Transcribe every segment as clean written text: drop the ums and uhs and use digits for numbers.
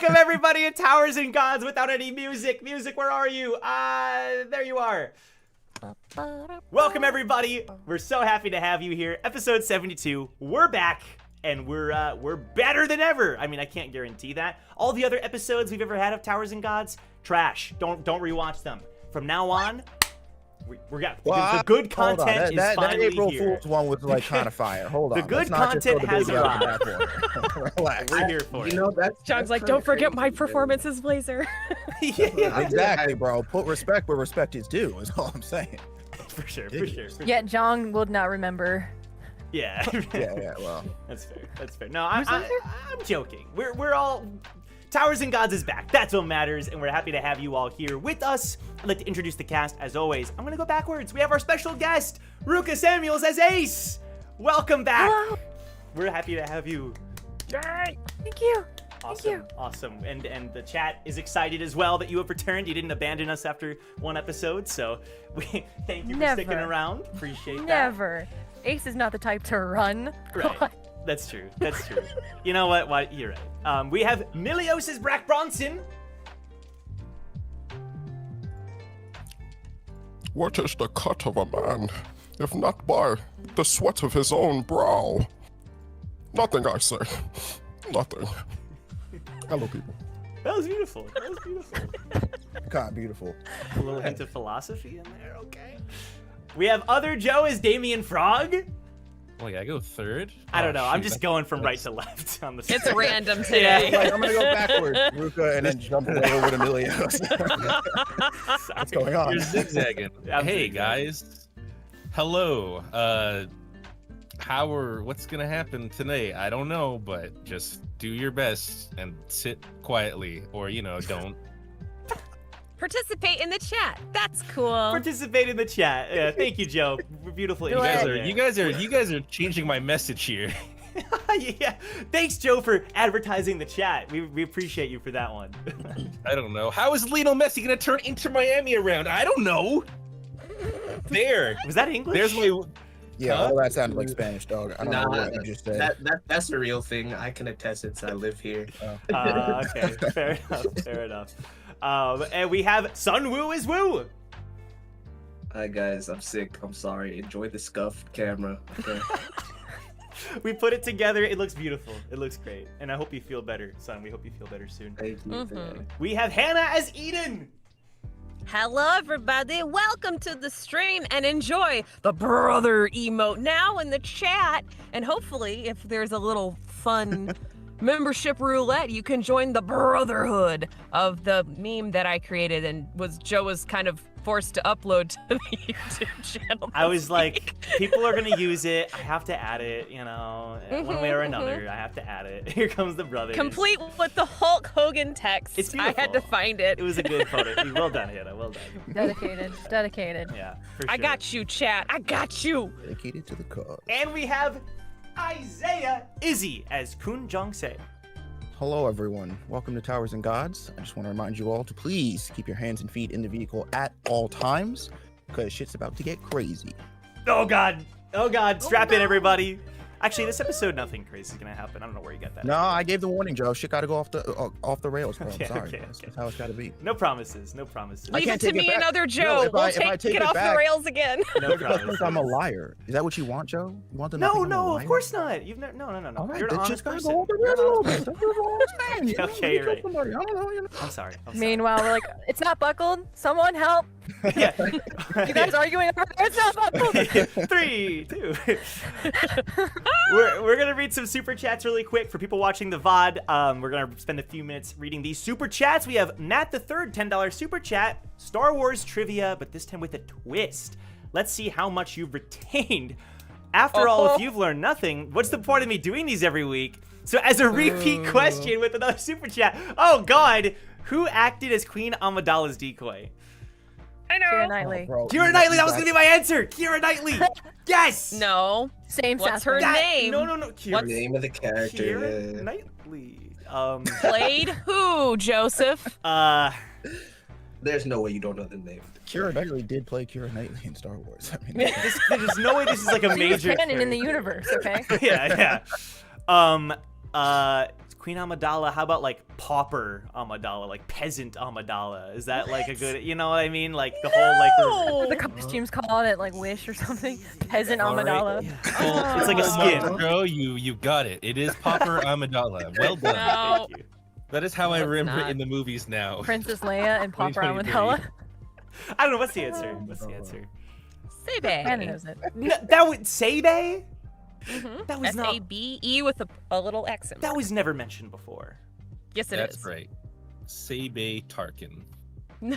Welcome everybody to Towers and Gods without any music. Music, where are you? There you are. Welcome everybody. We're so happy to have you here. Episode 72. We're back and we're better than ever. I mean, I can't guarantee that. All the other episodes we've ever had of Towers and Gods, trash. Don't rewatch them. From now on, we got the good content is finally that April here. Fool's one was like kind of fire. Hold on. The good content has arrived. Relax. We're here for it. You know, John's like, don't forget my performances, Blazer. Yeah, Exactly, bro. Put respect where respect is due, is all I'm saying. for sure. Yet Jong will not remember. Yeah. Yeah, well. That's fair. No, I'm joking. We're all... Towers and Gods is back. That's what matters, and we're happy to have you all here with us. I'd like to introduce the cast, as always. I'm gonna go backwards. We have our special guest, Ruka Samuels as Ace. Welcome back. Hello. We're happy to have you. Yay! Thank you. Awesome. And the chat is excited as well that you have returned. You didn't abandon us after one episode, so we thank you for sticking around. Appreciate that. Never. Ace is not the type to run. Right. That's true. You know what? Why? You're right. We have Milios' Brack Bronson. What is the cut of a man, if not by the sweat of his own brow? Nothing, I say. Nothing. Hello, people. That was beautiful. Kind of beautiful. A little hint of philosophy in there, okay. We have Other Joe as Damien Frog. Well, I go third? I don't know. I'm shoot. just going from right to left on the It's screen. random Yeah. today. Like, I'm gonna go backwards, Ruka, and then jump away over to Milios. What's going on? You're zigzagging. I'm Hey, zigzagging. guys. Hello. What's gonna happen tonight? I don't know, but just do your best and sit quietly, or, don't. Participate in the chat. That's cool. Participate in the chat. Yeah, thank you, Joe. Beautiful. Do You guys are changing my message here. Yeah. Thanks, Joe, for advertising the chat. We appreciate you for that one. I don't know. How is Lionel Messi gonna turn Inter Miami around? I don't know. There. Was that English? There's my. Yeah, Huh? all that sounded like Spanish, dog. I don't know what you just said. that's a real thing. I can attest since I live here. Okay. Fair enough. And we have Sun Woo as Woo. Hi guys, I'm sick. I'm sorry. Enjoy the scuffed camera. Okay. We put it together. It looks beautiful. It looks great. And I hope you feel better, Sun. We hope you feel better soon. Thank you. Mhm. We have Hannah as Eden. Hello, everybody. Welcome to the stream and enjoy the brother emote now in the chat. And hopefully, if there's a little fun membership roulette, you can join the brotherhood of the meme that I created and Joe was kind of forced to upload to the YouTube channel. I was like, people are gonna use it. I have to add it, one way or another. I have to add it. Here comes the brothers. Complete with the Hulk Hogan text. It's I had to beautiful. find it. It was a good photo. Well done, Hannah. Well done. Dedicated. Yeah, for I sure. got you, chat. I got you. Dedicated to the cause. And we have Isaiah Izzy as Kun Jong-se. Hello, everyone. Welcome to Towers and Gods. I just want to remind you all to please keep your hands and feet in the vehicle at all times, because shit's about to get crazy. Oh God. Strap in, everybody. Actually, this episode, nothing crazy is gonna happen. I don't know where you got that. No, I gave the warning, Joe. Shit got to go off the rails, bro. I'm Okay, sorry. okay, That's okay. how it's got to be. No promises. I Leave it can't to take it me back. and Other No, Joe. if We'll I take get it off back- the rails again. No They're gonna promises. think I'm a liar. Is that what you want, Joe? You want them to think I'm a No, liar? of course not. You've no. All right, You're an then honest just gotta person. go off the You're rails an a little honest bit. Don't be an honest man, you know? Okay, You you're kill right. somebody. I don't know, you know? I'm sorry. Meanwhile, we're like, it's not buckled. Someone help. Yeah. You guys arguing over there. It's not buckled. 3, 2. We're gonna read some super chats really quick for people watching the VOD. We're gonna spend a few minutes reading these super chats. We have Matt the Third, $10 super chat, Star Wars trivia, but this time with a twist. Let's see how much you've retained. After all, if you've learned nothing, what's the point of me doing these every week? So as a repeat question with another super chat. Oh God, who acted as Queen Amidala's decoy? I know. Keira Knightley. Bro, Keira Knightley, that was gonna be my answer. Keira Knightley. Yes. No. Same What's Sasquatch. her name? No. Keira. Name of the character. Keira Knightley. Played who, Joseph? There's no way you don't know the name. Keira Knightley did play Keira Knightley in Star Wars. I mean, There's no way this is like a She was major canon in the character. universe, okay? Yeah. Queen Amidala. How about like pauper Amidala, like peasant Amidala? Is that like a good? You know what I mean? Like the whole like. The costumes called it like Wish or something. Peasant All right. Amidala. Yeah. It's like a skin. Bro, you got it. It is Pauper Amidala. Well done. No. Thank you. That is how I No, it's remember not. it in the movies now. Princess Leia and Papa 2023. Amidala. I don't know. What's the answer? What's the answer? Hannah Sebe. knows it. That would Sebe. That was not. S-A-B-E with a little X in That it. was never mentioned before. Yes, it is. That's right. Sebe Tarkin. No.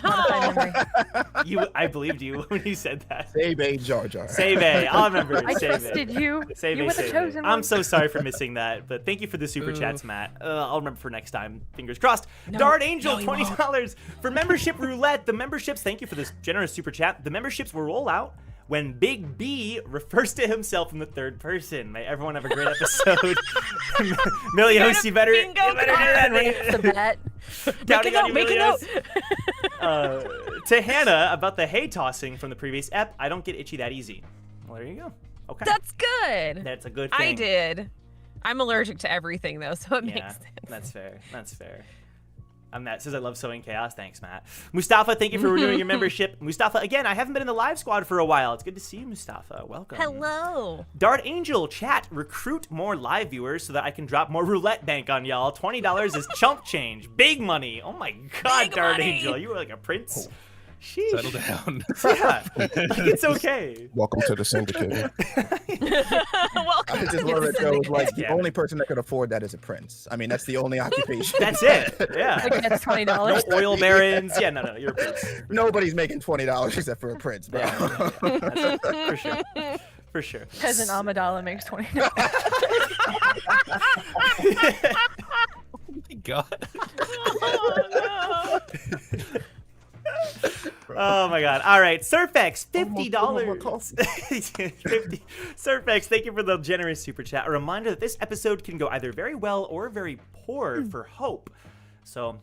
I believed you when you said that. Sebe Jar Jar. Sebe. I'll remember. I Sebe. trusted you. Save You it, were the save chosen it. one. I'm so sorry for missing that, but thank you for the super chats, Matt. I'll remember for next time. Fingers crossed. Dart Angel, $20 for membership roulette. The memberships, thank you for this generous super chat. The memberships will roll out when Big B refers to himself in the third person. May everyone have a great episode. Milios, you better do that. It's a bet. Counting on you, Make a note. Milios. To Hannah about the hay tossing from the previous ep, I don't get itchy that easy. Well, there you go. Okay. That's good. That's a good thing. I did. I'm allergic to everything though, so it makes sense. That's fair. That's fair. Matt says I love sowing chaos. Thanks, Matt. Mustafa, thank you for renewing your membership. Mustafa, again, I haven't been in the live squad for a while. It's good to see you, Mustafa. Welcome. Hello. Dart Angel, chat, recruit more live viewers so that I can drop more roulette bank on y'all. $20 is chump change. Big money. Oh my God, Big Dart money. Angel. You were like a prince. Sheesh. Settle down. Yeah, like, it's okay. Welcome to the syndicate. Welcome I just to love the it though. syndicate. Like the Yeah. only person that could afford that is a prince. I mean, that's the only occupation. That's it. Yeah. Like that's $20. No oil barons. Yeah, no, you're a prince. Nobody's making $20 except for a prince, bro. Yeah, that's, for sure. For sure. Peasant Amidala makes $20. Oh my God. Oh, no. Oh my God! All right, Surfx, $50. 50. Surfx, thank you for the generous super chat. A reminder that this episode can go either very well or very poor for Hope. So,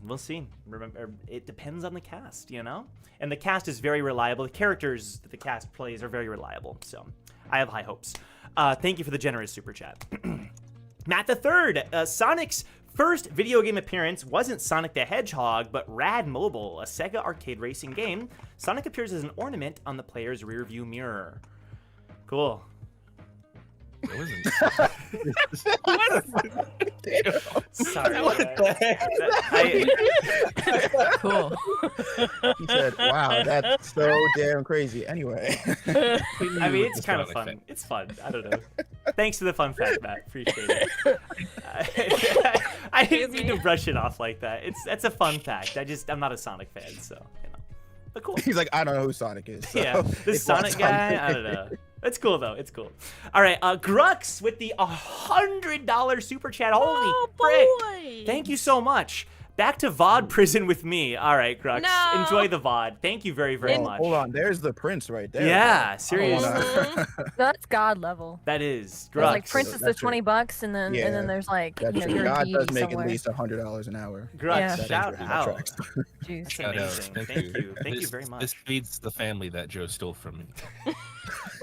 we'll see. Remember, it depends on the cast, you know. And the cast is very reliable. The characters that the cast plays are very reliable. So, I have high hopes. Thank you for the generous super chat. Matt the Third, Sonic's first video game appearance wasn't Sonic the Hedgehog, but Rad Mobile, a Sega arcade racing game. Sonic appears as an ornament on the player's rearview mirror. Cool. It wasn't. Sorry. Cool. He said, "Wow, that's so damn crazy." Anyway, I mean, it's It's kind of fun, I fun. think. It's fun. I don't know. Thanks for the fun fact, Matt. Appreciate it. I didn't mean to brush it off like that. That's a fun fact. I'm not a Sonic fan, so you know. But cool. he's like, "I don't know who Sonic is." So Yeah, this it's not Sonic guy, I don't know. It's cool though. It's cool. All right, Grux with the $100 super chat. Holy Oh, frick! boy. Thank you so much. Back to VOD prison with me. All right, Grux. No. Enjoy the VOD. Thank you very, very much. Hold on, there's the prince right there. Yeah, Oh, seriously. no. That's God level. That is There's like Grux. Princess That's is $20, and then Yeah. there's like That's true. you're a God does deity make somewhere. at least $100 an hour. Grux, Yeah. shout That out. tracks. Jeez. That's Shout out. amazing. Thank you. Thank you This- very much. This feeds the family that Joe stole from me.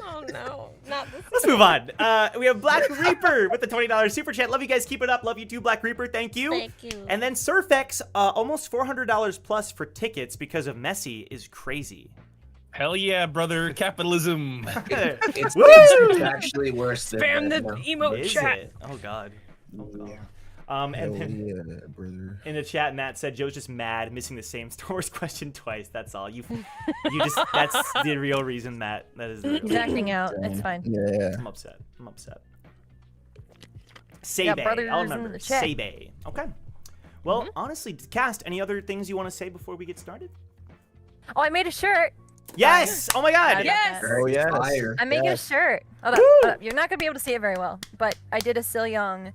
Oh no, not this. Let's move on. We have Black Reaper with the $20 super chat. Love you guys. Keep it up. Love you too, Black Reaper. Thank you. Thank you. And then Surfx, almost $400 plus for tickets because of Messi is crazy. Hell yeah, brother! Capitalism. It's, Woo! it's actually worse than Spam that, the no. emote Is chat. it? Oh God. Oh God. Yeah. And Hell then yeah, brother. in the chat, Matt said Joe's just mad, missing the same Star Wars question twice. That's all. You that's the real reason, Matt. That is the real He's reason. acting out. It's fine. Yeah. I'm upset. Sebe. brothers I'll in remember. the chat. Sebe. Okay. Well, honestly, cast, any other things you want to say before we get started? Oh, I made a shirt. Yes! Oh my god! Yes. Oh yes. Fire. I'm making Yes. a shirt. Hold up, Woo! hold up. You're not gonna be able to see it very well, but I did a Still Young.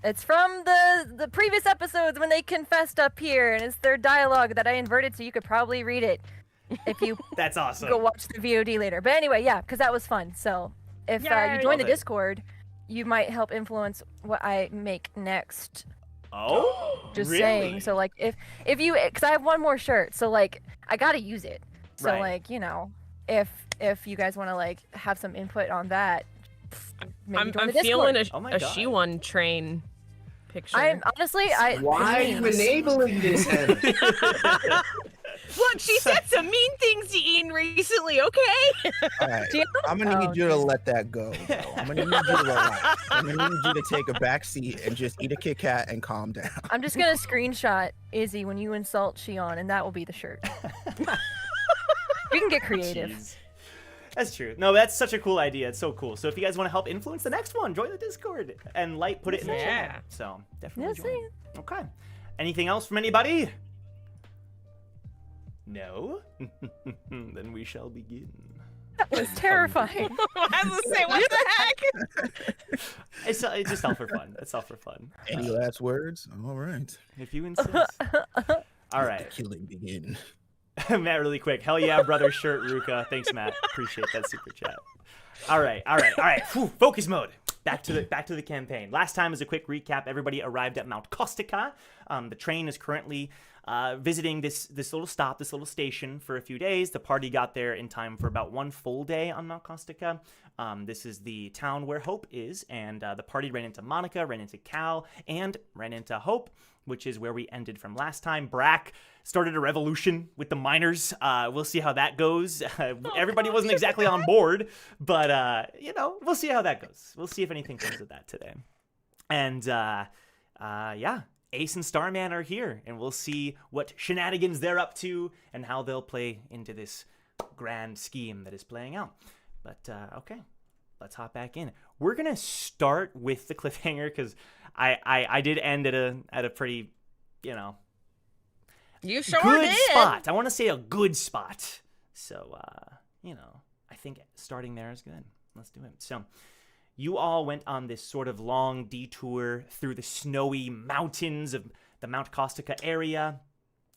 It's from the previous episodes when they confessed up here, and it's their dialogue that I inverted, so you could probably read it if you That's awesome. go watch the VOD later. But anyway, yeah, because that was fun. So if you Yay. join the Love it. Discord, you might help influence what I make next. Oh, Just really? saying. So like if you, because I have one more shirt, so like I gotta use it. So Right. like if you guys want to like have some input on that, maybe join I'm the Discord. feeling a Oh my a God. Shiwan train picture. I'm honestly, Why are you enabling this, Hannah? Look, she said some mean things to Ian recently, okay? All right. Do you- I'm gonna need Oh, you to let that go. Though. I'm gonna need you to relax. I'm gonna need you to take a back seat and just eat a Kit Kat and calm down. I'm just gonna screenshot Izzy when you insult Shion, and that will be the shirt. We can get creative. Jeez. That's true. No, that's such a cool idea. It's so cool. So if you guys want to help influence the next one, join the Discord and Light put it in the Yeah. chat. So definitely Yes, join. Okay. Anything else from anybody? No? Then we shall begin. That was terrifying. I was gonna say, what the heck? It's just all for fun. It's all for fun. Any last words? All right. If you insist. All right. Killing begin. Matt, really quick. Hell yeah, brother shirt, Ruka. Thanks, Matt. Appreciate that super chat. All right. Whew, focus mode. Back to the campaign. Last time, as a quick recap, everybody arrived at Mount Kostica. The train is currently visiting this little stop, this little station for a few days. The party got there in time for about one full day on Mount Kostica. This is the town where Hope is, and the party ran into Monica, ran into Cal, and ran into Hope, which is where we ended from last time. Brack started a revolution with the miners. We'll see how that goes. Everybody wasn't exactly on board, but we'll see how that goes. We'll see if anything comes of that today. And yeah, Ace and Starman are here, and we'll see what shenanigans they're up to and how they'll play into this grand scheme that is playing out. But okay, let's hop back in. We're gonna start with the cliffhanger because I did end at a pretty, You sure good did. spot. I want to say a good spot. So I think starting there is good. Let's do it. So you all went on this sort of long detour through the snowy mountains of the Mount Kostica area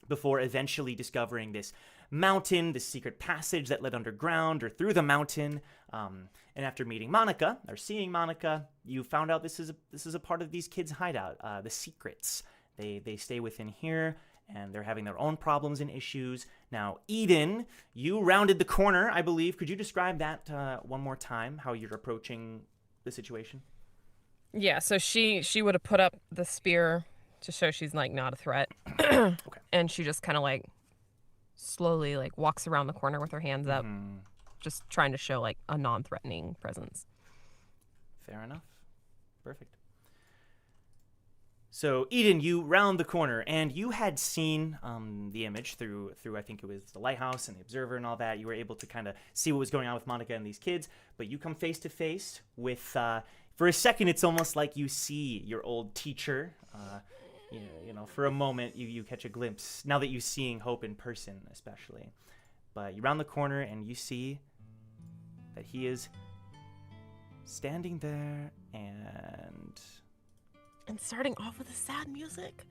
before eventually discovering this mountain, this secret passage that led underground or through the mountain. And after meeting Monica, or seeing Monica, you found out this is a part of these kids' hideout, the secrets. They stay within here, and they're having their own problems and issues. Now, Eden, you rounded the corner, I believe. Could you describe that one more time, how you're approaching the situation? Yeah, so she would have put up the spear to show she's like not a threat. Okay. And she just kind of like slowly like walks around the corner with her hands up, just trying to show like a non-threatening presence. Fair enough. Perfect. So, Eden, you round the corner, and you had seen the image through I think it was the lighthouse and the observer and all that. You were able to kind of see what was going on with Monica and these kids, but you come face to face with, for a second, it's almost like you see your old teacher. For a moment, you catch a glimpse, now that you're seeing Hope in person, especially. But you round the corner, and you see that he is standing there, and starting off with the sad music.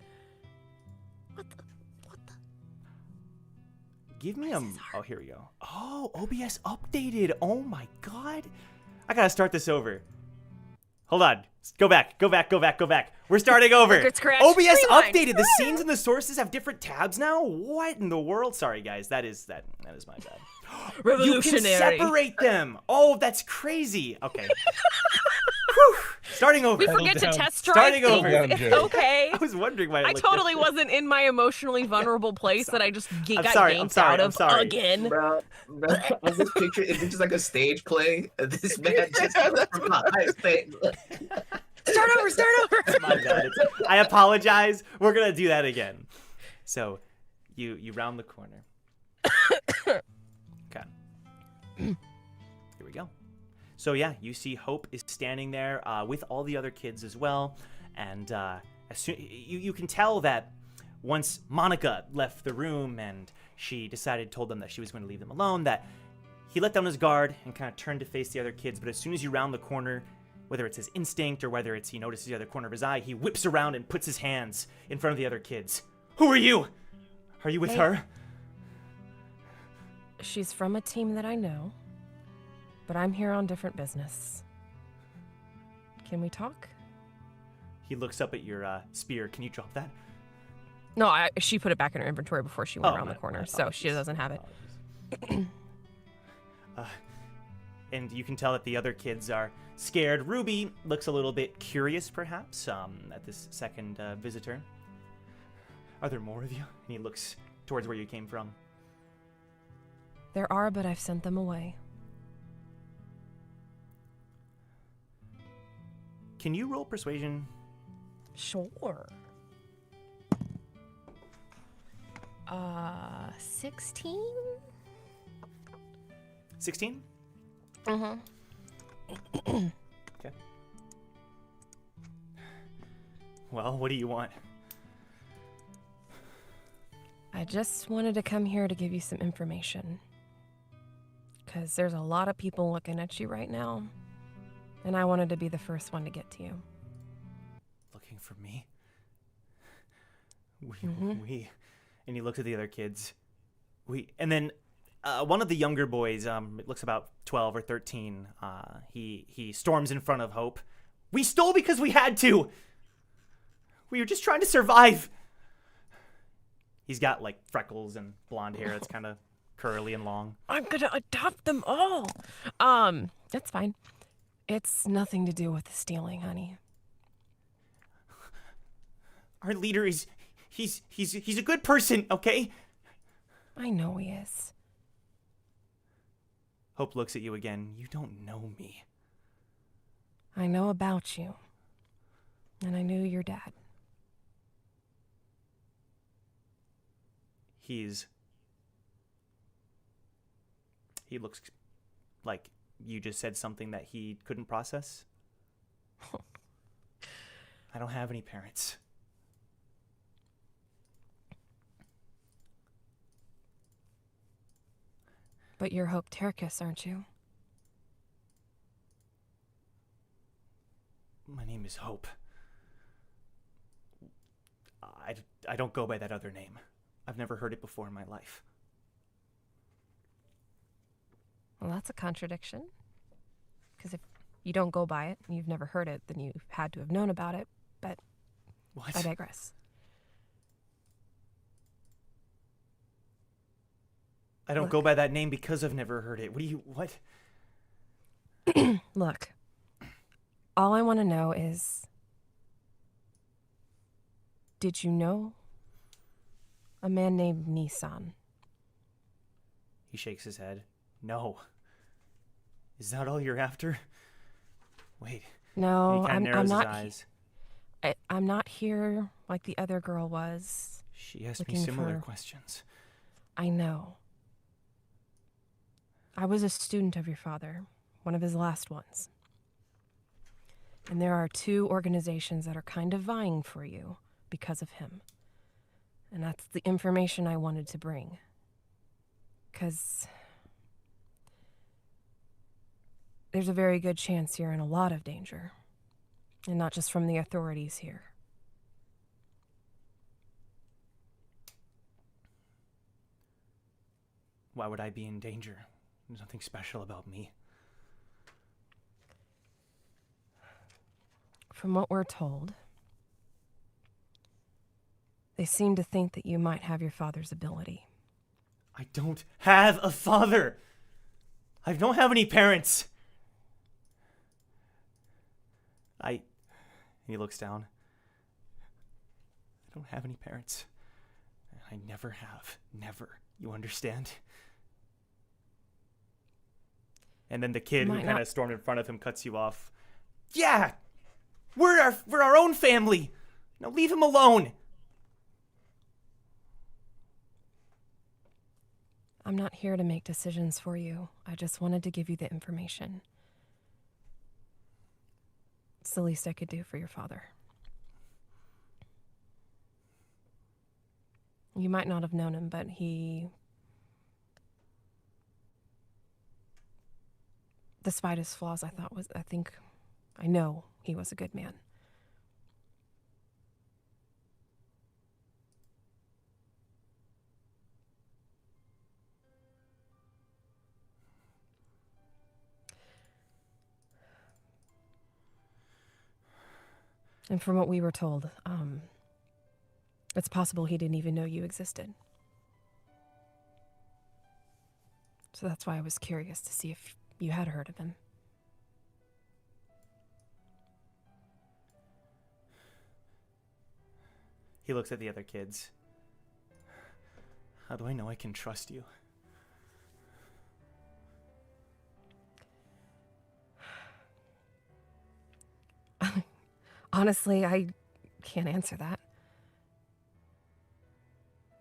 What the? give me Bless a... his heart. Oh, here we go. Oh, OBS updated. Oh my god. I gotta start this over. Hold on. Go back. We're starting over. Record scratch. OBS Rewind. updated. The scenes and the sources have different tabs now? What in the world? Sorry, guys. That is my bad. You can Revolutionary. separate them. Oh, that's crazy. Okay. Whew. Starting over. We forget to down. test drive Starting things. over. It's okay. I was wondering why I looked totally different. wasn't in my emotionally vulnerable place that I just got sorry, yanked I'm out of sorry. again. Bro, was this picture? Is it just like a stage play? This man just from the highest thing. Start over. My bad. I apologize. We're gonna do that again. So, you round the corner. Okay. Here we go. So yeah, you see Hope is standing there with all the other kids as well, and as soon you can tell that once Monica left the room and she told them that she was going to leave them alone, that he let down his guard and kind of turned to face the other kids. But as soon as you round the corner, whether it's his instinct or whether it's he notices the other corner of his eye, he whips around and puts his hands in front of the other kids. Who are you? Are you with Hey. her? She's from a team that I know, but I'm here on different business. Can we talk? He looks up at your spear. Can you drop that? No, she put it back in her inventory before she went Oh, around the my corner, so she apologies. doesn't have it. Apologies. and you can tell that the other kids are scared. Ruby looks a little bit curious, perhaps, at this second visitor. Are there more of you? And he looks towards where you came from. There are, but I've sent them away. Can you roll persuasion? Sure. 16? 16? Mm-hmm. Okay. Well, what do you want? I just wanted to come here to give you some information. Because there's a lot of people looking at you right now. And I wanted to be the first one to get to you. Looking for me? Mhm. We. And he looks at the other kids. And then one of the younger boys, it looks about 12 or 13, he storms in front of Hope. We stole because we had to! We were just trying to survive! He's got, like, freckles and blonde hair that's kind of curly and long. I'm gonna adopt them all! That's fine. It's nothing to do with the stealing, honey. Our leader is... He's a good person, okay? I know he is. Hope looks at you again. You don't know me. I know about you. And I knew your dad. He looks like you just said something that he couldn't process. I don't have any parents. But you're Hope Terkis, aren't you? My name is Hope. I don't go by that other name. I've never heard it before in my life. Well, that's a contradiction. Because if you don't go by it, and you've never heard it, then you had to have known about it. But What? I digress. I don't go by that name because I've never heard it. What? Look, all I want to know is, did you know a man named Nissan? He shakes his head. No. Is that all you're after? Wait. No, He kind of I'm narrows not. his eyes. I'm not here like the other girl was. She asked me looking similar for- questions. I know. I was a student of your father, one of his last ones. And there are 2 organizations that are kind of vying for you because of him. And that's the information I wanted to bring. 'Cause there's a very good chance you're in a lot of danger. And not just from the authorities here. Why would I be in danger? There's nothing special about me. From what we're told, they seem to think that you might have your father's ability. I don't have a father. I don't have any parents. He looks down. I don't have any parents. I never have. Never. You understand? And then the kid who Might kind not- of stormed in front of him cuts you off. Yeah! We're our own family! Now leave him alone! I'm not here to make decisions for you. I just wanted to give you the information. It's the least I could do for your father. You might not have known him, but despite his flaws, I know he was a good man. And from what we were told, it's possible he didn't even know you existed. So that's why I was curious to see if you had heard of him. He looks at the other kids. How do I know I can trust you? Honestly, I can't answer that.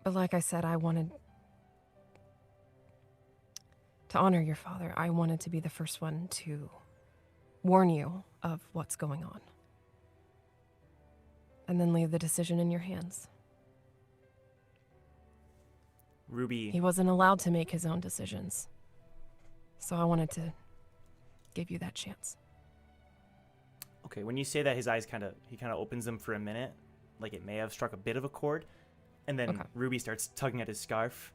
But like I said, I wanted to honor your father. I wanted to be the first one to warn you of what's going on. And then leave the decision in your hands. Ruby. He wasn't allowed to make his own decisions. So I wanted to give you that chance. Okay, when you say that, his eyes he kind of opens them for a minute, like it may have struck a bit of a chord, and then Ruby starts tugging at his scarf.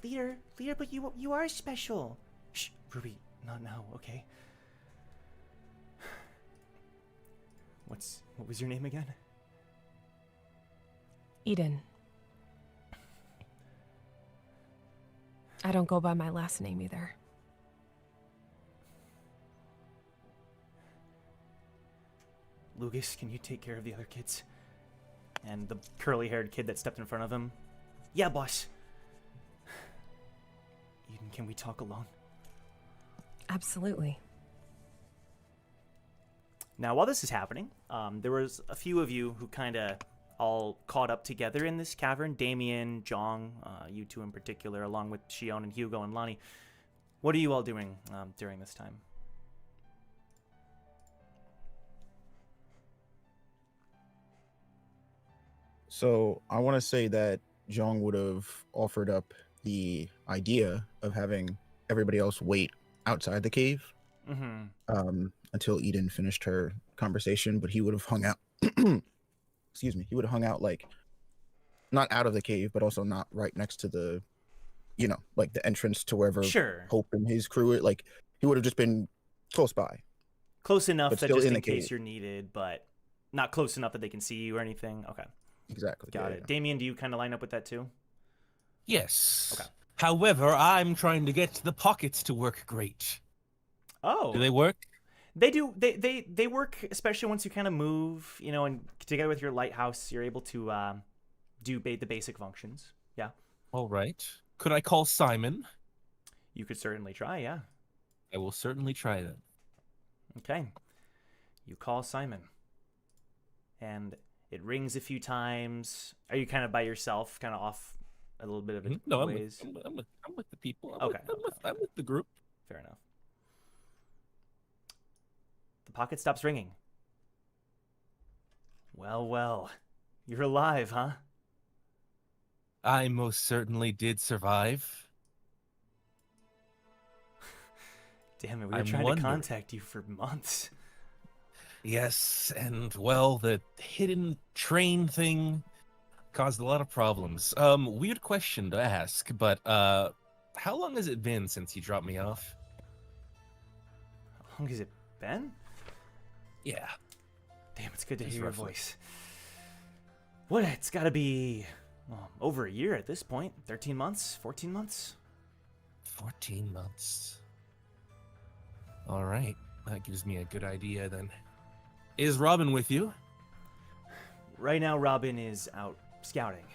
Leader, but you are special. Shh, Ruby, not now, okay? What was your name again? Eden. I don't go by my last name either. Lucas, can you take care of the other kids? And the curly-haired kid that stepped in front of him. Yeah, boss. Eden, can we talk alone? Absolutely. Now, while this is happening, there was a few of you who kind of all caught up together in this cavern. Damien, Jong, you two in particular, along with Shion and Hugo and Lonnie. What are you all doing during this time? So I want to say that Jong would have offered up the idea of having everybody else wait outside the cave until Eden finished her conversation, but he would have hung out. Excuse me. He would have hung out like not out of the cave, but also not right next to the, like the entrance to wherever Hope and his crew. Like he would have just been close by, close enough but that still just in in the case cave. you're needed, but not close enough that they can see you or anything. Okay. Exactly. Got it. Yeah. Damien, do you kind of line up with that too? Yes. Okay. However, I'm trying to get the pockets to work great. Oh. Do they work? They do. They work, especially once you kind of move, and together with your lighthouse, you're able to do the basic functions. Yeah. All right. Could I call Simon? You could certainly try, yeah. I will certainly try that. Okay. You call Simon. And it rings a few times. Are you kind of by yourself, kind of off a little bit of it? No, ways? I'm with the people. Okay. I'm with the group. Fair enough. The pocket stops ringing. Well. You're alive, huh? I most certainly did survive. Damn it, we were trying to contact you for months. Yes, and well, the hidden train thing caused a lot of problems. Weird question to ask, but how long has it been since you dropped me off? How long has it been? Yeah. Damn, it's good to Just hear your roughly. voice. What? It's got to be over a year at this point. 13 months? 14 months? 14 months. All right, that gives me a good idea then. Is Robin with you? Right now, Robin is out scouting.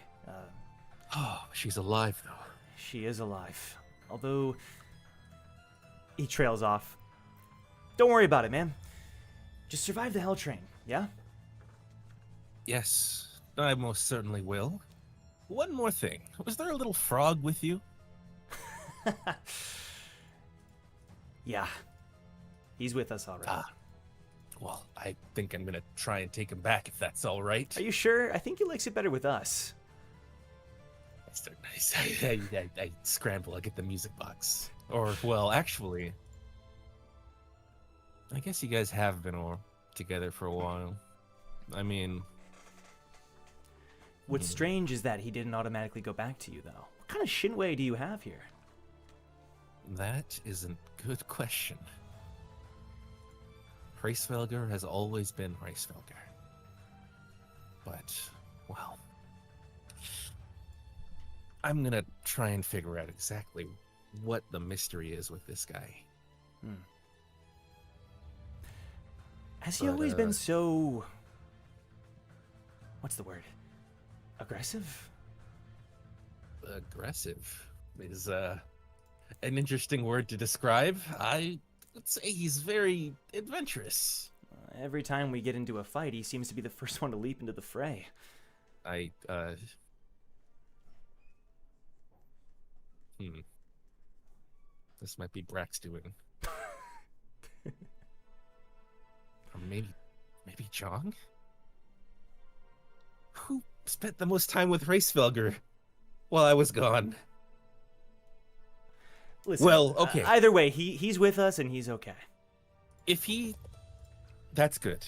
Oh, she's alive though. She is alive. Although, he trails off. Don't worry about it, man. Just survive the hell train, yeah? Yes, I most certainly will. One more thing. Was there a little frog with you? Yeah. He's with us already. Well, I think I'm gonna try and take him back if that's all right. Are you sure? I think he likes it better with us. That's so nice. I scramble. I get the music box. Or, well, actually, I guess you guys have been together for a while. I mean... What's strange is that he didn't automatically go back to you, though. What kind of Shinwei do you have here? That is a good question. Hreisvelger has always been Hreisvelger. But, well... I'm gonna try and figure out exactly what the mystery is with this guy. Has he But, always been so... What's the word? Aggressive? Aggressive is an interesting word to describe. I would say he's very adventurous. Every time we get into a fight, he seems to be the first one to leap into the fray. This might be Brax doing. Or maybe Jong? Who spent the most time with Racefelger while I was gone? Listen, Well, okay. Either way, he's with us and he's okay. That's good.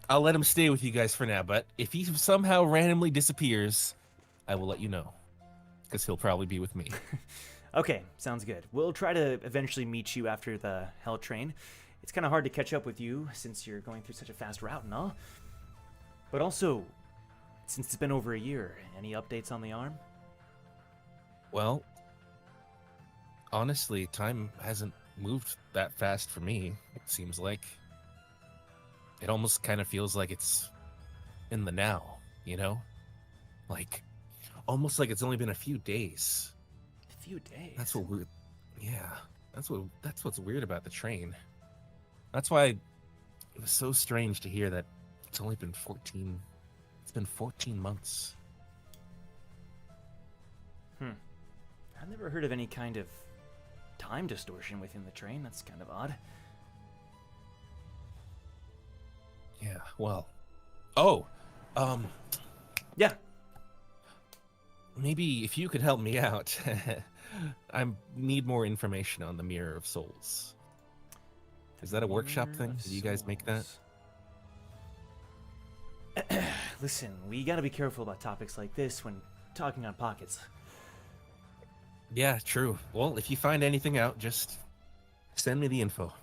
I'll let him stay with you guys for now, but if he somehow randomly disappears, I will let you know. Because he'll probably be with me. Okay, sounds good. We'll try to eventually meet you after the Hell Train. It's kind of hard to catch up with you since you're going through such a fast route and all. But also, since it's been over a year, any updates on the arm? Well, honestly, time hasn't moved that fast for me, it seems like. It almost kind of feels like it's in the now, you know? Like, almost like it's only been a few days. A few days? That's what weird. Yeah, that's what's weird about the train. That's why it was so strange to hear that it's only been 14. It's been 14 months. I've never heard of any kind of time distortion within the train. That's kind of odd. Yeah, well. Yeah. Maybe if you could help me out. I need more information on the Mirror of Souls. Is that a workshop thing? Do you guys make that? Listen, we gotta be careful about topics like this when talking on pockets. Yeah, true. Well, if you find anything out, just send me the info.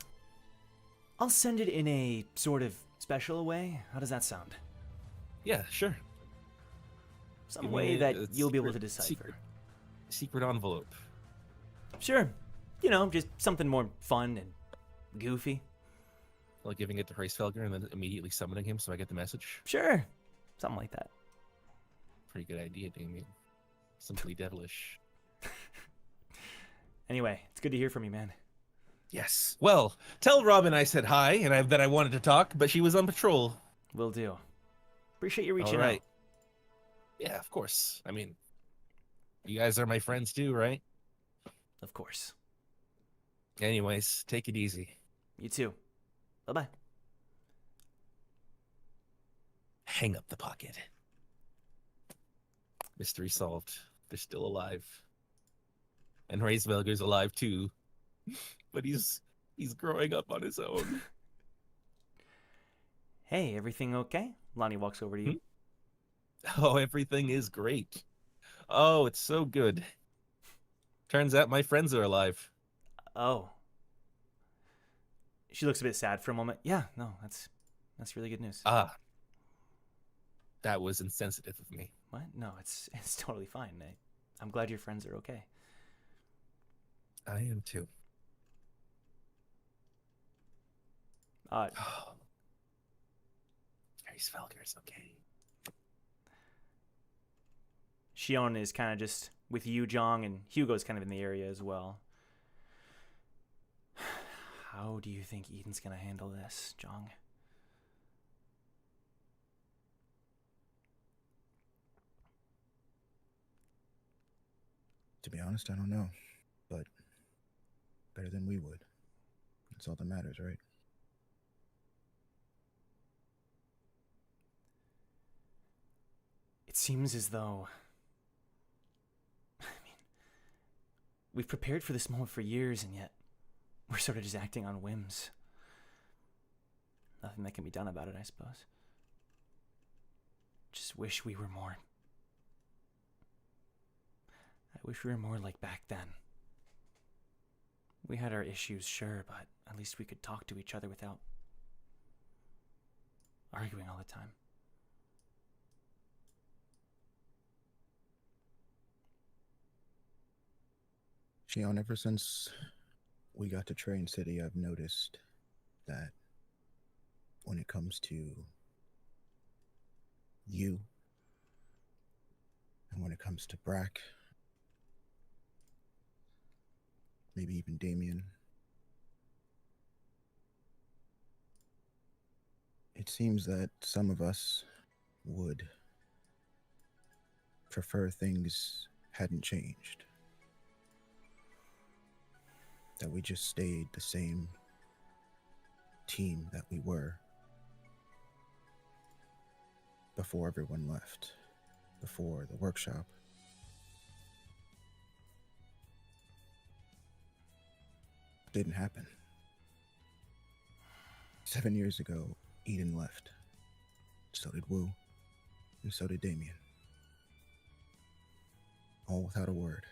I'll send it in a sort of special way. How does that sound? Yeah, sure. Some Give way me that a you'll be able to decipher. Secret envelope. Sure. You know, just something more fun and goofy. Like giving it to Racefelger and then immediately summoning him so I get the message. Sure. Something like that. Pretty good idea, Damien. Simply devilish. Anyway, it's good to hear from you, man. Yes. Well, tell Robin I said hi and that I wanted to talk, but she was on patrol. Will do. Appreciate you reaching All right. out. Yeah, of course. I mean, you guys are my friends too, right? Of course. Anyways, take it easy. You too. Bye-bye. Hang up the pocket. Mystery solved. They're still alive. And Racevelger's alive too. But he's growing up on his own. Hey, everything okay? Lonnie walks over to you. Oh, everything is great. Oh, it's so good. Turns out my friends are alive. Oh. She looks a bit sad for a moment. Yeah, no, that's really good news. Ah. That was insensitive of me. What? No, it's totally fine. I'm glad your friends are okay. I am too. Racefelger's okay. Shion is kind of just with you, Jong, and Hugo's kind of in the area as well. How do you think Eden's gonna handle this, Jong? To be honest, I don't know, but better than we would. That's all that matters, right? It seems as though... we've prepared for this moment for years, and yet we're sort of just acting on whims. Nothing that can be done about it, I suppose. Just wish we were more... I wish we were more like back then. We had our issues, sure, but at least we could talk to each other without arguing all the time. Shion, ever since we got to Train City, I've noticed that when it comes to you, and when it comes to Brack, maybe even Damien, it seems that some of us would prefer things hadn't changed. That we just stayed the same team that we were before everyone left, before the workshop. Didn't happen. 7 years ago, Eden left. So did Wu, and so did Damien. All without a word.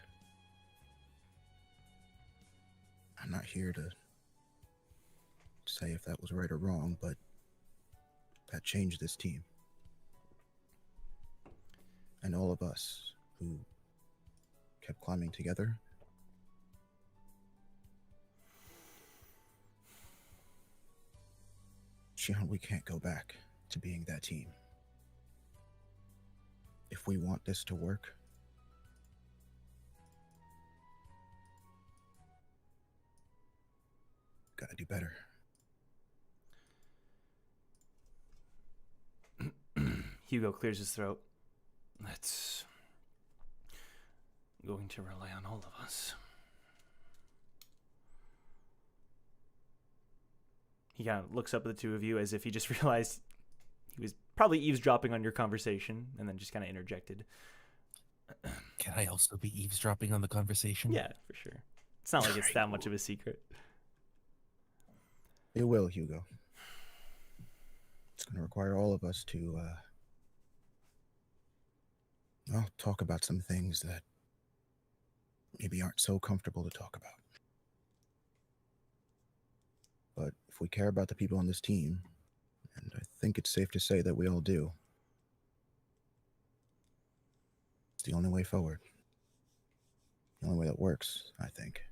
I'm not here to say if that was right or wrong, but that changed this team. And all of us who kept climbing together. Shion, we can't go back to being that team. If we want this to work, gotta do better. Hugo clears his throat. That's going to rely on all of us. He kind of looks up at the two of you as if he just realized he was probably eavesdropping on your conversation, and then just kind of interjected. Can I also be eavesdropping on the conversation? Yeah, for sure. It's not like it's that much of a secret. It will, Hugo. It's going to require all of us to, talk about some things that maybe aren't so comfortable to talk about. But if we care about the people on this team, and I think it's safe to say that we all do, it's the only way forward. The only way that works, I think.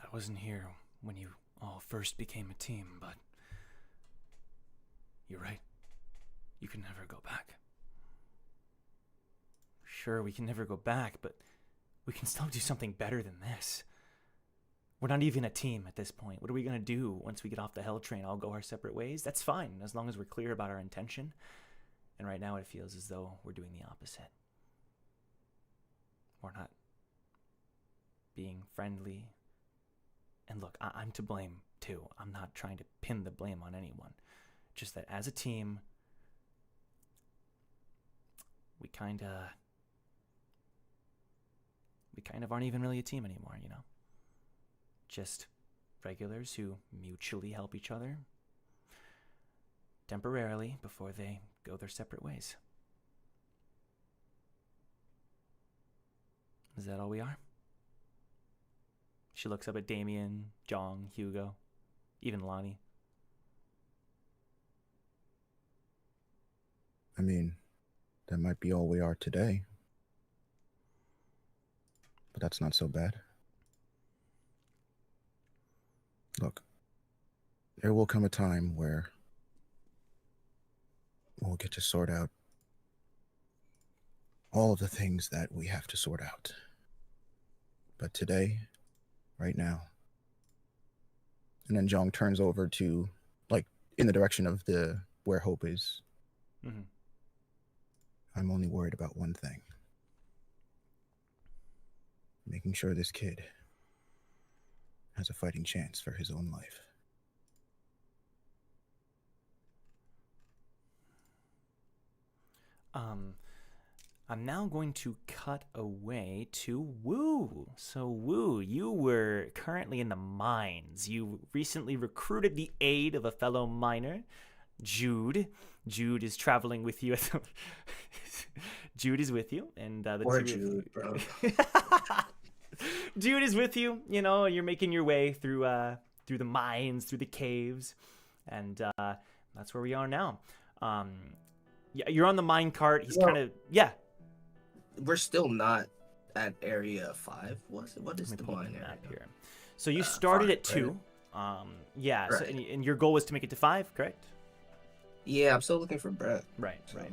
I wasn't here when you all first became a team, but you're right. You can never go back. Sure, we can never go back, but we can still do something better than this. We're not even a team at this point. What are we going to do once we get off the hell train? All go our separate ways? That's fine, as long as we're clear about our intention. And right now it feels as though we're doing the opposite. We're not being friendly. And look, I'm to blame too. I'm not trying to pin the blame on anyone. Just that as a team, we kind of aren't even really a team anymore, you know? Just regulars who mutually help each other temporarily before they go their separate ways. Is that all we are? She looks up at Damien, Jong, Hugo, even Lonnie. I mean, that might be all we are today. But that's not so bad. Look, there will come a time where we'll get to sort out all of the things that we have to sort out. But today, right now, and then Jong turns over to, like, in the direction of where Hope is. Mm-hmm. I'm only worried about one thing. Making sure this kid has a fighting chance for his own life. I'm now going to cut away to Wu. So Wu, you were currently in the mines. You recently recruited the aid of a fellow miner, Jude. Jude is traveling with you. Jude is with you, and the Poor two Jude, bro. Jude is with you. You know, you're making your way through the mines, through the caves, and that's where we are now. Yeah, you're on the mine cart. He's kind of We're still not at area 5, was it? What is Let the me pull up mine the area? map here. So you started 5, at 2. Yeah. So, Right. and your goal was to make it to 5, correct? Yeah, I'm still looking for Brett. Right. So, Right.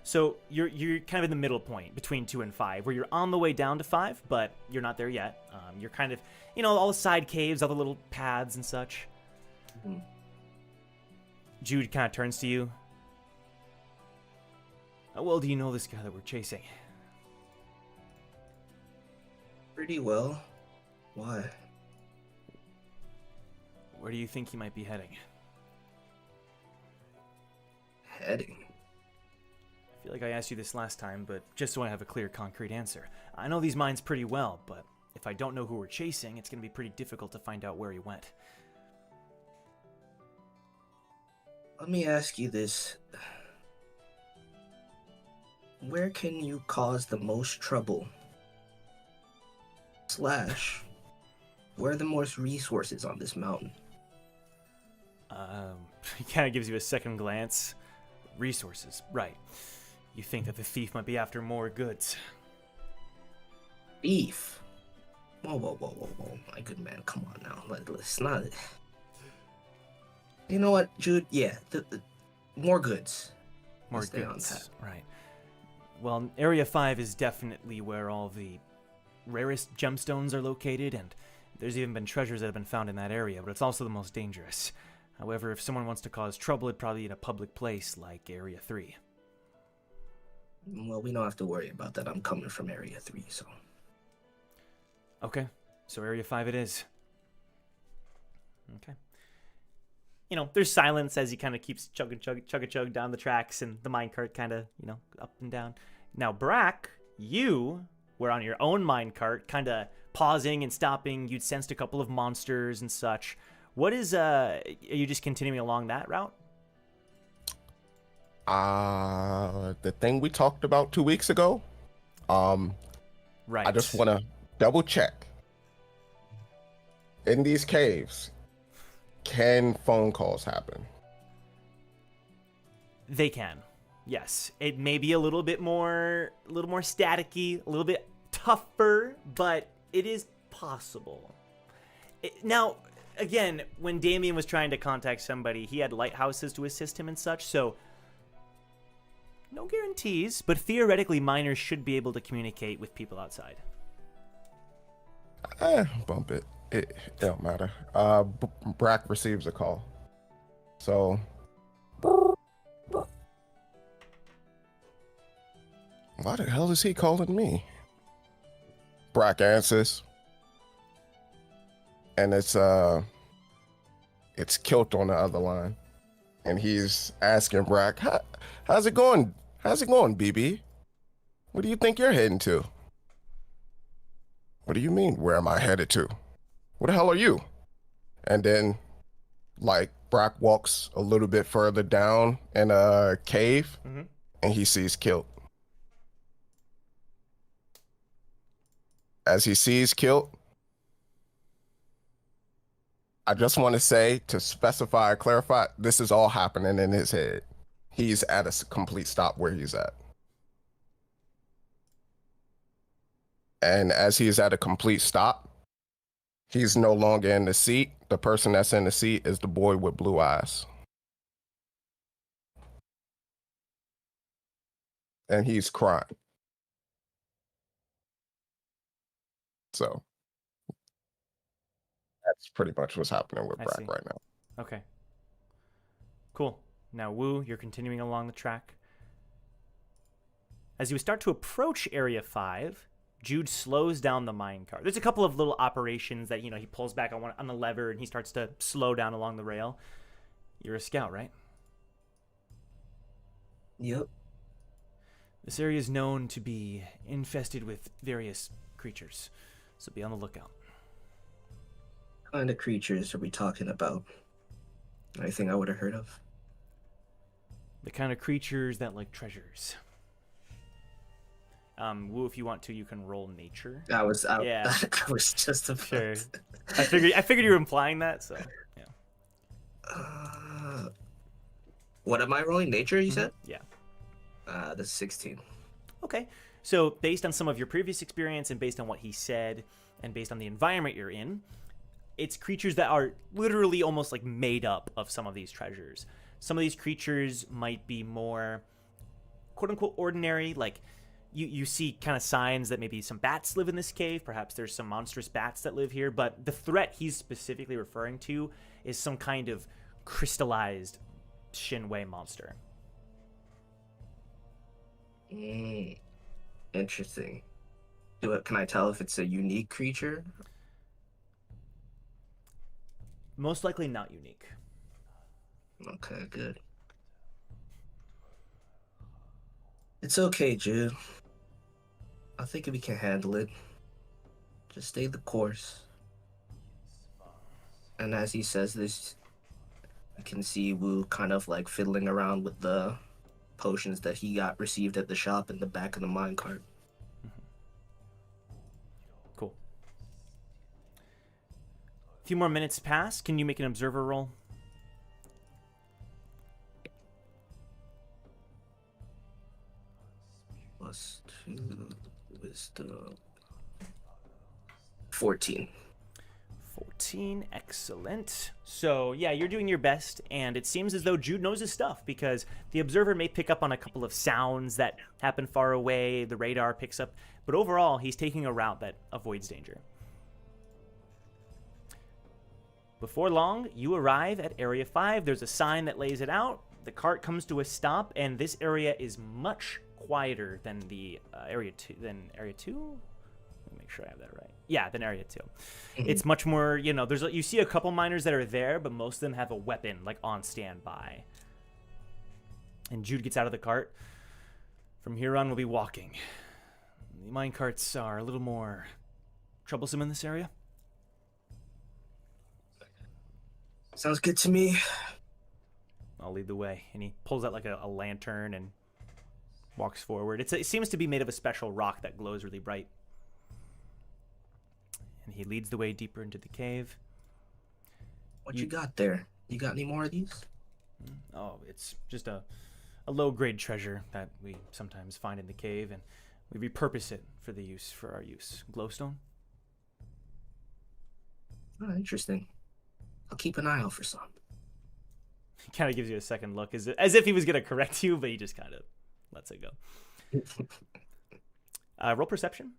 So you're kind of in the middle point between 2 and 5, where you're on the way down to 5, but you're not there yet. You're kind of, all the side caves, all the little paths and such. Mhm. Jude kind of turns to you. How well do you know this guy that we're chasing? Pretty well. Why? Where do you think he might be heading? Heading? I feel like I asked you this last time, but just so I have a clear, concrete answer. I know these mines pretty well, but if I don't know who we're chasing, it's going to be pretty difficult to find out where he went. Let me ask you this. Where can you cause the most trouble? / where are the most resources on this mountain? He kind of gives you a second glance. Resources, right. You think that the thief might be after more goods. Beef. Whoa. My good man, come on now. Let's not... You know what, Jude? Yeah, the more goods. More Stay on goods, tap. right. Well, Area 5 is definitely where all the rarest gemstones are located, and there's even been treasures that have been found in that area, but it's also the most dangerous. However, if someone wants to cause trouble, it'd probably be in a public place like Area 3. Well, we don't have to worry about that. I'm coming from Area 3, so... Okay, so Area 5 it is. Okay. There's silence as he kind of keeps chug down the tracks, and the minecart kind of, up and down. Now, Brack, you were on your own minecart, kind of pausing and stopping. You'd sensed a couple of monsters and such. What is, are you just continuing along that route? The thing we talked about 2 weeks ago. Right. I just want to double check. In these caves, can phone calls happen? They can. Yes. It may be a little more staticky, a little bit tougher, but it is possible. Now, again, when Damien was trying to contact somebody, he had lighthouses to assist him and such, so no guarantees, but theoretically miners should be able to communicate with people outside. Bump it. It don't matter. Brack receives a call. So why the hell is he calling me? Brack answers. And it's Kilt on the other line. And he's asking Brack, how's it going? How's it going, BB? What do you think you're heading to? What do you mean, where am I headed to? What the hell are you? And then, Brack walks a little bit further down in a cave, and he sees Kilt. As he sees Kilt, I just want to say, to specify, clarify, this is all happening in his head. He's at a complete stop where he's at. And as he's at a complete stop, he's no longer in the seat. The person that's in the seat is the boy with blue eyes. And he's crying. So that's pretty much what's happening with I Brack see. right now. Okay. Cool. Now, Wu, you're continuing along the track. As you start to approach Area 5, Jude slows down the minecart. There's a couple of little operations that, he pulls back on the lever and he starts to slow down along the rail. You're a scout, right? Yep. This area is known to be infested with various creatures, so be on the lookout. What kind of creatures are we talking about? Anything I would have heard of? The kind of creatures that like treasures. Wu, if you want to, you can roll nature. I was just about Sure. I figured you were implying that, so yeah. What am I rolling? Nature, you said? Yeah. That's 16. Okay. So based on some of your previous experience and based on what he said and based on the environment you're in, it's creatures that are literally almost like made up of some of these treasures. Some of these creatures might be more quote-unquote ordinary, like you see kind of signs that maybe some bats live in this cave. Perhaps there's some monstrous bats that live here, but the threat he's specifically referring to is some kind of crystallized Shinwei monster. Interesting. Can I tell if it's a unique creature? Most likely not unique. Okay, good. It's okay, Jude. I think we can handle it. Just stay the course. And as he says this, you can see Wu kind of like fiddling around with the potions that he got received at the shop in the back of the minecart. Cool. A few more minutes pass. Can you make an observer roll? +2 wisdom. 14. 14, excellent. So yeah, you're doing your best, and it seems as though Jude knows his stuff, because the observer may pick up on a couple of sounds that happen far away, the radar picks up, but overall he's taking a route that avoids danger. Before long, you arrive at Area 5. There's a sign that lays it out. The cart comes to a stop, and this area is much quieter than the Area 2. Let me make sure I have that right. Yeah, than Area 2. It's much more, you see a couple miners that are there, but most of them have a weapon, like, on standby. And Jude gets out of the cart. From here on, we'll be walking. The minecarts are a little more troublesome in this area. Sounds good to me. I'll lead the way. And he pulls out, like, a lantern and walks forward. It seems to be made of a special rock that glows really bright. And he leads the way deeper into the cave. What you got there? You got any more of these? Oh, it's just a low-grade treasure that we sometimes find in the cave, and we repurpose it for our use. Glowstone? Oh, interesting. I'll keep an eye out for some. He kind of gives you a second look, as if he was going to correct you, but he just kind of lets it go. Roll perception.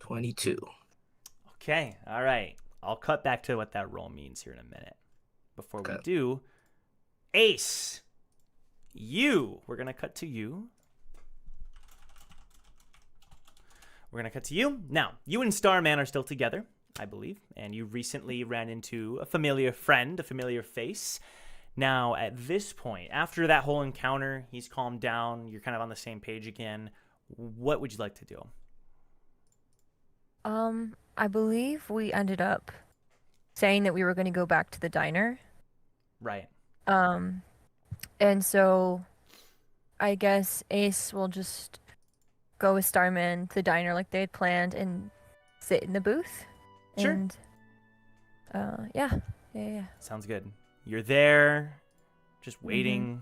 22. Okay, all right. I'll cut back to what that roll means here in a minute. Before we do, Ace, we're going to cut to you. Now, you and Starman are still together, I believe, and you recently ran into a familiar friend, a familiar face. Now, at this point, after that whole encounter, he's calmed down, you're kind of on the same page again. What would you like to do? I believe we ended up saying that we were going to go back to the diner. Right. And so I guess Ace will just go with Starman to the diner like they had planned and sit in the booth. Sure. And, yeah. Sounds good. You're there, just waiting.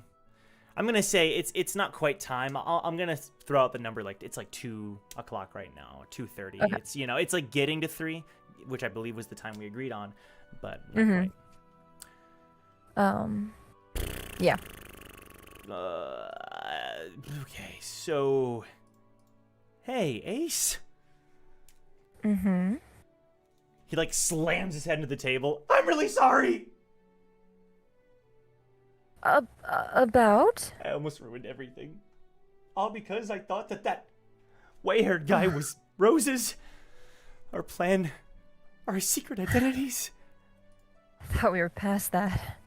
I'm gonna say it's not quite time. I'm gonna throw out the number, like it's like 2 o'clock right now, 2:30. Okay. It's it's like getting to 3, which I believe was the time we agreed on, but not quite. Yeah. Okay, so hey, Ace. He like slams his head into the table. I'm really sorry. About? I almost ruined everything. All because I thought that white-haired guy was Rose's. Our plan, our secret identities. I thought we were past that.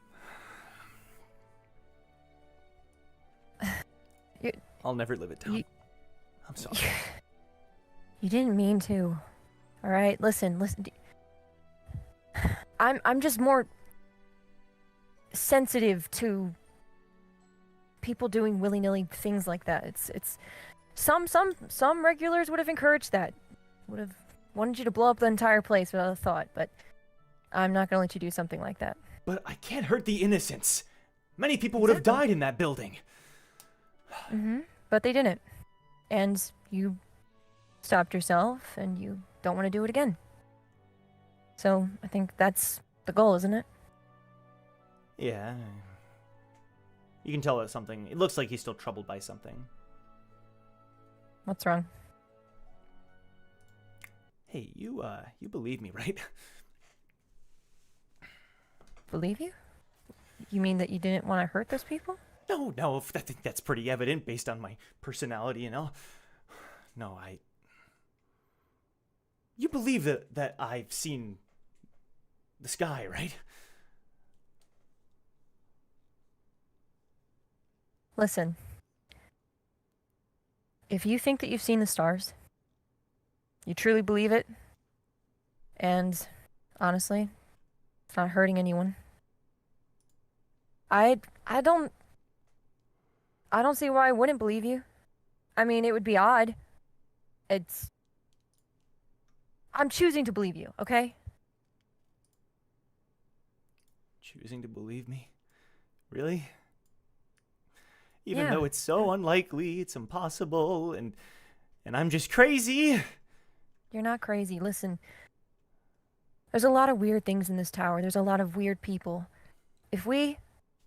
I'll never live it down. I'm sorry. You didn't mean to. All right, listen. I'm just more sensitive to people doing willy-nilly things like that. It's some regulars would have encouraged that. Would have wanted you to blow up the entire place without a thought, but I'm not gonna let you do something like that. But I can't hurt the innocents. Many people would have died in that building. But they didn't. And you stopped yourself, and you don't want to do it again. So I think that's the goal, isn't it? Yeah. You can tell that something. It looks like he's still troubled by something. What's wrong? Hey, you believe me, right? Believe you? You mean that you didn't want to hurt those people? No, I think that's pretty evident based on my personality and all. No, You believe that I've seen the sky, right? Listen. If you think that you've seen the stars, you truly believe it, and honestly, it's not hurting anyone. I don't see why I wouldn't believe you. I mean, it would be odd. I'm choosing to believe you, okay? Choosing to believe me? Really? Even Yeah. though it's so unlikely, it's impossible, and I'm just crazy. You're not crazy. Listen, there's a lot of weird things in this tower. There's a lot of weird people. If we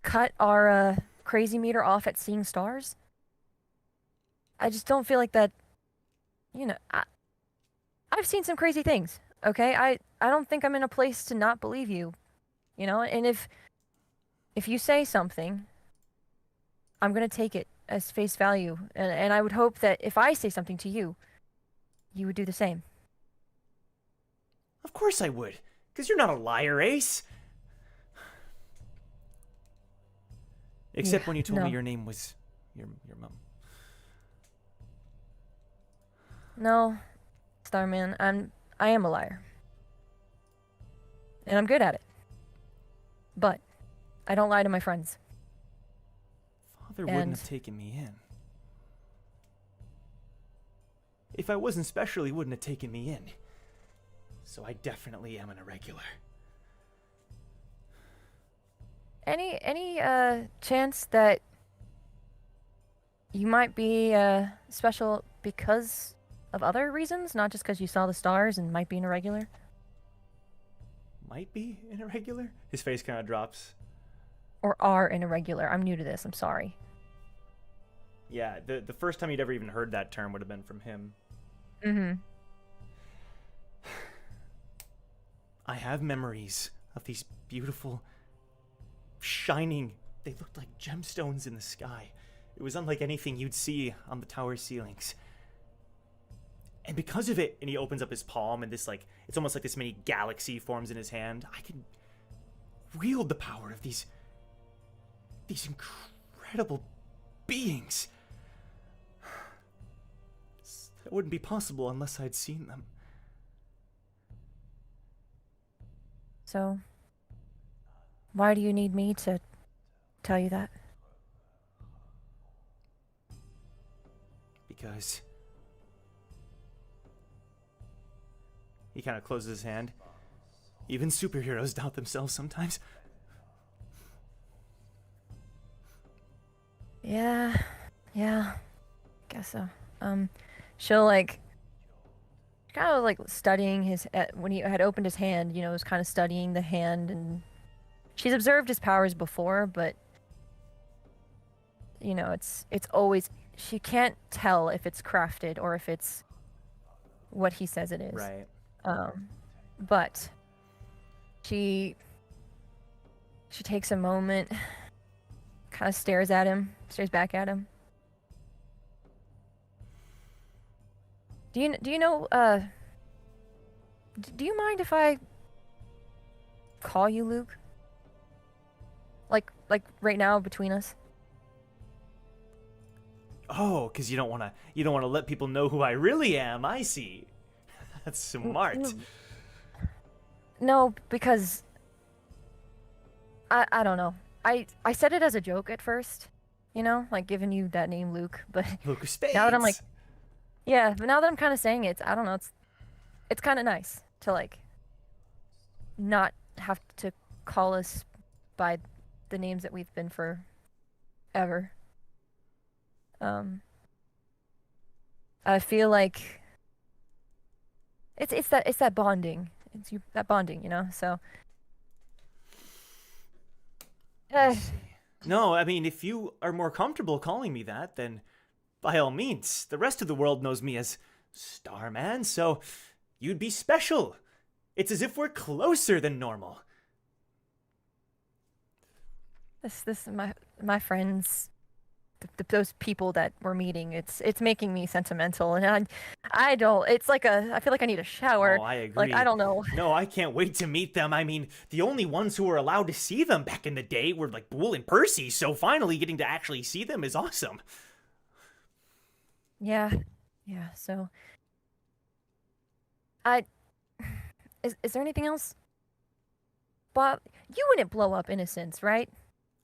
cut our crazy meter off at seeing stars, I just don't feel like that. I've seen some crazy things. Okay, I don't think I'm in a place to not believe you. And if you say something, I'm gonna take it as face value, and I would hope that if I say something to you, you would do the same. Of course I would, because you're not a liar, Ace. Except when you told me your name was your mom. No, Starman, I am a liar. And I'm good at it. But I don't lie to my friends. Father wouldn't have taken me in. If I wasn't special, he wouldn't have taken me in. So I definitely am an irregular. Any chance that you might be special because of other reasons, not just because you saw the stars and might be an irregular? Might be an irregular? His face kind of drops. Or are an irregular? I'm new to this, I'm sorry. Yeah, the first time you'd ever even heard that term would have been from him. Mm-hmm. I have memories of these beautiful, shining, they looked like gemstones in the sky. It was unlike anything you'd see on the tower ceilings. And because of it, and he opens up his palm, and this, like, it's almost like this mini galaxy forms in his hand. I can wield the power of these incredible beings. That wouldn't be possible unless I'd seen them. So, why do you need me to tell you that? Because he kind of closes his hand. Even superheroes doubt themselves sometimes. Yeah, guess so. She'll kind of like studying his, when he had opened his hand, was kind of studying the hand, and she's observed his powers before, but it's always, she can't tell if it's crafted or if it's what he says it is. Right. But she takes a moment, kind of stares back at him. Do you know, do you mind if I call you Luke? Like right now between us? Oh, because you don't want to let people know who I really am. I see. That's smart. No, because I don't know. I said it as a joke at first, like giving you that name Luke, but Luke of Spades. now that I'm like, yeah, but now that I'm kind of saying it, I don't know, it's kind of nice to not have to call us by the names that we've been for ever. I feel like it's that bonding. That bonding, you know. So. No, I mean, if you are more comfortable calling me that, then by all means. The rest of the world knows me as Starman, so you'd be special. It's as if we're closer than normal. This my friends, those people that we're meeting. It's making me sentimental, and I don't. It's like I feel like I need a shower. Oh, I agree. Like I don't know. No, I can't wait to meet them. I mean, the only ones who were allowed to see them back in the day were like Boole and Percy, so finally getting to actually see them is awesome. Yeah. So, is there anything else? Bob, you wouldn't blow up Innocence, right?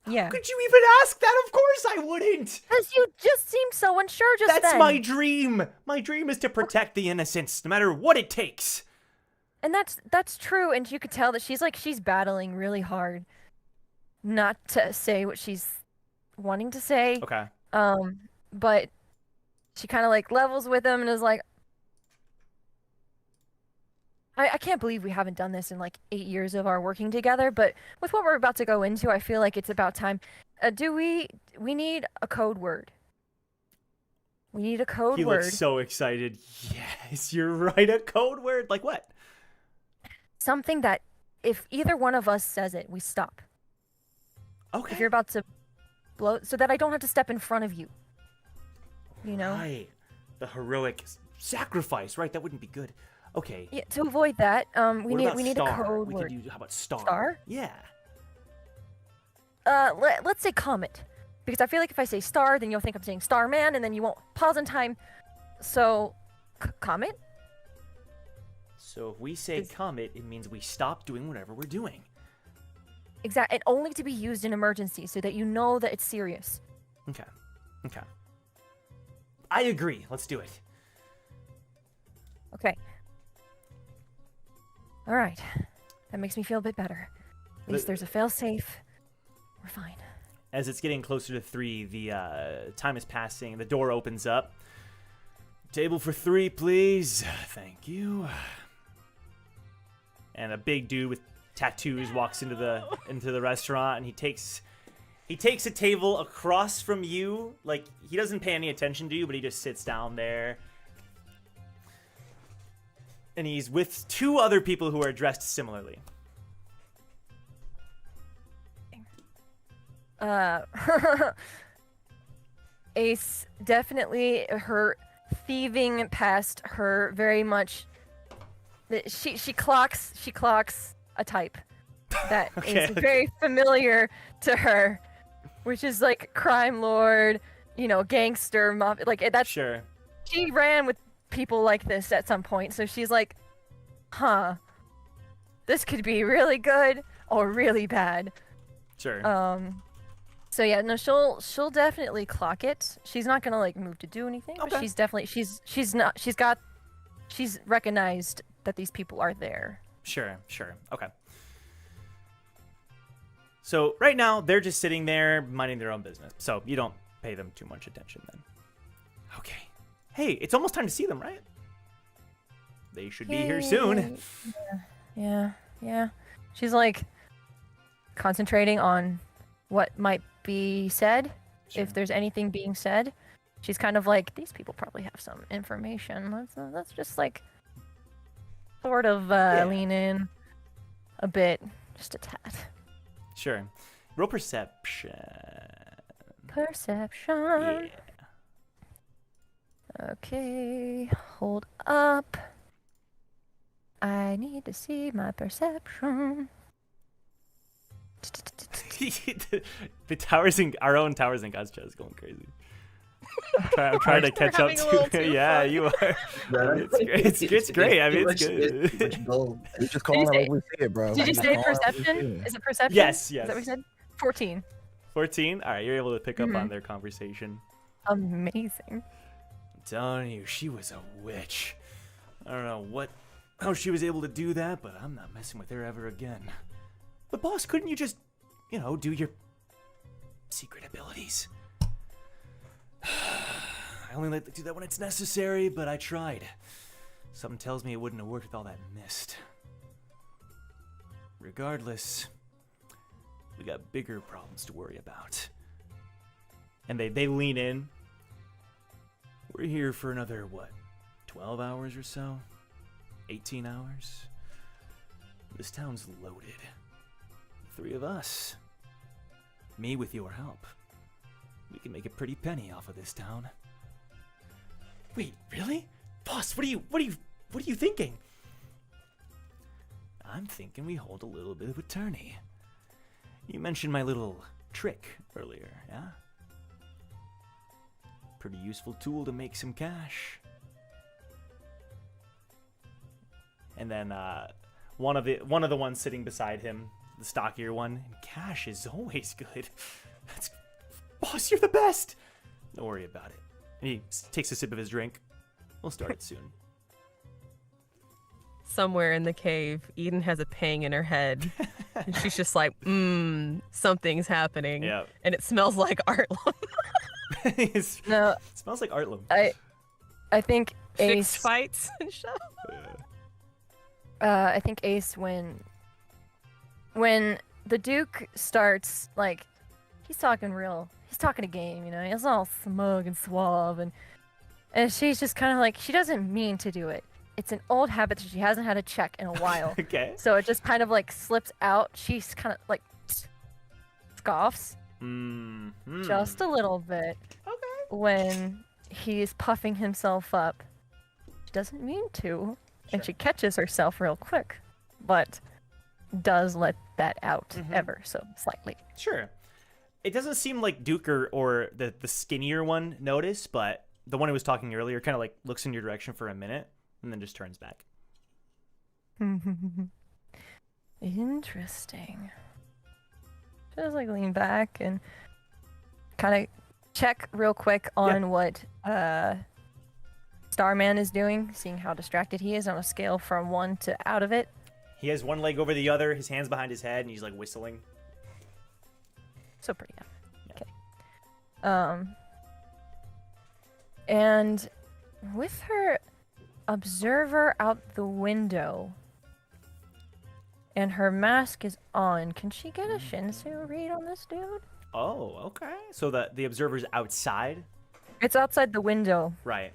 Yeah. How could you even ask that? Of course I wouldn't. Because you just seemed so unsure just That's then. my dream. My dream is to protect the innocents, no matter what it takes. And that's true, and you could tell that she's battling really hard not to say what she's wanting to say. Okay. But she kind of like levels with him and is like, I can't believe we haven't done this in like 8 years of our working together, but with what we're about to go into, I feel like it's about time. We need a code word. We need a code He word. looks so excited. Yes, you're right. A code word? Like what? Something that if either one of us says it, we stop. Okay. If you're about to blow, so that I don't have to step in front of you. You know? Right. The heroic sacrifice, right? That wouldn't be good. Okay. Yeah, to avoid that, we What about need a star? code We word. could do, how about star? Star? Yeah. Let's say comet. Because I feel like if I say star, then you'll think I'm saying Starman, and then you won't pause in time. So, comet? So if we say comet, it means we stop doing whatever we're doing. Exactly. And only to be used in emergencies so that you know that it's serious. Okay. I agree. Let's do it. Okay. All right. That makes me feel a bit better. At least there's a failsafe. We're fine. As it's getting closer to 3, the time is passing. The door opens up. Table for 3, please. Thank you. And a big dude with tattoos walks into the restaurant, and he takes a table across from you. Like, he doesn't pay any attention to you, but he just sits down there. And he's with 2 other people who are dressed similarly. Ace, definitely her thieving past her very much. She clocks a type that Okay. is very familiar to her, which is like crime lord, gangster, like that's. Sure. She ran with people like this at some point, so she's like, huh, this could be really good or really bad. Sure. So yeah, no, she'll definitely clock it. She's not gonna like move to do anything, but Okay. she's definitely she's recognized that these people are there. Sure. Okay. So right now they're just sitting there minding their own business. So you don't pay them too much attention then. Okay. Hey, it's almost time to see them, right? They should be here soon. Yeah. She's like concentrating on what might be said. Sure. If there's anything being said, she's kind of like, these people probably have some information. Let's just like sort of lean in a bit, just a tad. Sure. Roll perception. Perception. Yeah. Okay, hold up. I need to see my perception. the towers in our own towers in God's chat is going crazy. I'm trying to catch up having a little to. too Yeah, fun. you are. It's great. I mean, it's good. Much gold. We just call it like we see it, bro. Did you We say call it like we see perception? it. Is it perception? Yes. Is that what you said? 14. 14. All right, you're able to pick up on their conversation. Amazing. I'm telling you, she was a witch. I don't know how she was able to do that, but I'm not messing with her ever again. But boss, couldn't you just, do your secret abilities? I only like to do that when it's necessary, but I tried. Something tells me it wouldn't have worked with all that mist. Regardless, we got bigger problems to worry about. And they lean in. We're here for another, 12 hours or so? 18 hours? This town's loaded. 3 of us. Me with your help. We can make a pretty penny off of this town. Wait, really? Boss, what are you thinking? I'm thinking we hold a little bit of a tourney. You mentioned my little trick earlier, yeah? Pretty useful tool to make some cash. And then one of the ones sitting beside him, the stockier one, and cash is always good. Boss, you're the best. Don't worry about it. And he takes a sip of his drink. We'll start it soon. Somewhere in the cave, Eden has a pang in her head. And she's just like, something's happening. Yeah. And it smells like Artlum. No, It smells like Artlum. I think Fixed Ace. fights and stuff. I think Ace when the Duke starts like he's talking a game, he's all smug and suave and she's just kind of like she doesn't mean to do it. It's an old habit that she hasn't had to check in a while. Okay. So it just kind of like slips out. She's kind of like scoffs just a little bit. Okay. When he's puffing himself up. She doesn't mean to. And she catches herself real quick, but does let that out ever so slightly. Sure. It doesn't seem like Duke or the skinnier one noticed, but the one who was talking earlier kind of like looks in your direction for a minute and then just turns back. Interesting. Just like lean back and kind of check real quick on what Starman is doing, seeing how distracted he is on a scale from 1 to out of it. He has one leg over the other, his hands behind his head, and he's like whistling. So pretty out. Okay. And with her observer out the window and her mask is on, can she get a Shinsu read on this dude? Oh, okay. So the observer's outside? It's outside the window, Right.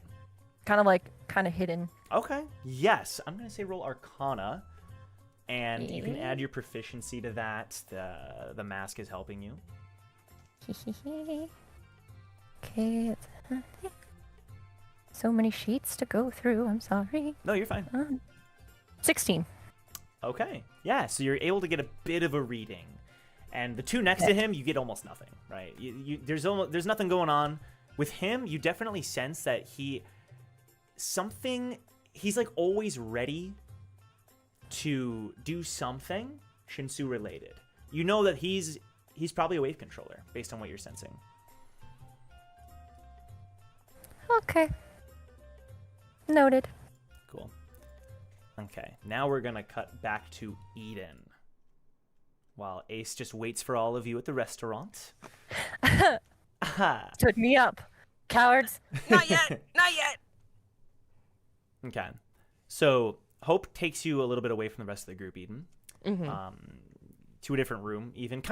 kind of hidden. Okay. Yes. I'm going to say roll Arcana. And you can add your proficiency to that. The mask is helping you. Okay. So many sheets to go through. I'm sorry. No, you're fine. 16. Okay. Yeah, so you're able to get a bit of a reading. And the two next to him, you get almost nothing, right? There's nothing going on. With him, you definitely sense that he's like always ready to do something Shinsu related. You know that he's probably a wave controller based on what you're sensing. Okay. Noted. Cool. Okay, now we're gonna cut back to Eden. While Ace just waits for all of you at the restaurant. Stood me up. Cowards. Not yet. Not yet. Okay. So Hope takes you a little bit away from the rest of the group, Eden. To a different room, even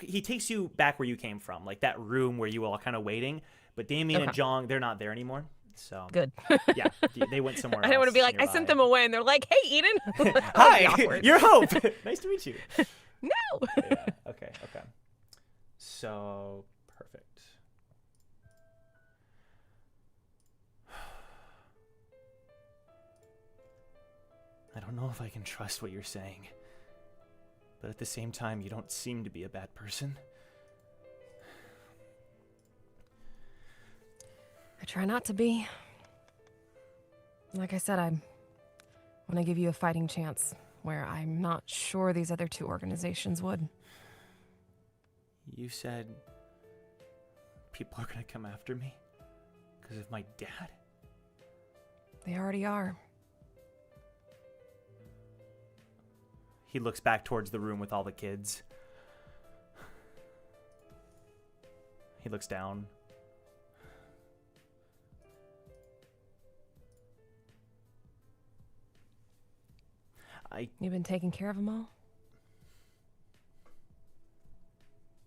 he takes you back where you came from, like that room where you were all kind of waiting. But Damien and Jong, they're not there anymore. So Good. Yeah, they went somewhere else. I didn't want to be like, nearby. I sent them away, and they're like, hey, Eden. That would be Hi, awkward. you're Hope. Nice to meet you. No. Yeah, okay. So, perfect. I don't know if I can trust what you're saying. But at the same time, you don't seem to be a bad person. I try not to be. Like I said, I want to give you a fighting chance where I'm not sure these other two organizations would. You said people are going to come after me because of my dad? They already are. He looks back towards the room with all the kids. He looks down. You've been taking care of them all?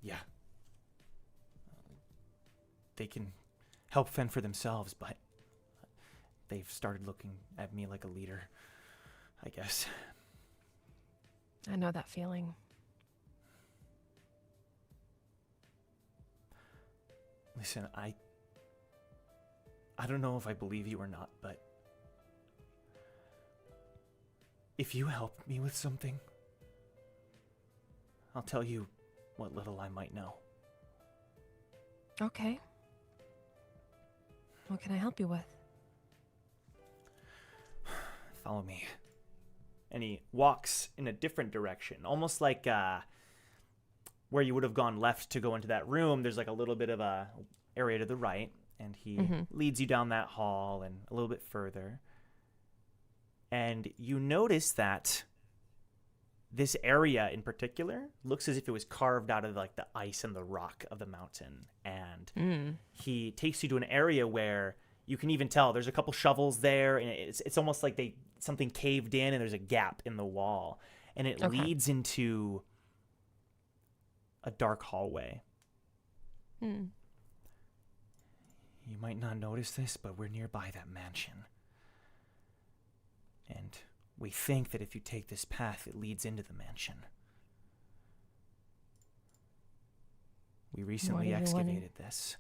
Yeah. They can help fend for themselves, but they've started looking at me like a leader, I guess. I know that feeling. Listen, I don't know if I believe you or not, but if you help me with something, I'll tell you what little I might know. Okay. What can I help you with? Follow me. And he walks in a different direction, almost like where you would have gone left to go into that room. There's like a little bit of a area to the right, and he leads you down that hall and a little bit further. And you notice that this area in particular looks as if it was carved out of like the ice and the rock of the mountain. And he takes you to an area where you can even tell there's a couple shovels there, and it's almost like something caved in, and there's a gap in the wall, and it leads into a dark hallway. You might not notice this, but we're nearby that mansion. And we think that if you take this path, it leads into the mansion. We recently excavated this.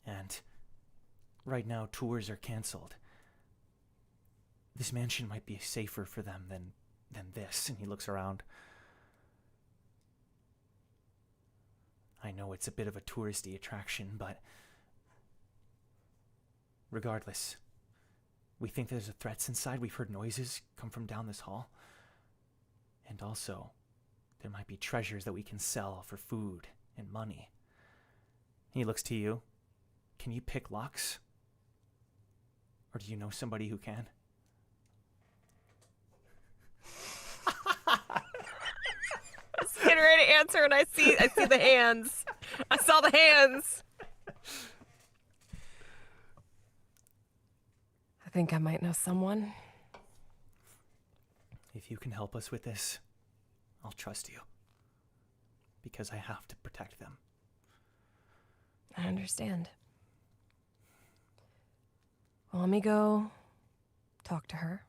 And right now, tours are canceled. This mansion might be safer for them than this. And he looks around. I know it's a bit of a touristy attraction, but regardless, we think there's a threats inside. We've heard noises come from down this hall. And also, there might be treasures that we can sell for food and money. He looks to you. Can you pick locks? Or do you know somebody who can? I was getting ready to answer, and I see the hands. I saw the hands. I think I might know someone. If you can help us with this, I'll trust you. Because I have to protect them. I understand. Well, let me go talk to her.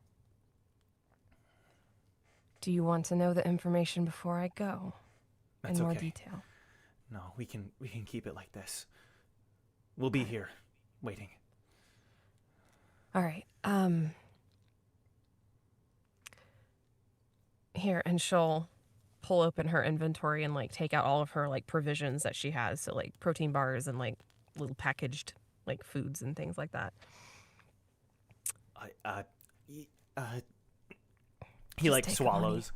Do you want to know the information before I go? That's in more okay. detail. No, we can keep it like this. We'll be here, waiting. All right. Here, and she'll pull open her inventory and like take out all of her like provisions that she has, so like protein bars and like little packaged like foods and things like that. He like swallows.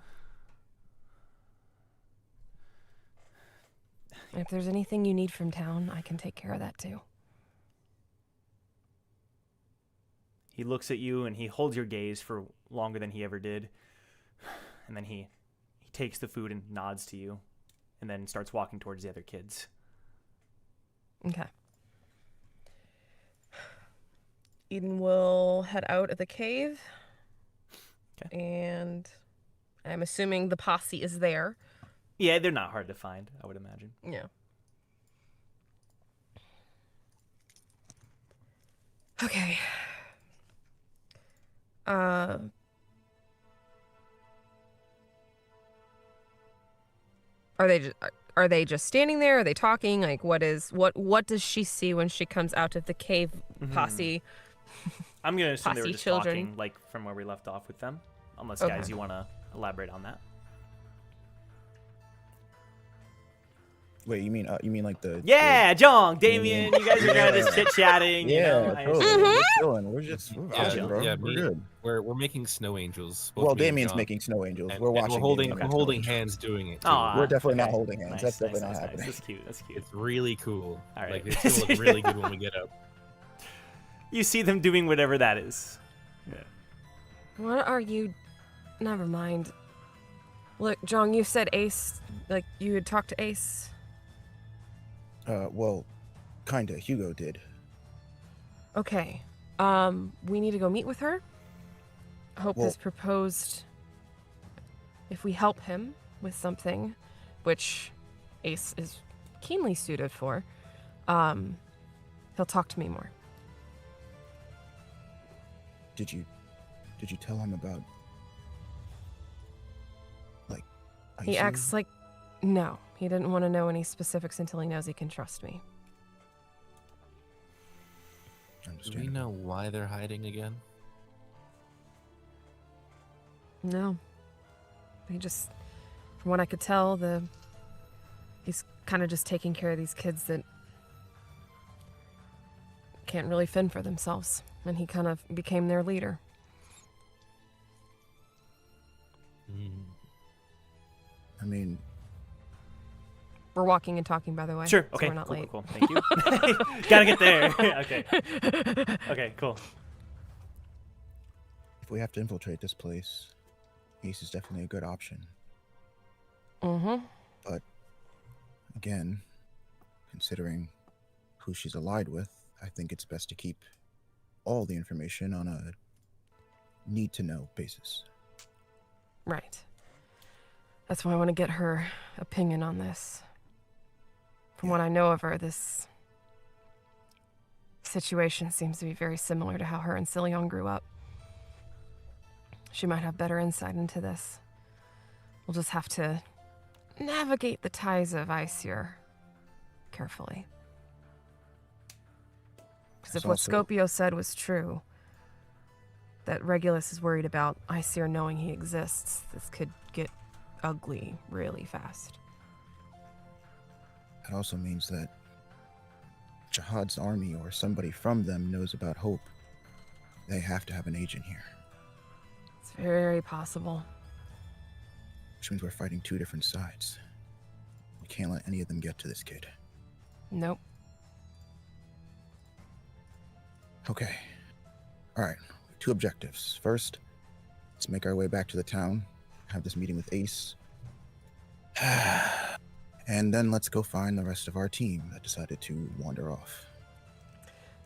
If there's anything you need from town, I can take care of that too. He looks at you and he holds your gaze for longer than he ever did. And then he takes the food and nods to you and then starts walking towards the other kids. Okay. Eden will head out of the cave. Okay. And I'm assuming the posse is there. Yeah, they're not hard to find, I would imagine. Yeah. Okay. Are they just standing there? Are they talking? Like, what does she see when she comes out of the cave posse? I'm gonna assume they were Posse just children. talking, like from where we left off with them. Unless guys, you want to elaborate on that? Wait, you mean like the? Yeah, Jong, Damien, you guys are kind of just chit chatting. Yeah, totally. We're chilling. We're vibing, bro. Yeah, We're good. We're making snow angels. both Well, me and Damien's John. making snow angels. And- We're and watching. We're Damien. holding hands doing it. Too. Aw. We're definitely not Okay. holding hands. Nice, That's nice, definitely nice, not nice. happening. That's cute. That's cute. It's really cool. All right. Like it's gonna look really good when we get up. You see them doing whatever that is. What are you Never mind. Look, Jong, you said Ace, like you had talked to Ace. Well, kinda. Hugo did. Okay. We need to go meet with her. Hope has proposed if we help him with something, which Ace is keenly suited for, he'll talk to me more. Did you tell him about, like, He Aesir? acts like no. He didn't want to know any specifics until he knows he can trust me. Do we know why they're hiding again? No. He just, from what I could tell, he's kind of just taking care of these kids that can't really fend for themselves, and he kind of became their leader. I mean, we're walking and talking, by the way. Sure. So Okay. we're not late. Cool. Thank you. Gotta get there. Okay. Okay. Cool. if we have to infiltrate this place, Ace is definitely a good option. Mm-hmm. But again, considering who she's allied with, I think it's best to keep all the information on a need-to-know basis. Right. That's why I want to get her opinion on this. From what I know of her, this situation seems to be very similar to how her and Silion grew up. She might have better insight into this. We'll just have to navigate the ties of Aesir carefully. Because if what Scopio said was true, that Regulus is worried about Aesir knowing he exists, this could get ugly really fast. It also means that Jahad's army or somebody from them knows about Hope. They have to have an agent here. It's very possible. Which means we're fighting two different sides. We can't let any of them get to this kid. Nope. Okay. Alright, two objectives. First, let's make our way back to the town, have this meeting with Ace. And then let's go find the rest of our team that decided to wander off.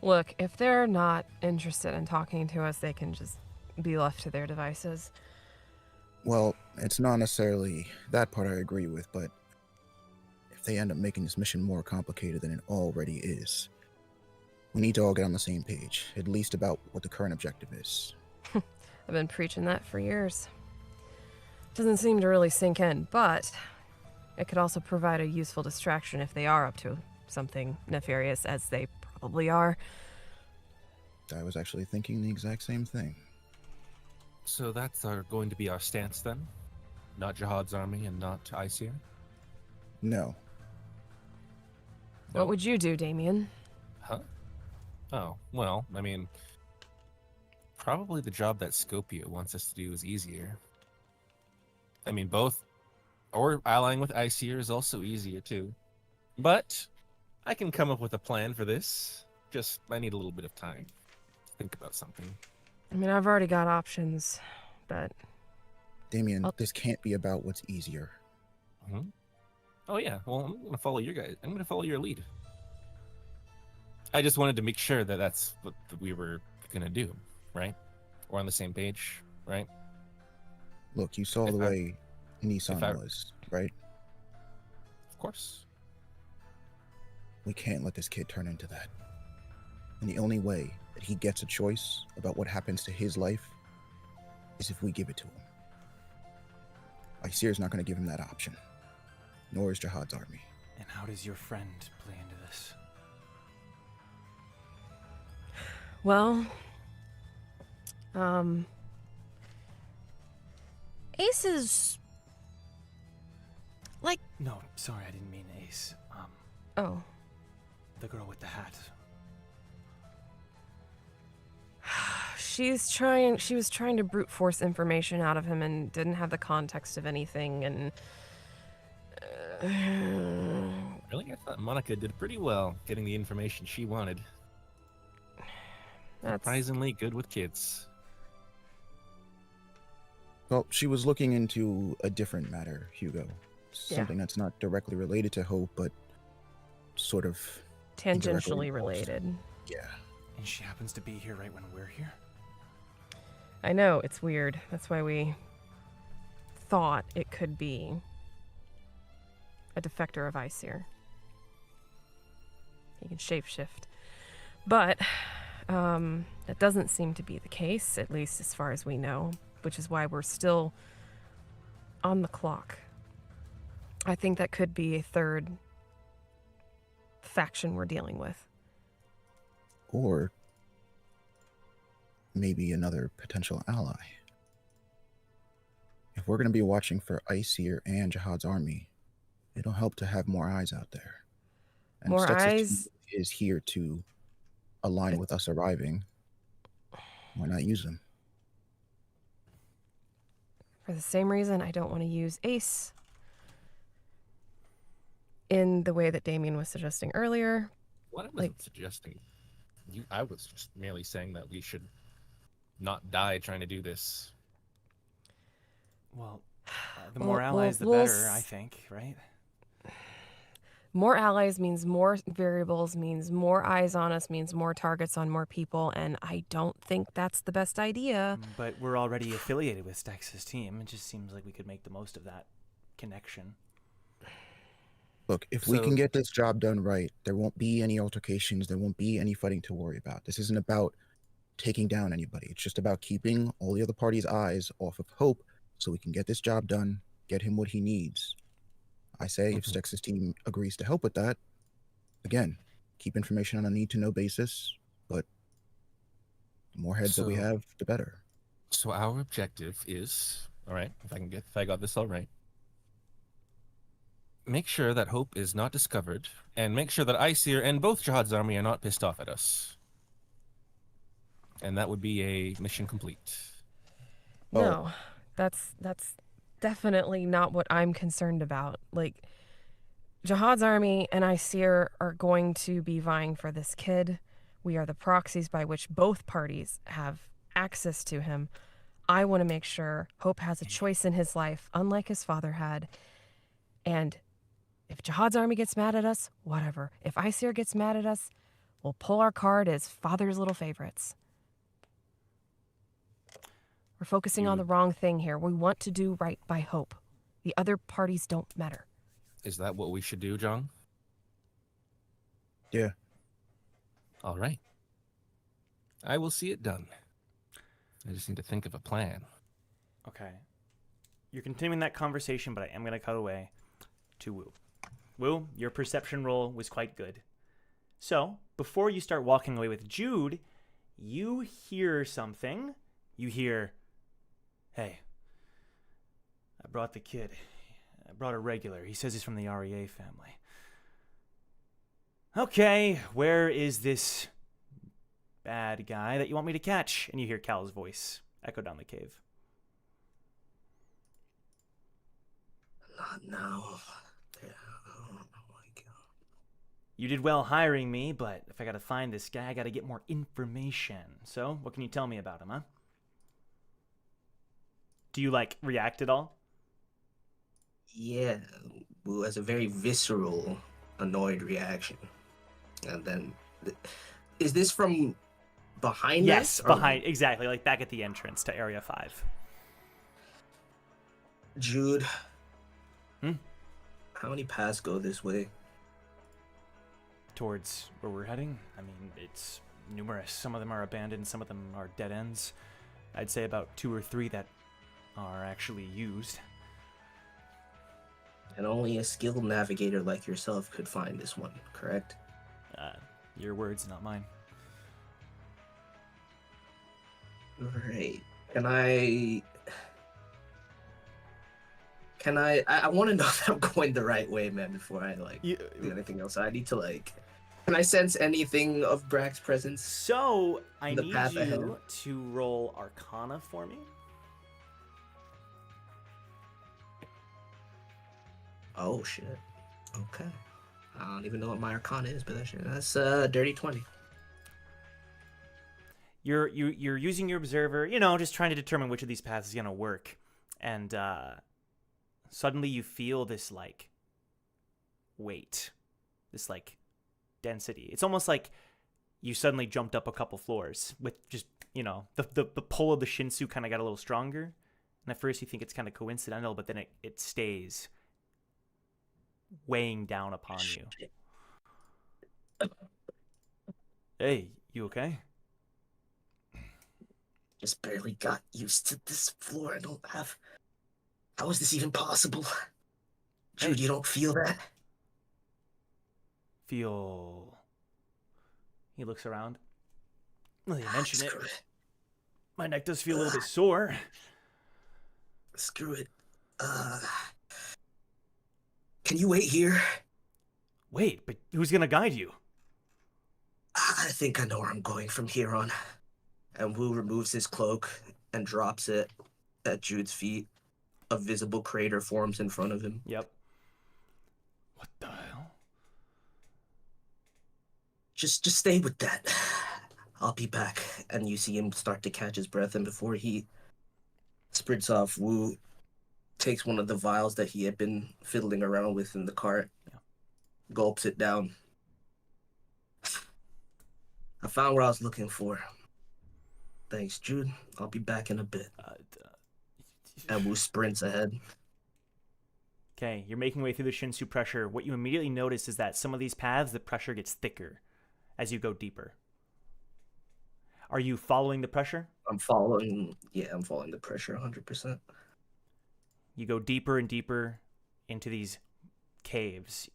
Look, if they're not interested in talking to us, they can just be left to their devices. Well, it's not necessarily that part I agree with, but if they end up making this mission more complicated than it already is, we need to all get on the same page, at least about what the current objective is. I've been preaching that for years. Doesn't seem to really sink in, but it could also provide a useful distraction if they are up to something nefarious, as they probably are. I was actually thinking the exact same thing. So that's going to be our stance then? Not Jahad's army and not Aesir? No. What would you do, Damien? Huh? Oh, well, I mean, probably the job that Scopio wants us to do is easier. I mean, both, or allying with Aesir is also easier too. But I can come up with a plan for this. Just, I need a little bit of time to think about something. I mean, I've already got options, but... Damien, this can't be about what's easier. Mm-hmm. Oh yeah, well, I'm gonna follow your guys. I'm gonna follow your lead. I just wanted to make sure that that's what we were gonna do, right? We're on the same page, right? Look, you saw the way Nissan was, right? Of course. We can't let this kid turn into that. And the only way that he gets a choice about what happens to his life is if we give it to him. Aesir's not going to give him that option. Nor is Jahad's army. And how does your friend play into this? Well, Ace is... like... No, sorry, I didn't mean Ace. Oh. The girl with the hat. She was trying to brute force information out of him and didn't have the context of anything, and... Really? I thought Monica did pretty well getting the information she wanted. That's... Surprisingly good with kids. Well, she was looking into a different matter, Hugo. Something that's not directly related to Hope, but sort of Tangentially indirectly involved. related. Yeah. And she happens to be here right when we're here. I know, it's weird. That's why we thought it could be a defector of Aesir. He can shapeshift. But that doesn't seem to be the case, at least as far as we know, which is why we're still on the clock. I think that could be a third faction we're dealing with. Or maybe another potential ally. If we're going to be watching for Aesir and Jahad's army, it'll help to have more eyes out there. And More Stex's eyes? team is here to align with us arriving. Why not use them? For the same reason, I don't want to use Ace in the way that Damien was suggesting earlier. What I wasn't suggesting. I was just merely saying that we should not die trying to do this. Well, the more allies, the we'll better, I think, right? More allies means more variables, means more eyes on us, means more targets on more people, and I don't think that's the best idea. But we're already affiliated with Stex's team. It just seems like we could make the most of that connection. Look, if we can get this job done right, there won't be any altercations, there won't be any fighting to worry about. This isn't about taking down anybody. It's just about keeping all the other parties' eyes off of Hope so we can get this job done, get him what he needs. I say if Stex's team agrees to help with that, again, keep information on a need-to-know basis, but the more heads that we have, the better. So our objective is, all right, if I got this all right, make sure that Hope is not discovered, and make sure that Aesir and both Jahad's army are not pissed off at us. And that would be a mission complete. No, that's definitely not what I'm concerned about. Like, Jahad's army and Aesir are going to be vying for this kid. We are the proxies by which both parties have access to him. I want to make sure Hope has a choice in his life, unlike his father had. And if Jahad's army gets mad at us, whatever. If Aesir gets mad at us, we'll pull our card as father's little favorites. We're focusing on the wrong thing here. We want to do right by Hope. The other parties don't matter. Is that what we should do, John? Yeah. All right. I will see it done. I just need to think of a plan. Okay. You're continuing that conversation, but I am going to cut away to Wu. Wu, your perception roll was quite good. So, before you start walking away with Jude, you hear something. You hear, "Hey, I brought the kid. I brought a regular. He says he's from the REA family." "Okay, where is this bad guy that you want me to catch?" And you hear Cal's voice echo down the cave. Not now. Yeah. "You did well hiring me, but if I gotta find this guy, I gotta get more information. So, what can you tell me about him, huh?" Do you, react at all? Yeah, Wu has a very visceral, annoyed reaction. And then, is this from behind us? Yes, behind, exactly, back at the entrance to Area 5. Jude, how many paths go this way? Towards where we're heading? I mean, it's numerous. Some of them are abandoned, some of them are dead ends. I'd say about 2 or 3 that are actually used. And only a skilled navigator like yourself could find this one, correct? Your words, not mine. Right. I want to know that I'm going the right way, man, before I do anything else. I need to can I sense anything of Brack's presence? So I The need path you ahead. to roll Arcana for me. Oh shit. Okay. I don't even know what my Arcana is, but that's dirty 20. You're using your observer, just trying to determine which of these paths is gonna work. And suddenly you feel this like weight, this like density. It's almost like you suddenly jumped up a couple floors with just, you know, the pull of the Shinsu kind of got a little stronger. And at first you think it's kind of coincidental, but then it stays weighing down upon you. Hey, you okay? Just barely got used to this floor. I don't have... How is this even possible? Jude, you don't feel that? Feel... He looks around. Well, you mention it. Screw it. My neck does feel a little bit sore. Screw it. Can you wait here? Wait, but who's gonna guide you? I think I know where I'm going from here on. And Wu removes his cloak and drops it at Jude's feet. A visible crater forms in front of him. Yep. What the hell? Just stay with that. I'll be back. And you see him start to catch his breath, and before he sprints off, Wu takes one of the vials that he had been fiddling around with in the cart, gulps it down. I found what I was looking for. Thanks, Jude. I'll be back in a bit. And Wu sprints ahead. Okay, you're making way through the Shinsu pressure. What you immediately notice is that some of these paths, the pressure gets thicker as you go deeper. Are you following the pressure? I'm following the pressure 100%. You go deeper and deeper into these caves.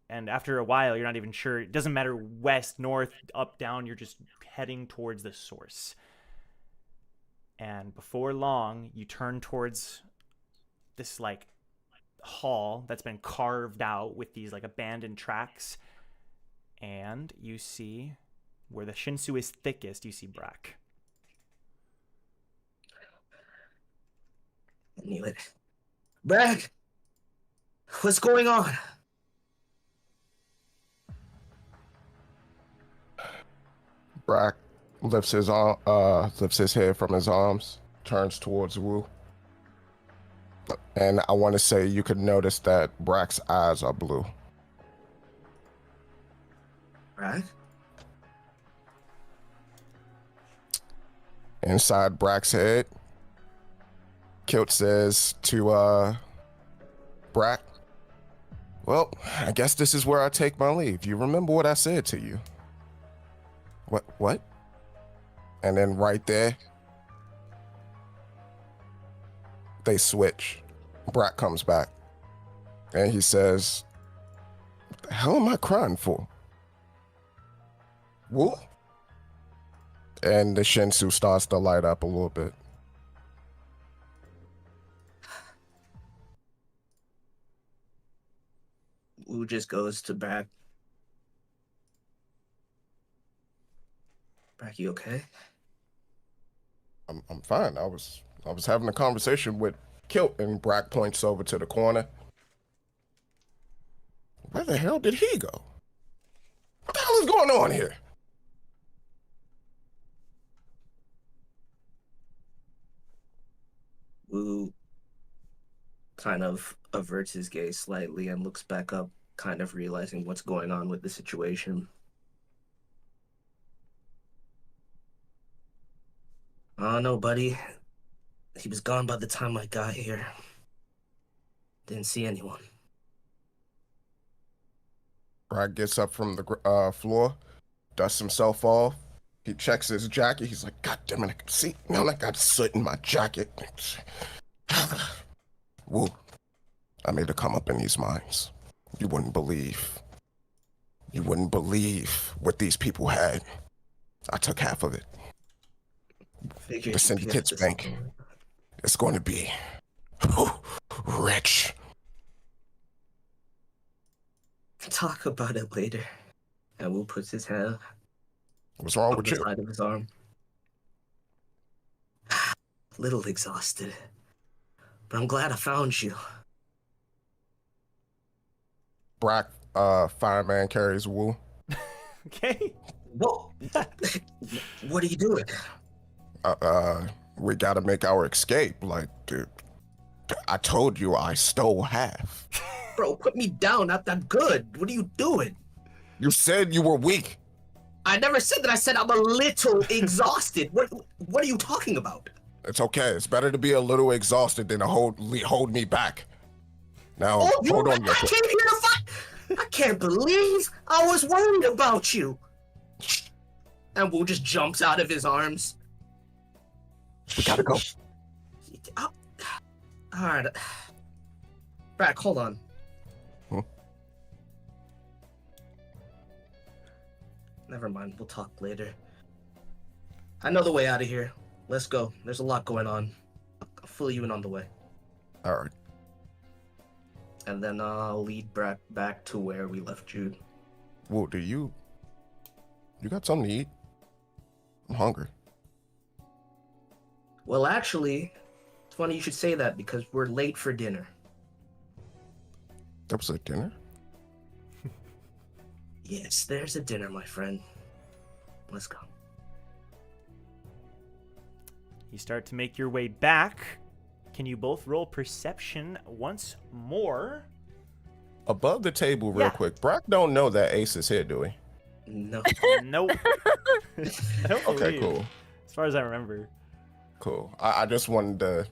And after a while, you're not even sure. It doesn't matter west, north, up, down. You're just heading towards the source. And before long, you turn towards this like hall that's been carved out with these like abandoned tracks. And you see where the Shinsu is thickest, you see Brack. I knew it. Brack! What's going on? Brack lifts his head from his arms, turns towards Wu. And I want to say you could notice that Brack's eyes are blue. Brack? Inside Brack's head, Kilt says to Brack, well, I guess this is where I take my leave. You remember what I said to you? What? And then right there, they switch. Brack comes back. And he says, what the hell am I crying for? Woo? And the Shinsu starts to light up a little bit. Wu just goes to Brack. Brack, you okay? I'm fine. I was having a conversation with Kilt, and Brack points over to the corner. Where the hell did he go? What the hell is going on here? Wu kind of averts his gaze slightly and looks back up, kind of realizing what's going on with the situation. Oh no, buddy. He was gone by the time I got here. Didn't see anyone. Brack gets up from the floor, dusts himself off. He checks his jacket. He's like, God damn it, see, now I got soot in my jacket. Woo, I made a come up in these mines. You wouldn't believe what these people had. I took half of it. The syndicate's bank is going to be rich. Talk about it later. And Wu puts his hand What's wrong on with the you? side of his arm. Little exhausted. But I'm glad I found you. Brack, fireman carries Wu. Okay. Whoa! What are you doing? We gotta make our escape. Like, dude, I told you I stole half. Bro, put me down. Not that good. What are you doing? You said you were weak. I never said that. I said I'm a little exhausted. What are you talking about? It's okay. It's better to be a little exhausted than to hold me back. Now, Oh, hold I on real quick. came here to fight. I can't believe I was worried about you. And Wu just jumps out of his arms. We gotta go. All right. Brack, hold on. Never mind. We'll talk later. I know the way out of here. Let's go. There's a lot going on. I'll fill you in on the way. All right. And then I'll lead Brack back to where we left Jude. Well, you got something to eat? I'm hungry. Well, actually, it's funny you should say that because we're late for dinner. That was a dinner? Yes, there's a dinner, my friend. Let's go. You start to make your way back. Can you both roll perception once more? Above the table, real Yeah. quick. Brock don't know that Ace is here, do we? No. Nope. I don't Okay, believe. cool. As far as I remember. Cool. I just wanted to,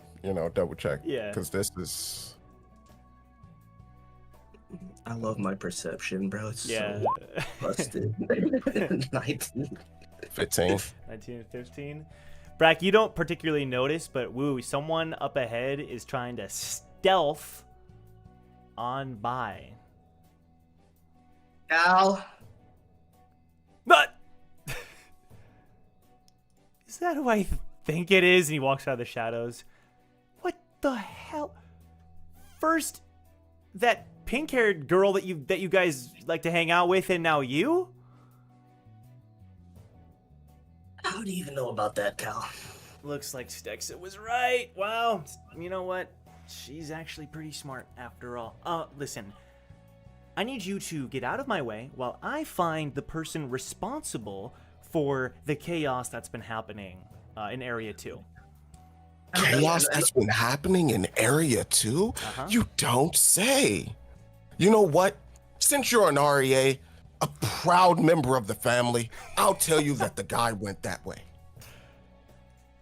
double check. Yeah. Because this is... I love my perception, bro. It's Yeah. so busted. 19. 15. 19 and 15. Brack, you don't particularly notice, but woo, someone up ahead is trying to stealth on by. Al. But is that who I think it is? And he walks out of the shadows. What the hell? First, that pink-haired girl that you guys like to hang out with, and now you? How do you even know about that, Cal? Looks like Stexa was right. Wow. You know what? She's actually pretty smart after all. Listen. I need you to get out of my way while I find the person responsible for the chaos that's been happening in Area 2. Chaos that's been happening in Area 2? Uh-huh. You don't say. You know what? Since you're an REA, a proud member of the family, I'll tell you that the guy went that way.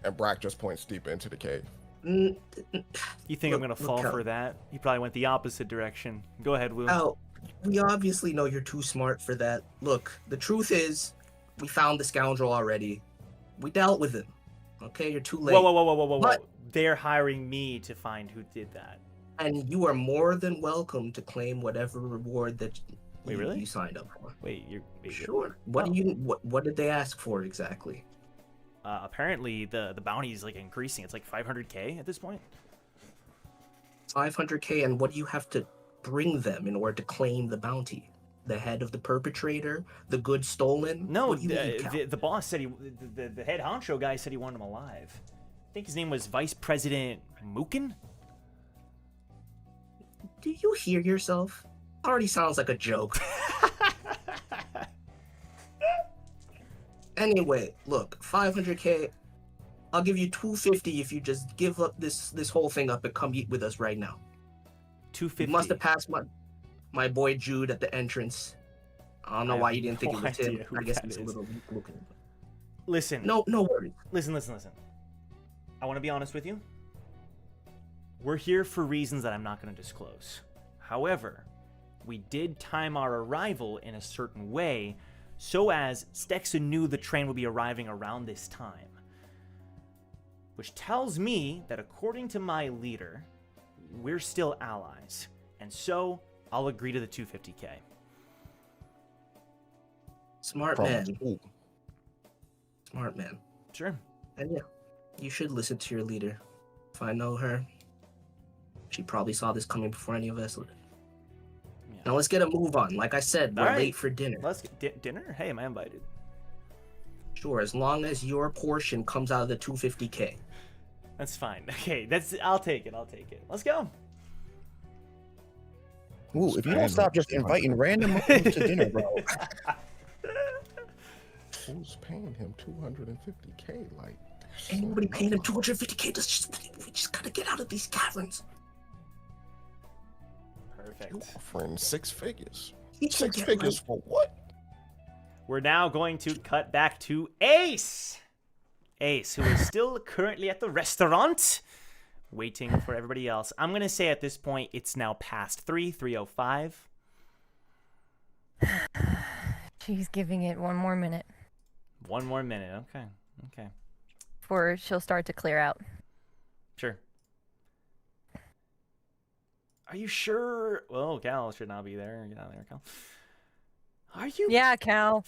And Brack just points deeper into the cave. You think I'm Look, gonna fall Cal. for that? He probably went the opposite direction. Go ahead, Wu. Al, we obviously know you're too smart for that. Look, the truth is, we found the scoundrel already. We dealt with him. Okay, you're too late. Whoa. But- They're hiring me to find who did that. And you are more than welcome to claim whatever reward that Wait, really? you signed up for. Wait, Sure. What Oh. do you? What did they ask for exactly? Apparently the bounty is like increasing. It's like 500k at this point. 500k, and what do you have to bring them in order to claim the bounty? The head of the perpetrator, the goods stolen. No, What do you need, Cal? the boss said the head honcho guy said he wanted him alive. I think his name was Vice President Mookin. Do you hear yourself? Already sounds like a joke. Anyway, look, 500k. I'll give you 250 if you just give up this whole thing up and come eat with us right now. 250. You must have passed my boy Jude at the entrance. I don't know I why have you didn't think no it was idea him. who I guess that he's a is. little weak looking. Listen. No worries. Listen. I want to be honest with you. We're here for reasons that I'm not going to disclose. However, we did time our arrival in a certain way so as Stexa knew the train would be arriving around this time. Which tells me that according to my leader, we're still allies. And so, I'll agree to the 250k. Smart From- man. Ooh. Smart man. Sure. And yeah, you should listen to your leader. If I know her, she probably saw this coming before any of us. Yeah. Now let's get a move on. Like I said, we're All right. late for dinner. Let's get dinner? Hey, am I invited? Sure, as long as your portion comes out of the 250k. That's fine. Okay, I'll take it. Let's go. Ooh, if you don't stop just inviting random Muslims to dinner, bro. Who's paying him 250k? Like, Ain't nobody paying him 250k. We just gotta get out of these caverns. Perfect. You offering 6 figures? He should 6 get figures for what? We're now going to cut back to Ace. Ace, who is still currently at the restaurant, waiting for everybody else. I'm going to say at this point, it's now past 3:05. She's giving it one more minute One more minute. Okay. before she'll start to clear out. Sure. Are you sure? Well, Cal should not be there. Get out of there, Cal. Are you? Yeah, Cal.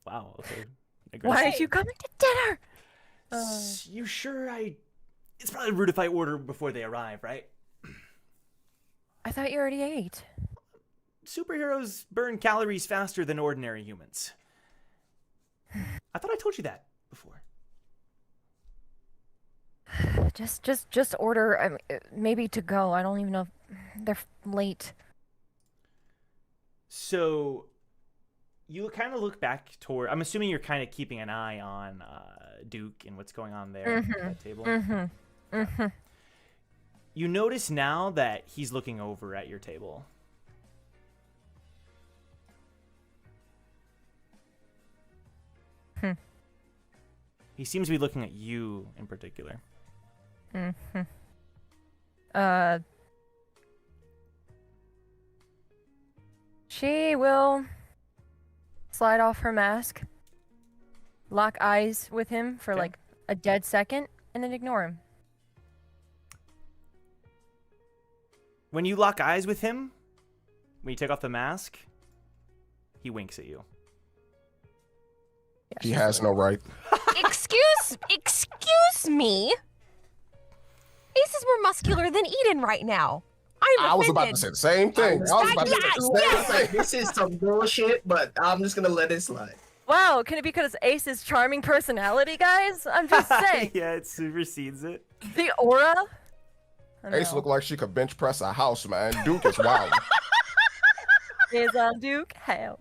Wow, okay. Why Aggressive. aren't you coming to dinner? You sure It's probably rude if I order before they arrive, right? I thought you already ate. Superheroes burn calories faster than ordinary humans. I thought I told you that before. Just order. I mean, maybe to go. I don't even know if they're late. So, you kind of look back toward. I'm assuming you're kind of keeping an eye on Duke and what's going on there at that table. You notice now that he's looking over at your table. He seems to be looking at you in particular. She will slide off her mask, lock eyes with him for Okay. like a dead second, and then ignore him. When you lock eyes with him, when you take off the mask, he winks at you. Yeah, He she's has no right. Excuse me. Ace is more muscular than Eden right now. I was about to say the same thing. I was about to say the same thing. This is some bullshit, but I'm just gonna let it slide. Wow, can it be because Ace's charming personality, guys? I'm just saying. Yeah, it supersedes it. The aura? I Ace know. looked like she could bench press a house, man. Duke is wild. Is on Duke House.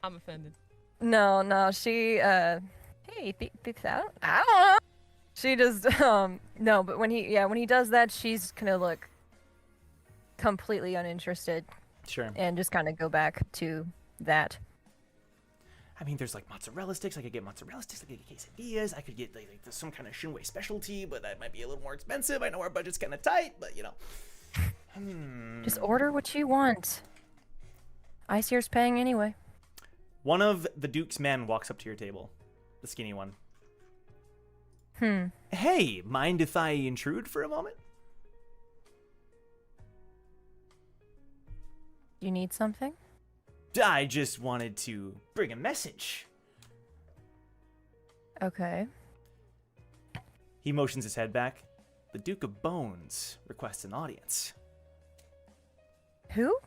I'm offended. No, she, hey, I don't know. She just, no, but when he does that, she's gonna look completely uninterested Sure. and just kind of go back to that. I mean, there's like mozzarella sticks. I could get mozzarella sticks. I could get quesadillas. I could get like some kind of Shinwei specialty, but that might be a little more expensive. I know our budget's kind of tight, but you know. Just order what you want. Aesir's paying anyway. One of the Duke's men walks up to your table, the skinny one. Hey, mind if I intrude for a moment? You need something? I just wanted to bring a message. Okay. He motions his head back. The Duke of Bones requests an audience. Who?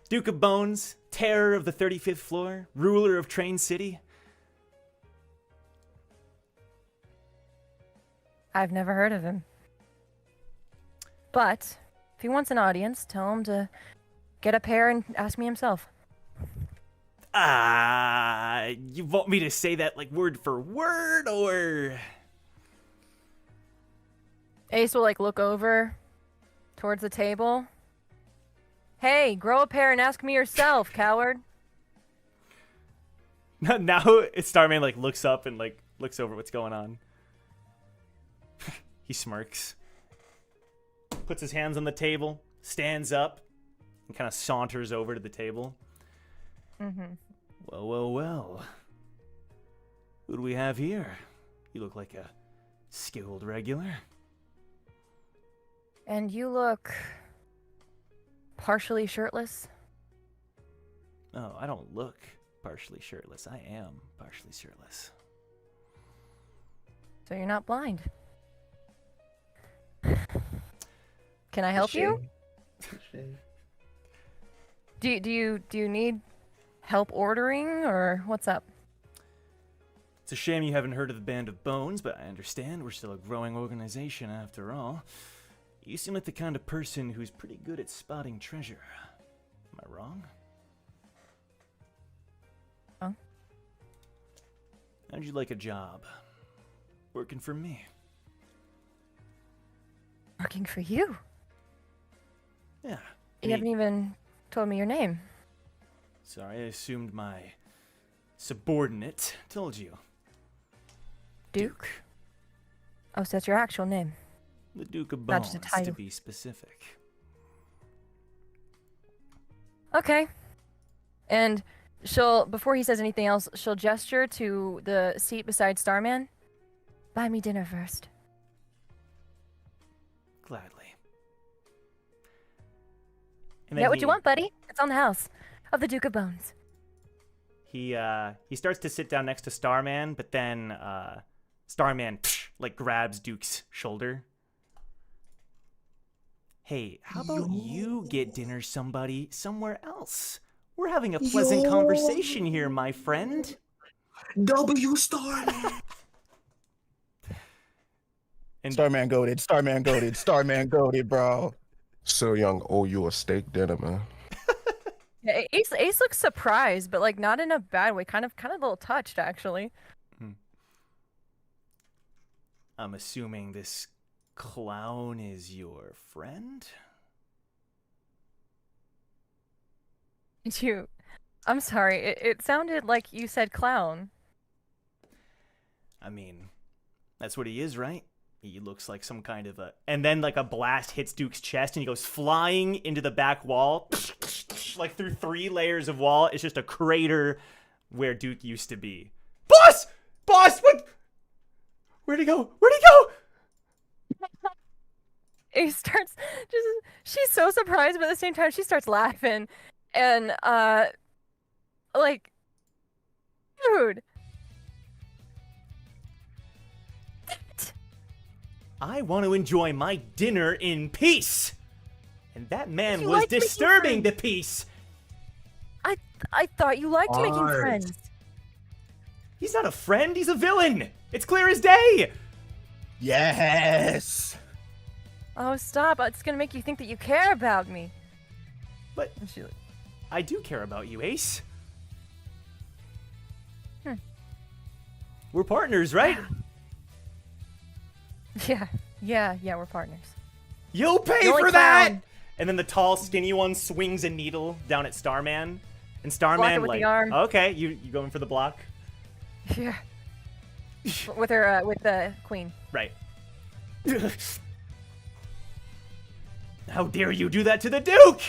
Duke of Bones, terror of the 35th floor, ruler of Train City. I've never heard of him. But if he wants an audience, tell him to get up here and ask me himself. You want me to say that like word for word, or? Ace will like look over towards the table. Hey, grow a pair and ask me yourself, coward. Now Starman like looks up and like looks over what's going on. He smirks, puts his hands on the table, stands up, and kind of saunters over to the table. Well. Who do we have here? You look like a skilled regular. And you look partially shirtless. Oh, I don't look partially shirtless. I am partially shirtless. So you're not blind. Can I help you? Do you need help ordering, or what's up? It's a shame you haven't heard of the Band of Bones, but I understand we're still a growing organization after all. You seem like the kind of person who's pretty good at spotting treasure. Am I wrong? Huh? How'd you like a job? Working for me? Working for you. Yeah. You haven't even told me your name. Sorry, I assumed my subordinate told you. Duke? Oh, so that's your actual name. The Duke of Not Bones, just a title. to be specific. Okay. And she'll, before he says anything else, she'll gesture to the seat beside Starman. Buy me dinner first. Gladly. You get what you want, buddy. It's on the house of the Duke of Bones. He starts to sit down next to Starman, but then Starman like grabs Duke's shoulder. Hey, how about you get dinner somewhere else? We're having a pleasant conversation here, my friend. W Starman. And Starman goated, Starman goated, Starman goated, bro. So young, owe you a steak dinner, man. Yeah, Ace looks surprised, but like not in a bad way. Kind of a little touched, actually. I'm assuming this clown is your friend? I'm sorry. It sounded like you said clown. I mean, that's what he is, right? He looks like some kind of a... And then, like, a blast hits Duke's chest, and he goes flying into the back wall. Like, through 3 layers of wall. It's just a crater where Duke used to be. Boss! Boss! What? Where'd he go? Where'd he go? He starts just... She's so surprised, but at the same time, she starts laughing. And, like... Dude... I want to enjoy my dinner in peace. And that man You was like making disturbing the friends. peace. I thought you liked making Art. friends. He's not a friend, he's a villain. It's clear as day. Yes. Oh, stop. It's gonna make you think that you care about me. But And she, I do care about you, Ace. We're partners, right? yeah, we're partners. You'll pay The only for that! clown. And then the tall, skinny one swings a needle down at Starman. And Block Starman, it with like, the arm. okay, you going for the block? Yeah. With her, with the queen. Right. How dare you do that to the Duke!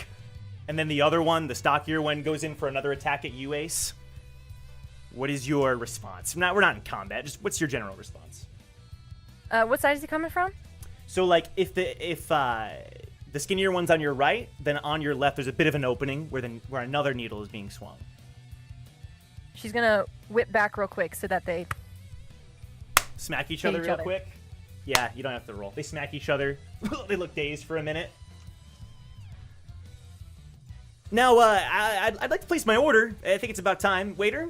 And then the other one, the stockier one, goes in for another attack at you, Ace. What is your response? We're not in combat. Just what's your general response? What side is he coming from? So, like, if the skinnier one's on your right, then on your left there's a bit of an opening where another needle is being swung. She's gonna whip back real quick so that they... Smack each Hit other each real other. quick. Yeah, you don't have to roll. They smack each other. They look dazed for a minute. Now, I'd like to place my order. I think it's about time. Waiter?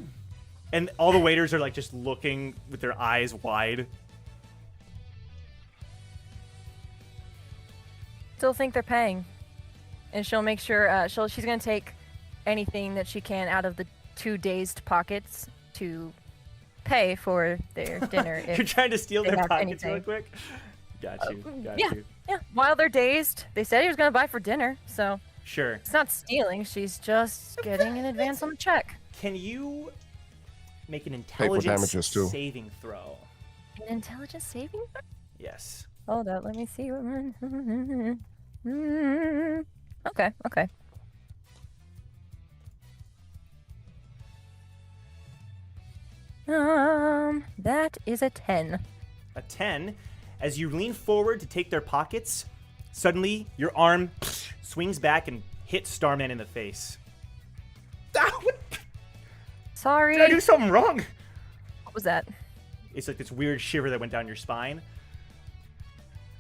And all the waiters are, like, just looking with their eyes wide. Still think they're paying. And she'll make sure, she's gonna take anything that she can out of the 2 dazed pockets to pay for their dinner. You're trying to steal they their have pockets anything. real quick? Got you. Got yeah. you. Yeah, while they're dazed, they said he was gonna buy for dinner, so Sure. it's not stealing. She's just getting an advance on the check. Can you make an for intelligence damages, too. saving throw? An intelligence saving? Yes. Hold up, let me see what Okay. That is a 10. A 10. As you lean forward to take their pockets, suddenly your arm swings back and hits Starman in the face. Ah, what? Sorry. Did I do something wrong? What was that? It's like this weird shiver that went down your spine.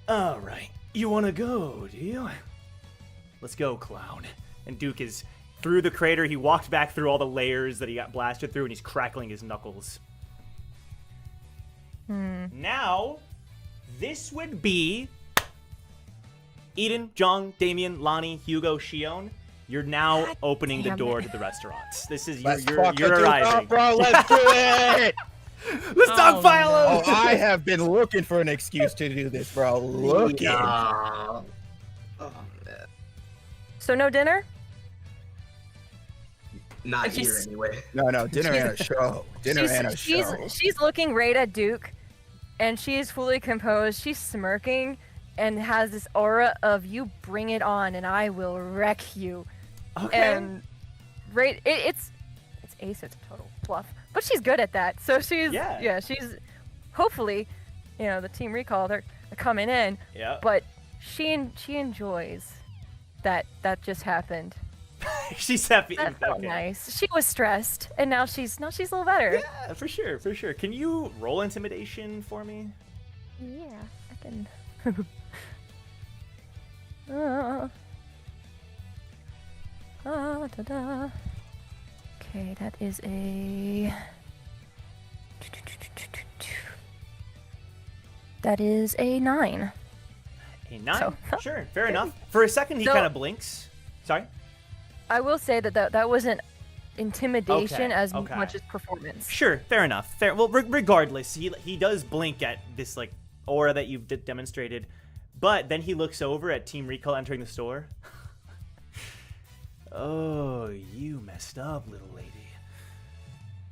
All right. You want to go, do you? Let's go, clown. And Duke is through the crater. He walked back through all the layers that he got blasted through, and he's crackling his knuckles. Now, this would be Eden, Jong, Damien, Lonnie, Hugo, Shion. You're now opening the damn door it. to the restaurants. This is Let's you're fuck the Duke arriving. up, bro. Let's do it. Let's dogpile Oh, him. I have been looking for an excuse to do this, bro. Looking. Oh, man. So no dinner? Not And here she's- anyway. No, dinner and a show. Dinner and a show. She's looking right at Duke, and she's fully composed. She's smirking and has this aura of "you bring it on, and I will wreck you." Okay. And it's Aesir, it's a total fluff, but she's good at that. So she's she's hopefully, the team recall they're coming in, Yeah. but she enjoys that just happened. She's happy. That felt Okay. nice. She was stressed, and now she's a little better. Yeah, for sure. Can you roll intimidation for me? Yeah, I can. Da-da. Okay, that is a. That is a 9. A 9? So- Sure, fair enough. For a second, he So- kind of blinks. Sorry? I will say that wasn't intimidation Okay, as okay. much as performance. Sure, fair enough. Fair. Well, regardless, he does blink at this like aura that you've demonstrated, but then he looks over at Team Recall entering the store. Oh, you messed up, little lady.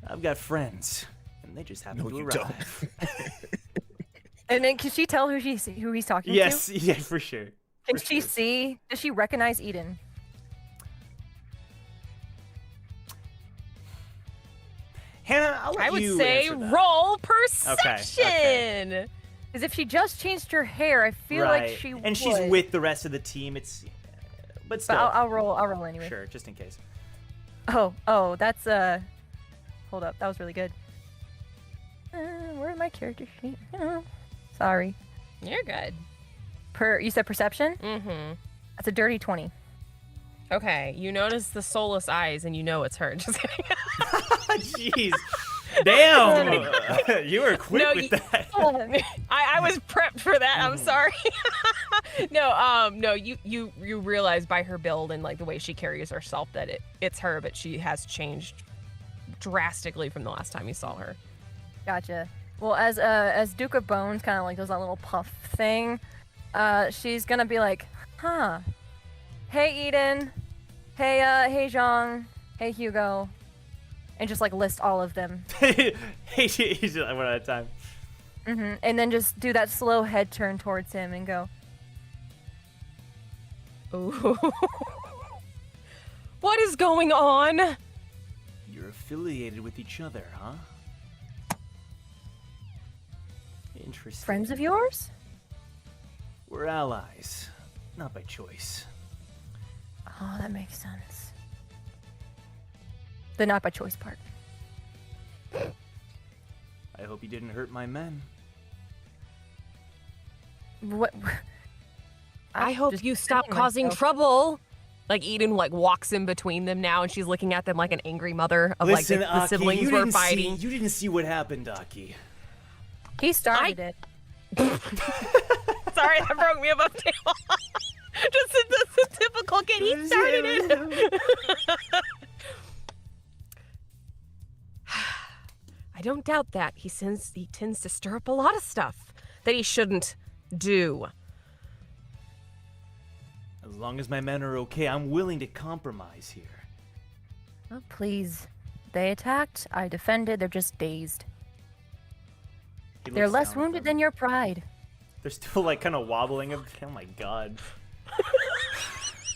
I've got friends, and they just happen No, to you arrive. And then can she tell who he's talking Yes, to? yeah, for sure. Can for she sure. see? Does she recognize Eden? Hannah, I'll let I would you say answer that. roll perception. okay. Because if she just changed her hair, I feel Right. like she would. And she's with the rest of the team. It's, but But still, I'll roll anyway. sure, just in case. Oh, that's Hold up, that was really good. Where's my character sheet? Oh, sorry. You're good. You said perception? Mm-hmm. That's a dirty 20. Okay, you notice the soulless eyes, and you know it's her. Just kidding. Jeez. Damn. You were quick No, with you- that. I was prepped for that. I'm sorry. No, you realize by her build and like the way she carries herself that it's her, but she has changed drastically from the last time you saw her. Gotcha. Well, as Duke of Bones kind of like does that little puff thing, she's gonna be like, huh. Hey, Eden. Hey, Zhang. Hey, Hugo. And just like list all of them. He's just like, one at a time. And then just do that slow head turn towards him and go, Ooh. What is going on? You're affiliated with each other, huh? Interesting. friends of yours? We're allies, not by choice. Oh, that makes sense. The not by choice part. I hope you didn't hurt my men. What? I hope just you stop defending causing myself. trouble. Like Eden walks in between them now, and she's looking at them like an angry mother of Listen, the Aki, siblings you were didn't fighting. See, you didn't see what happened, Aki. He started it. Sorry, that broke me above table. Just a typical kid. He started it. I don't doubt that. He tends to stir up a lot of stuff that he shouldn't do. As long as my men are okay, I'm willing to compromise here. Oh, please. They attacked. I defended. They're just dazed. He They're looks less down at wounded them. than your pride. They're still like kind of wobbling. Oh my god.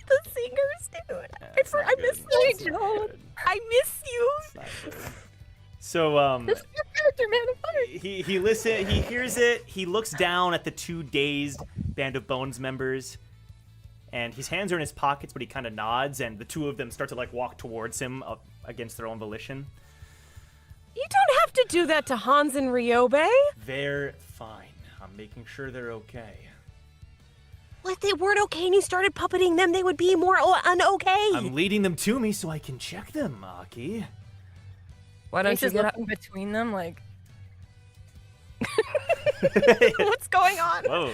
The singers, dude. That's not I good. miss That's you, not Joel. good. I miss you. It's not good. So This is your character, man. I'm sorry. he hears it. He looks down at the two dazed Band of Bones members, and his hands are in his pockets, but he kind of nods, and the two of them start to like walk towards him up against their own volition. You don't have to do that to Hans and Ryobe. They're fine. I'm making sure they're okay. Well, if they weren't okay and you started puppeting them, they would be more un-okay. I'm leading them to me so I can check them, Aki. Why don't Ace you is get up? looking between them like, What's going on? Whoa.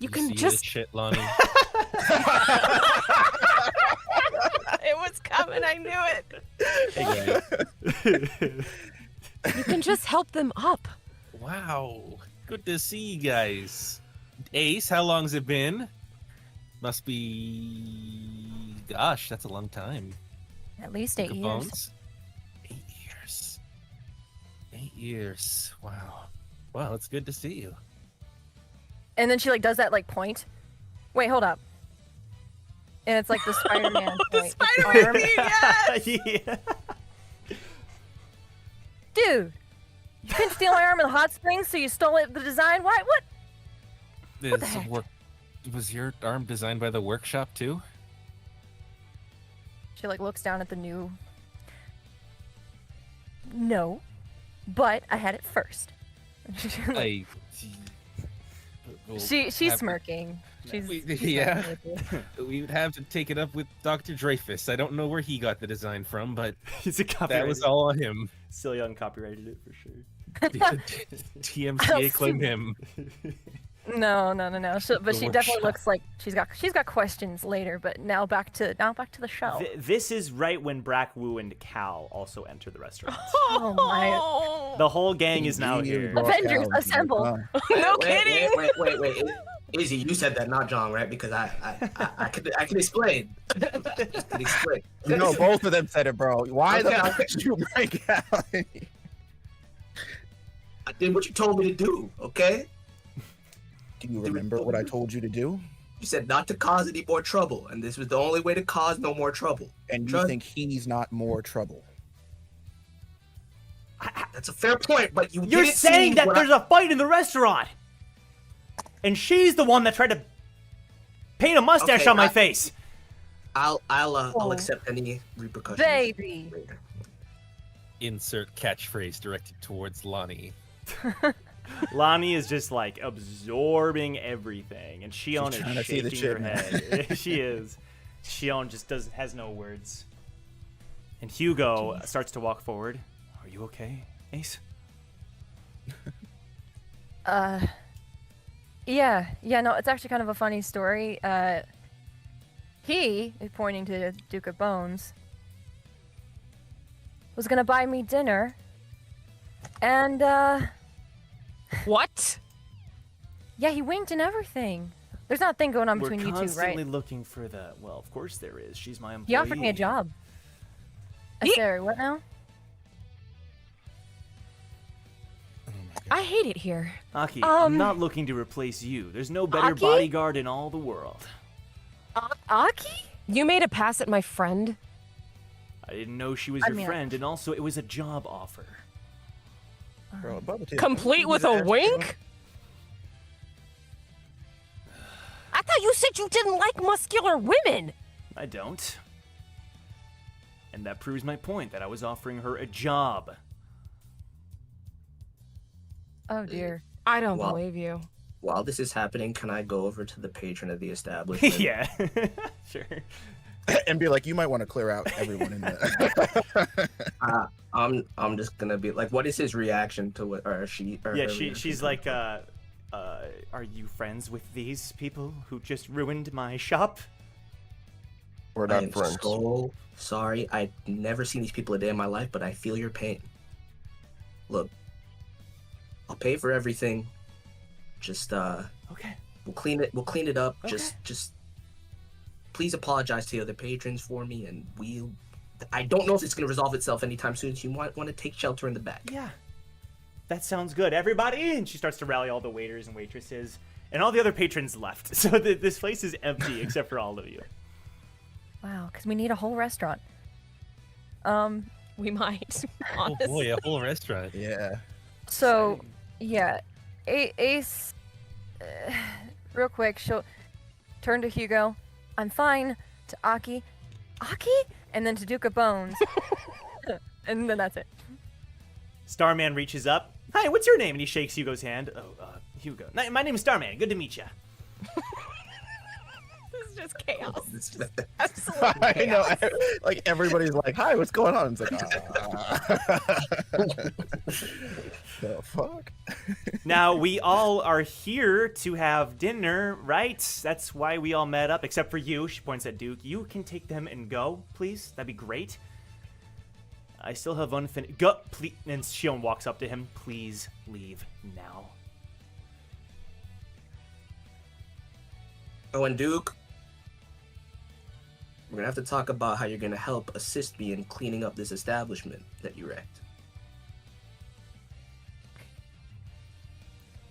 You can see just... this shit, Lonnie. It was coming. I knew it. Hey, gang. You can just help them up. Wow. Good to see you guys. Ace, how long's it been? Must be... Gosh, that's a long time. At least 8 years. Bones? 8 years. 8 years. Wow. Wow, it's good to see you. And then she like does that like point. Wait, hold up. And it's like the Spider-Man. The point, Spider-Man arm. thing, yes! Yeah. Dude, you couldn't steal my arm in the hot springs, so you stole it. The design. Why? What? What the This heck? Was your arm designed by the workshop too? She like looks down at the new. No, but I had it first. I. We'll she's have- smirking. She's yeah. smirking with you. We would have to take it up with Dr. Dreyfus. I don't know where he got the design from, but He's a copyright. that was all on him. Still Young copyrighted it for sure. TMCA claimed him. No. But The she definitely workshop. looks like she's got questions later. But now back to the show. This is right when Brack, Wu, and Cal also enter the restaurant. Oh my! The whole gang is now here. Avengers, assemble. No Wait, kidding. Wait. Izzy, you said that, not John, right? Because I can explain. Just can explain. No, both of them said it, bro. Why the Okay. fuck did you break out? I did what you told me to do, okay? Do you remember what I told you to do? You said not to cause any more trouble, and this was the only way to cause no more trouble. And you Trust- think he's not more trouble? That's a fair point, but You're didn't saying see that what there's a fight in the restaurant, and she's the one that tried to paint a mustache Okay, on my face. I'll Oh. accept any repercussions. Baby. later. Insert catchphrase directed towards Lonnie. Lonnie is just like absorbing everything, and Shion She's trying is to see the shaking her shit, man. head. She is. Shion just has no words. And Hugo starts to walk forward. Are you okay, Ace? Yeah, no, it's actually kind of a funny story. He, pointing to Duke of Bones, was gonna buy me dinner, and What? yeah, he winked and everything. There's not a thing going on We're between you two, constantly right? looking for the. Well, of course there is. She's my employee. He offered me a job. Sorry, what now? I hate it here. Aki, I'm Um, not looking to replace you. There's no better Aki? bodyguard in all the world. Aki? You made a pass at my friend. I didn't know she was I your mean, friend, and also it was a job offer. Bro, bubble tea. Complete with a wink? I thought you said you didn't like muscular women. I don't. And that proves my point that I was offering her a job. Oh dear. I don't Well- believe you. While this is happening, can I go over to the patron of the establishment? Yeah, sure. And be like, you might want to clear out everyone in there. I'm just gonna be like, what is his reaction to what, or she? Or Yeah, her she's reaction like, to are you friends with these people who just ruined my shop? We're I not am friends. so sorry. I've never seen these people a day in my life, but I feel your pain. Look, I'll pay for everything. Just Okay. we'll clean it up. Okay. Just please apologize to the other patrons for me, and I don't know if it's gonna resolve itself anytime soon. So you want to take shelter in the back. Yeah. That sounds good. Everybody! And she starts to rally all the waiters and waitresses. And all the other patrons left. So this place is empty except for all of you. Wow, because we need a whole restaurant. We might. Oh Honestly. boy, a whole restaurant. Yeah. So, yeah, Ace, real quick, she'll turn to Hugo. I'm fine. To Aki, and then to Duke of Bones, and then that's it. Starman reaches up. Hi, what's your name? And he shakes Hugo's hand. Oh, Hugo. My name is Starman. Good to meet you. This is just chaos. This- Absolute I know. chaos. Like everybody's like, "Hi, what's going on?" It's like, the fuck? Now, we all are here to have dinner, right? That's why we all met up, except for you. She points at Duke. You can take them and go, please. That'd be great. I still have unfinished. Go, please. And Shion walks up to him. Please leave now. Oh, and Duke, we're gonna have to talk about how you're gonna help assist me in cleaning up this establishment that you wrecked.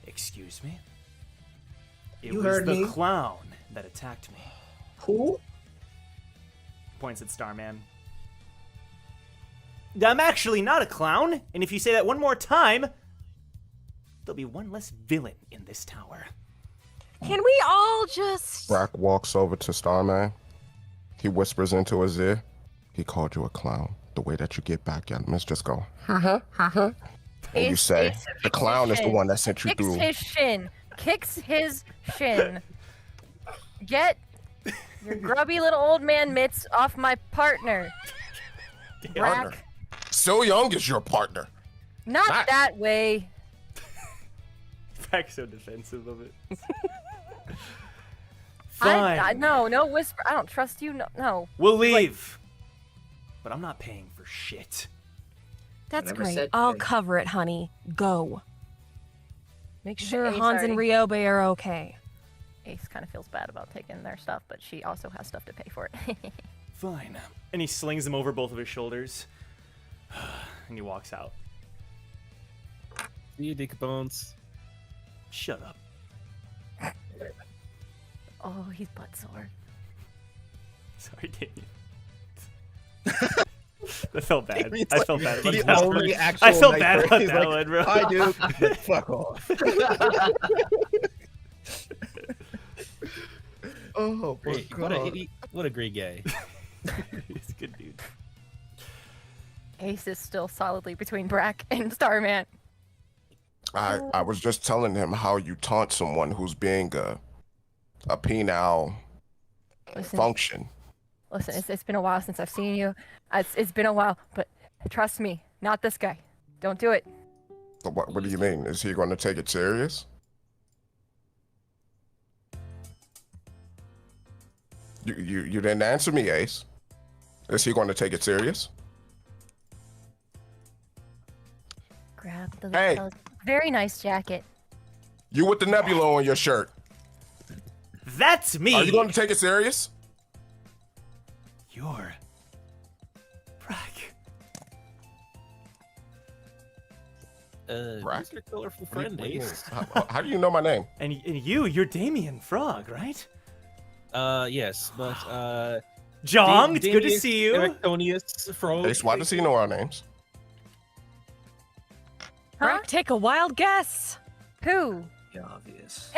Excuse me? It You was heard the me. clown that attacked me. Who? Points at Starman. I'm actually not a clown, and if you say that one more time, there'll be one less villain in this tower. Can we all just... Brack walks over to Starman. He whispers into his ear. He called you a clown. The way that you get back at him is just go, and you say, the clown is the one that sent you Kicks through. his shin. Kicks his shin. Get your grubby little old man mitts off my partner. Partner. Brack. So Young is your partner. Not Not- that way. Brack's so defensive of it. Fine. No whisper. I don't trust you. No. We'll leave. But I'm not paying for shit. That's Never great. said I'll pay. cover it, honey. Go. Make sure Hey, Hans sorry. and Ryobe are okay. Ace kind of feels bad about taking their stuff, but she also has stuff to pay for it. Fine. And he slings them over both of his shoulders. And he walks out. See you, Dick Bones. Shut up. Oh, he's butt sore. Sorry, Damien. I felt bad. Damien's I felt bad about The that only one. actual I felt nice bad person. about He's that like, one, bro. I do. Fuck off. Oh, my Great. God. What a great guy. He's a good dude. Ace is still solidly between Brack and Starman. I was just telling him how you taunt someone who's being a penile Listen, function. listen. It's been a while since I've seen you. It's been a while, but trust me, not this guy. Don't do it. So what do you mean? Is he going to take it serious? You didn't answer me, Ace. Is he going to take it serious? Grab the Hey. very nice jacket. You with the nebula on your shirt. That's me. Are you going to take it serious? You're Brack. Brack? Who's your colorful What do friend, you- Ace? how do you know my name? And you're Damien Frog, right? Yes, but Jong, it's good to see you. Erectonius, Frog. Ace, why does he know our names? Huh? Brack, take a wild guess. Who? Yeah, obvious.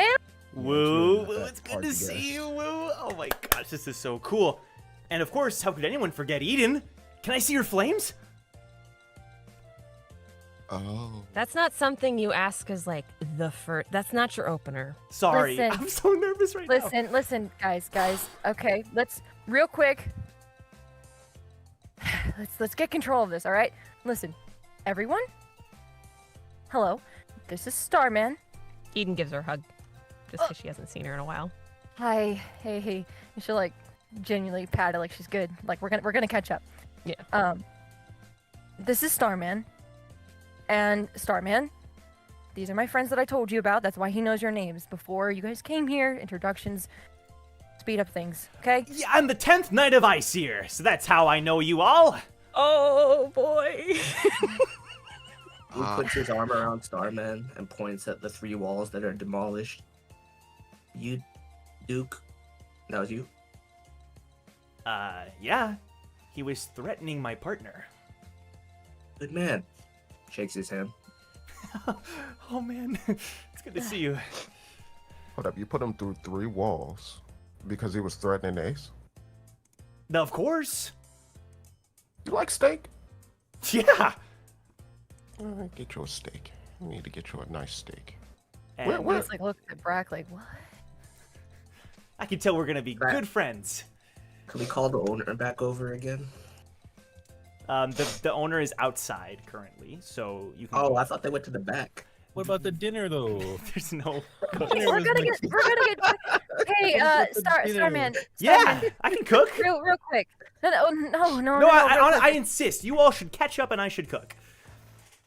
Woo, It's really not Woo, that it's good hard to to see guess. you, Woo. Oh my gosh, this is so cool. And of course, how could anyone forget Eden? Can I see your flames? Oh. That's not something you ask as like the first. That's not your opener. Sorry, Listen. I'm so nervous right now. Listen, guys. Okay, let's real quick. Let's get control of this, all right? Listen, everyone. Hello, this is Starman. Eden gives her a hug, just because she hasn't seen her in a while. Hi, hey. And she'll like genuinely pat her like she's good. Like we're gonna catch up. Yeah. This is Starman. And Starman, these are my friends that I told you about. That's why he knows your names. Before you guys came here, introductions, speed up things, okay? Yeah, I'm the 10th Knight of Aesir, so that's how I know you all. Oh boy. Who puts his arm around Starman and points at the 3 walls that are demolished? You, Duke? That was you? Yeah. He was threatening my partner. Good man. Shakes his hand. Oh man, it's good to see you. Hold up, you put him through 3 walls because he was threatening Ace? Now, of course. You like steak? Yeah. Get you a steak. You need to get you a nice steak. And Where- It's like look at Brack like what? I can tell we're gonna be Right. good friends. Can we call the owner back over again? The owner is outside currently, so you can. Oh, I thought they went to the back. What about the dinner though? There's no. Dinner was like- We're gonna get. Hey, Starman. Yeah, I can cook. Real quick. No, No, real I quick. insist. You all should catch up, and I should cook.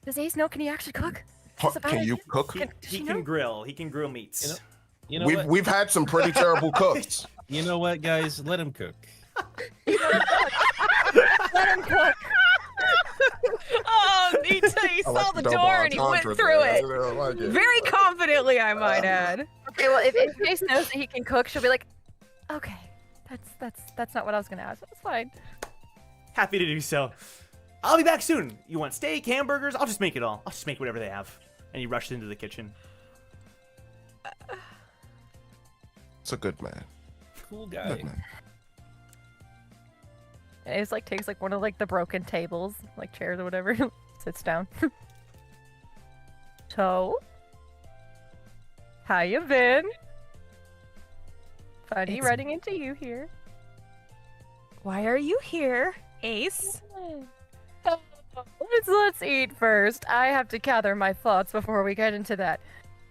Does Ace know? Can he actually cook? Can you cook? He can grill. He can grill meats. You know what? We've had some pretty terrible cooks. You know what, guys? Let him cook. Let him cook. Oh, he saw the door and he went through it. Very confidently, I might add. Okay, well, if Ace knows that he can cook, she'll be like, okay, that's not what I was gonna ask. That's fine. Happy to do so. I'll be back soon. You want steak, hamburgers? I'll just make it all. I'll just make whatever they have. And he rushed into the kitchen. It's a good man. Cool Good guy. man. And Ace like takes like one of like the broken tables, like chairs or whatever, sits down. So, how you been? Funny It's- running into you here. Why are you here, Ace? Let's eat first. I have to gather my thoughts before we get into that.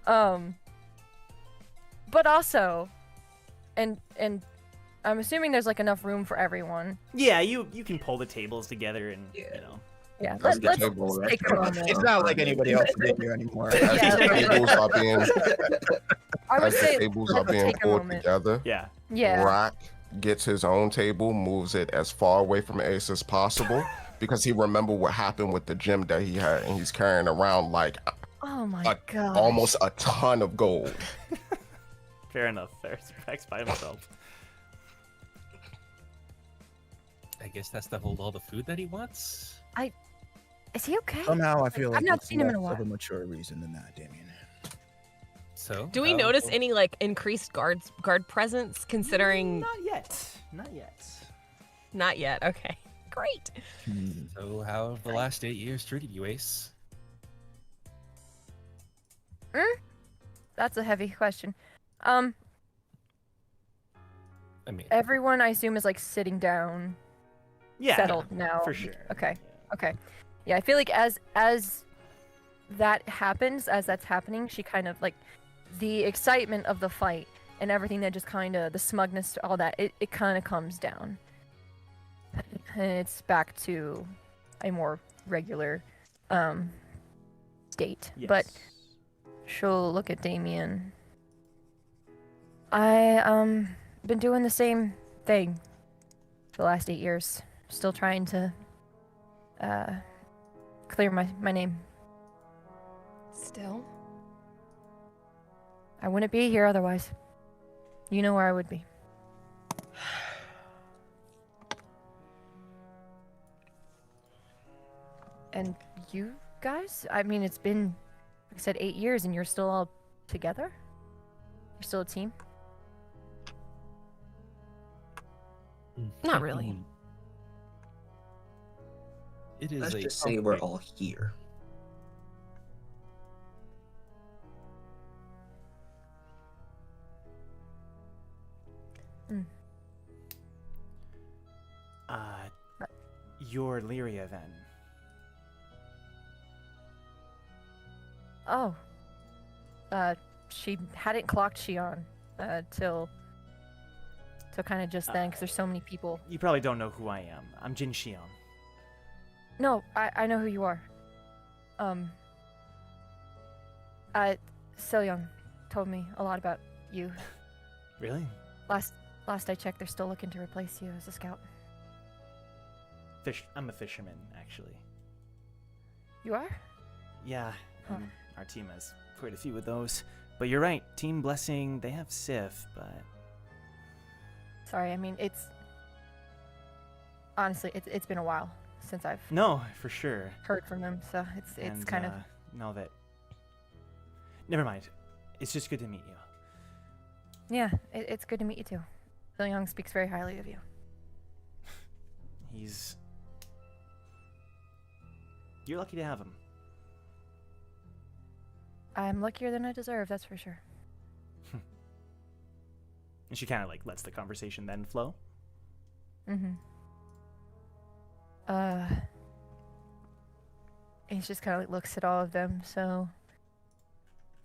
But also, and I'm assuming there's like enough room for everyone. Yeah, you can pull the tables together and Yeah. you know. Yeah, That's let's the table, right? take a moment. It's not like anybody else is here anymore. As Yeah, the like- tables are being, I would as the say tables are let's being take a pulled moment. together, Yeah. Yeah. Rock gets his own table, moves it as far away from Ace as possible, because he remembered what happened with the gem that he had, and he's carrying around like Oh my a- god. almost a ton of gold. Fair enough. Ferris Rex by himself. I guess that's to hold all the food that he wants. Is he okay? Somehow I feel I've like not it's seen him in a less of while. a mature reason than that, Damien. So, Do we how- notice any like increased guard presence considering? Not yet. Not yet. Not yet. Okay. Great. So, how have the last 8 years treated you, Ace? That's a heavy question. I mean, Everyone I assume is like sitting down, Yeah. settled now. For sure. Okay. Okay. Yeah, I feel like as that happens, as that's happening, she kind of like the excitement of the fight and everything that just kind of the smugness, all that, it kind of comes down. And it's back to a more regular state. Yes. But she'll look at Damien. I been doing the same thing for the last 8 years. Still trying to clear my name. Still? I wouldn't be here otherwise. You know where I would be. And you guys? I mean, it's been, like I said, 8 years and you're still all together? You're still a team? Not really. It is Let's a just say we're all here. You're Lyria then. Oh. She hadn't clocked Shion till kind of just then, because there's so many people. You probably don't know who I am. I'm Jin Shion. No, I know who you are. Young told me a lot about you. Really? Last I checked, they're still looking to replace you as a scout. I'm a fisherman, actually. You are? Yeah, Huh. our team has quite a few of those. But you're right, Team Blessing, they have Sif, but... Sorry, I mean, honestly, it's been a while since I've No, for sure. heard from them, so it's And, kind of... No, that... Never mind. It's just good to meet you. Yeah, it's good to meet you too. Phil Young speaks very highly of you. He's... You're lucky to have him. I'm luckier than I deserve, that's for sure. And she kind of like lets the conversation then flow. Mm-hmm. And he just kind of like looks at all of them, so...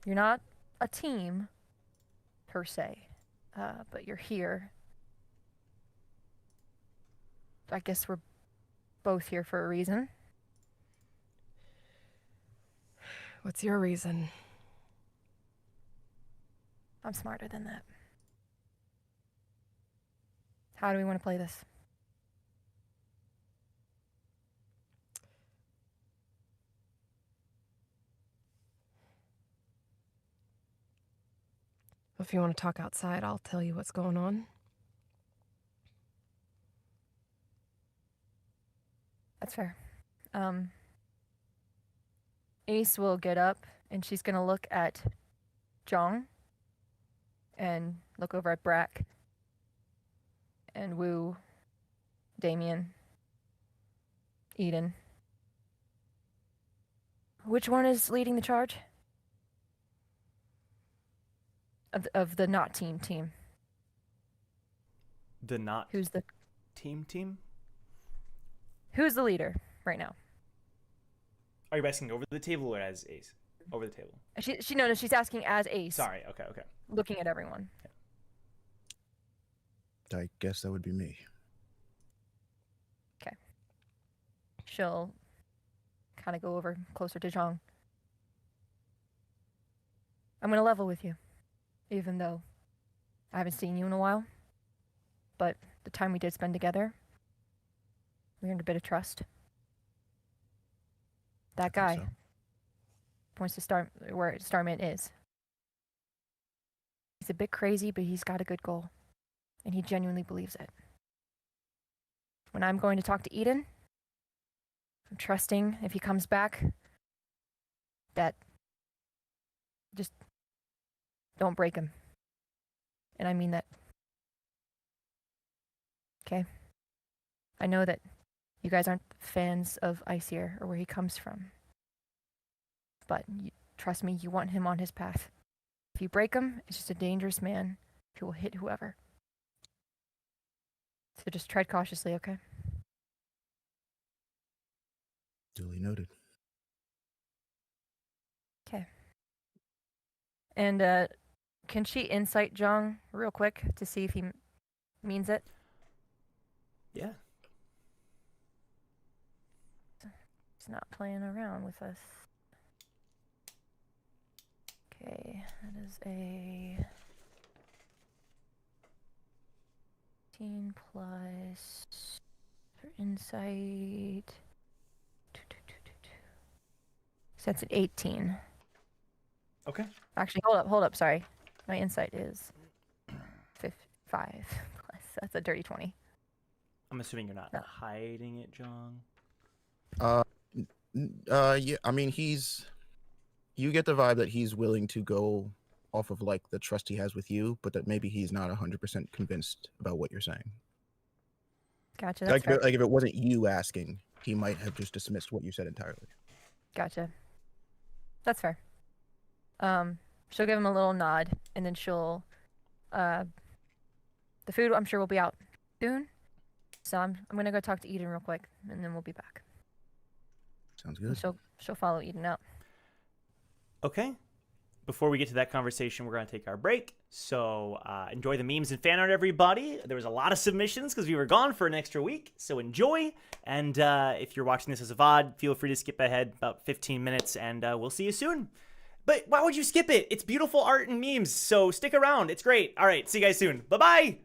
You're not a team, per se, but you're here. I guess we're both here for a reason. What's your reason? I'm smarter than that. How do we want to play this? If you want to talk outside, I'll tell you what's going on. That's fair. Ace will get up and she's gonna look at Jong and look over at Brack and Wu, Damien, Eden. Which one is leading the charge? Of the not team. The not Who's the team? Who's the leader right now? Are you asking over the table or as Ace? Over the table. She's asking as Ace. Sorry. Okay. Looking at everyone. I guess that would be me. Okay. She'll kind of go over closer to Zhang. I'm gonna level with you, even though I haven't seen you in a while. But the time we did spend together, we earned a bit of trust. That guy wants to start where Starman is. He's a bit crazy, but he's got a good goal. And he genuinely believes it. When I'm going to talk to Eden, I'm trusting if he comes back that just don't break him. And I mean that. Okay? I know that you guys aren't fans of Aesir or where he comes from. But trust me, you want him on his path. If you break him, it's just a dangerous man who will hit whoever. So just tread cautiously, okay? Duly noted. Okay. And can she insight Zhang real quick to see if he means it? Yeah. He's not playing around with us. Okay, that is a 15 plus for insight. So that's an 18. Okay. Actually, hold up, sorry. My insight is 5 plus. That's a dirty 20. I'm assuming you're not No. hiding it, Jong. Yeah, I mean, you get the vibe that he's willing to go off of like the trust he has with you, but that maybe he's not 100% convinced about what you're saying. Gotcha, that's fair. Like if it wasn't you asking, he might have just dismissed what you said entirely. Gotcha. That's fair. She'll give him a little nod, and then she'll, the food I'm sure will be out soon. So I'm gonna go talk to Eden real quick, and then we'll be back. Sounds And good. she'll follow Eden out. Okay. Before we get to that conversation, we're going to take our break. So enjoy the memes and fan art, everybody. There was a lot of submissions because we were gone for an extra week. So enjoy. And if you're watching this as a VOD, feel free to skip ahead about 15 minutes, and we'll see you soon. But why would you skip it? It's beautiful art and memes. So stick around. It's great. All right. See you guys soon. Bye-bye.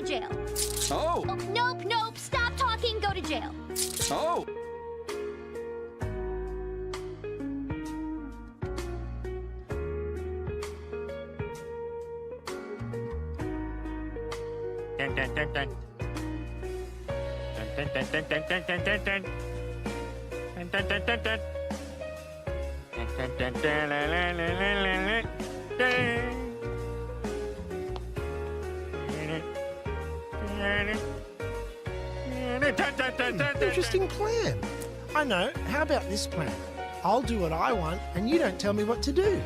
jail. Oh. Oh, nope. Stop talking, go to jail. Oh. Dun, dun, dun, dun. Dun, dun, dun, dun, dun, dun, dun, dun. Dun, dun, dun, dun, dun. Dun, dun, dun, dun, la, la, la, la, la, la. Dun. Interesting plan. I know. How about this plan? I'll do what I want, and you don't tell me what to do.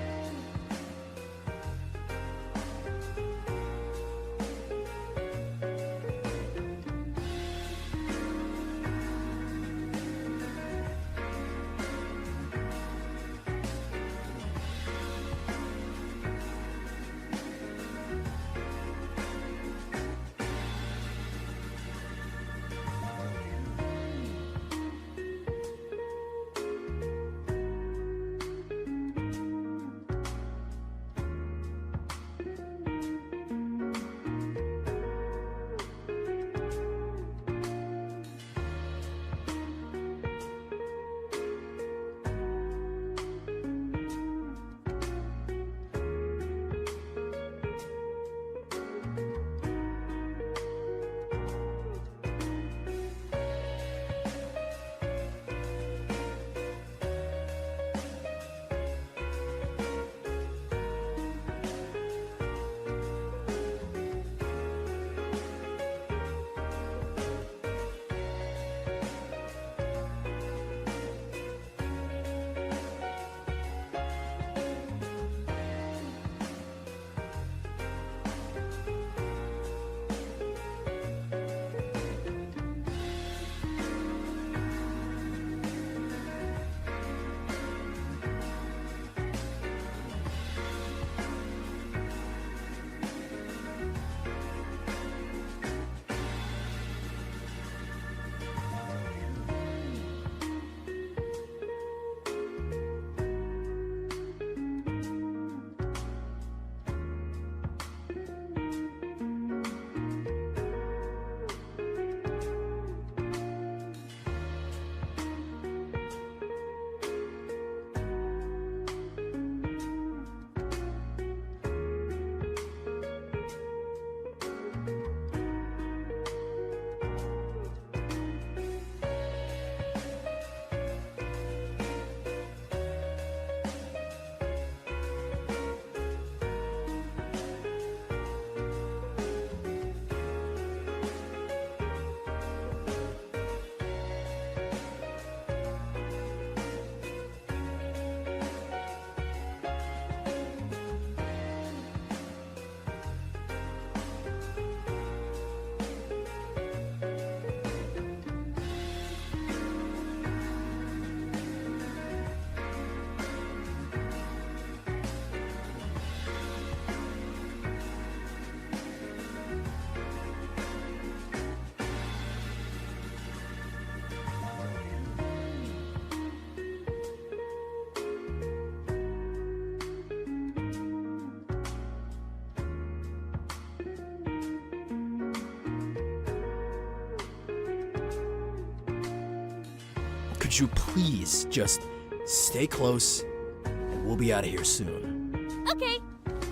Could you please just stay close, and we'll be out of here soon. Okay.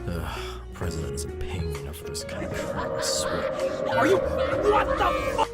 Ugh, President isn't paying me enough for this kind of crap, I swear. Are you? What the fuck?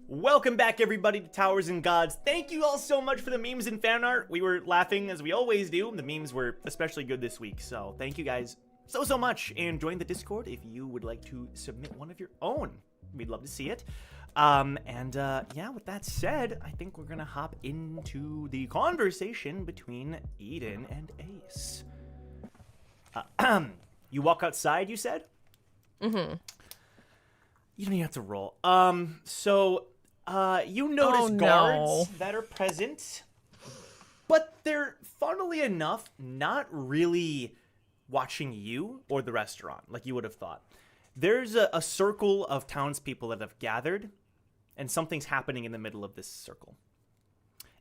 Welcome back, everybody, to Towers and Gods. Thank you all so much for the memes and fan art. We were laughing as we always do. The memes were especially good this week, so thank you guys so much. And join the Discord if you would like to submit one of your own. We'd love to see it. Yeah, with that said, I think we're gonna hop into the conversation between Eden and Ace. You walk outside, you said? Mm-hmm. You don't even have to roll. You notice guards that are present, but they're, funnily enough, not really watching you or the restaurant like you would have thought. There's a circle of townspeople that have gathered, and something's happening in the middle of this circle.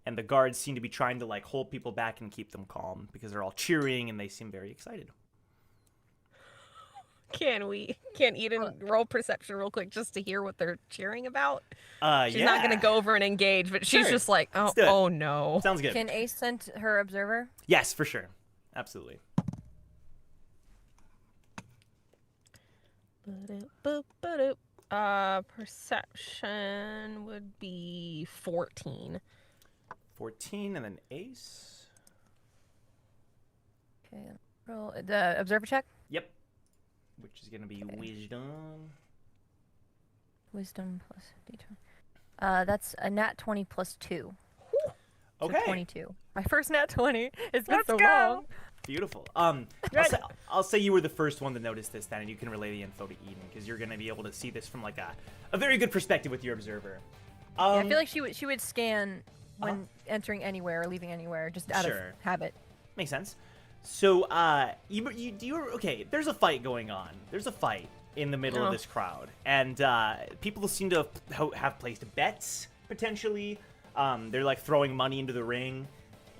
And the guards seem to be trying to, like, hold people back and keep them calm because they're all cheering and they seem very excited. Can Eden roll perception real quick just to hear what they're cheering about? She's Yeah. not going to go over and engage, but she's Sure. just like, Let's do it. oh no. Sounds good. Can Ace send her observer? Yes, for sure. Absolutely. Perception would be 14. 14, and then Ace. Okay, roll the observer check. Yep. Which is going to be Wisdom. Wisdom plus d20. That's a nat 20 plus 2. So Okay. 22. My first nat 20. It's been Let's so go. long. Beautiful. I'll say you were the first one to notice this then, and you can relay the info to Eden, because you're going to be able to see this from, like, a very good perspective with your observer. Yeah, I feel like she would scan when entering anywhere or leaving anywhere, just out of Sure. habit. Makes sense. So, okay, there's a fight going on. There's a fight in the middle of this crowd. And people seem to have placed bets, potentially. They're, like, throwing money into the ring.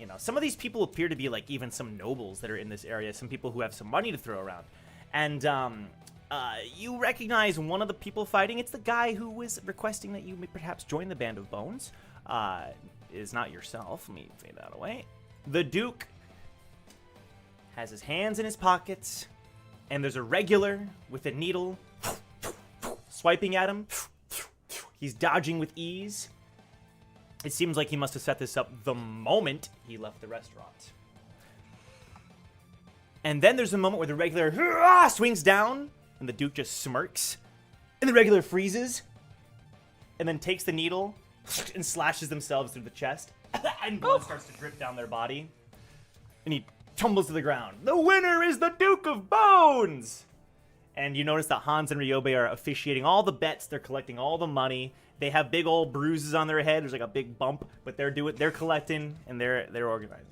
You know, some of these people appear to be, like, even some nobles that are in this area. Some people who have some money to throw around. And you recognize one of the people fighting. It's the guy who was requesting that you may perhaps join the Band of Bones. Is not yourself. Let me fade that away. The Duke has his hands in his pockets, and there's a regular with a needle swiping at him. He's dodging with ease. It seems like he must have set this up the moment he left the restaurant. And then there's a moment where the regular swings down, and the Duke just smirks, and the regular freezes, and then takes the needle and slashes themselves through the chest, and blood starts to drip down their body, and he tumbles to the ground. The winner is the Duke of Bones! And you notice that Hans and Ryobe are officiating all the bets. They're collecting all the money. They have big old bruises on their head. There's like a big bump, but they're collecting and they're organizing.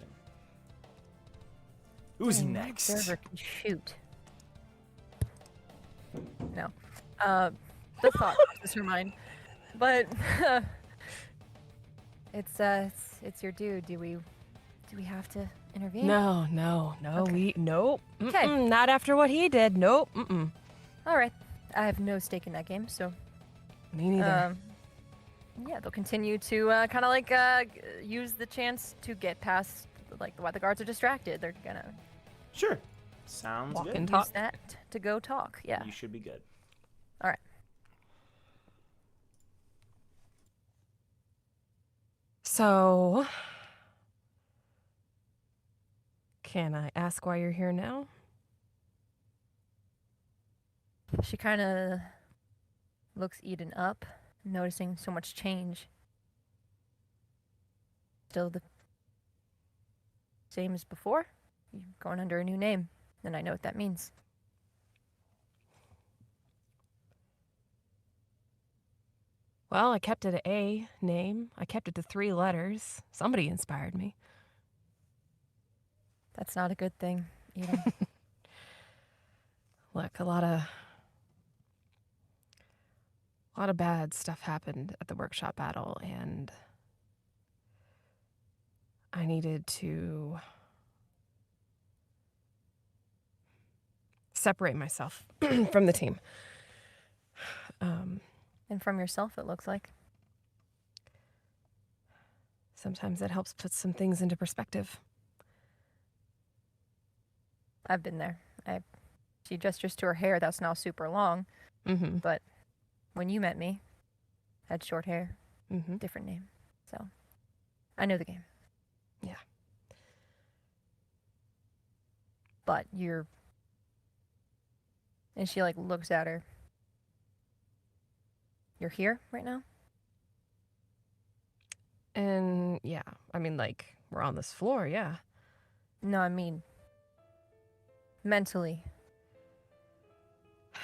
Who's next? Observer can shoot. No. The thought is her mind. But it's your dude. Do we have to intervene? No. Okay. Nope. Okay. Not after what he did. Nope. All right. I have no stake in that game, so Me neither. yeah, they'll continue to kind of like use the chance to get past like while the guards are distracted. They're gonna Sure. Sounds Walk good. and use talk. that to go talk. Yeah. You should be good. All right. So, can I ask why you're here now? She kind of looks Eden up, noticing so much change. Still the same as before? You're going under a new name, and I know what that means. Well, I kept it a name. I kept it to 3 letters. Somebody inspired me. That's not a good thing, Eden. Look, a lot of bad stuff happened at the workshop battle, and I needed to separate myself from the team. And from yourself, it looks like. Sometimes it helps put some things into perspective. I've been there. She gestures to her hair that's now super long. Mm-hmm. But when you met me, I had short hair. Mm-hmm. Different name. So, I know the game. Yeah. But you're... And she, like, looks at her. You're here right now? And yeah, I mean, like, we're on this floor, yeah. No, I mean... mentally.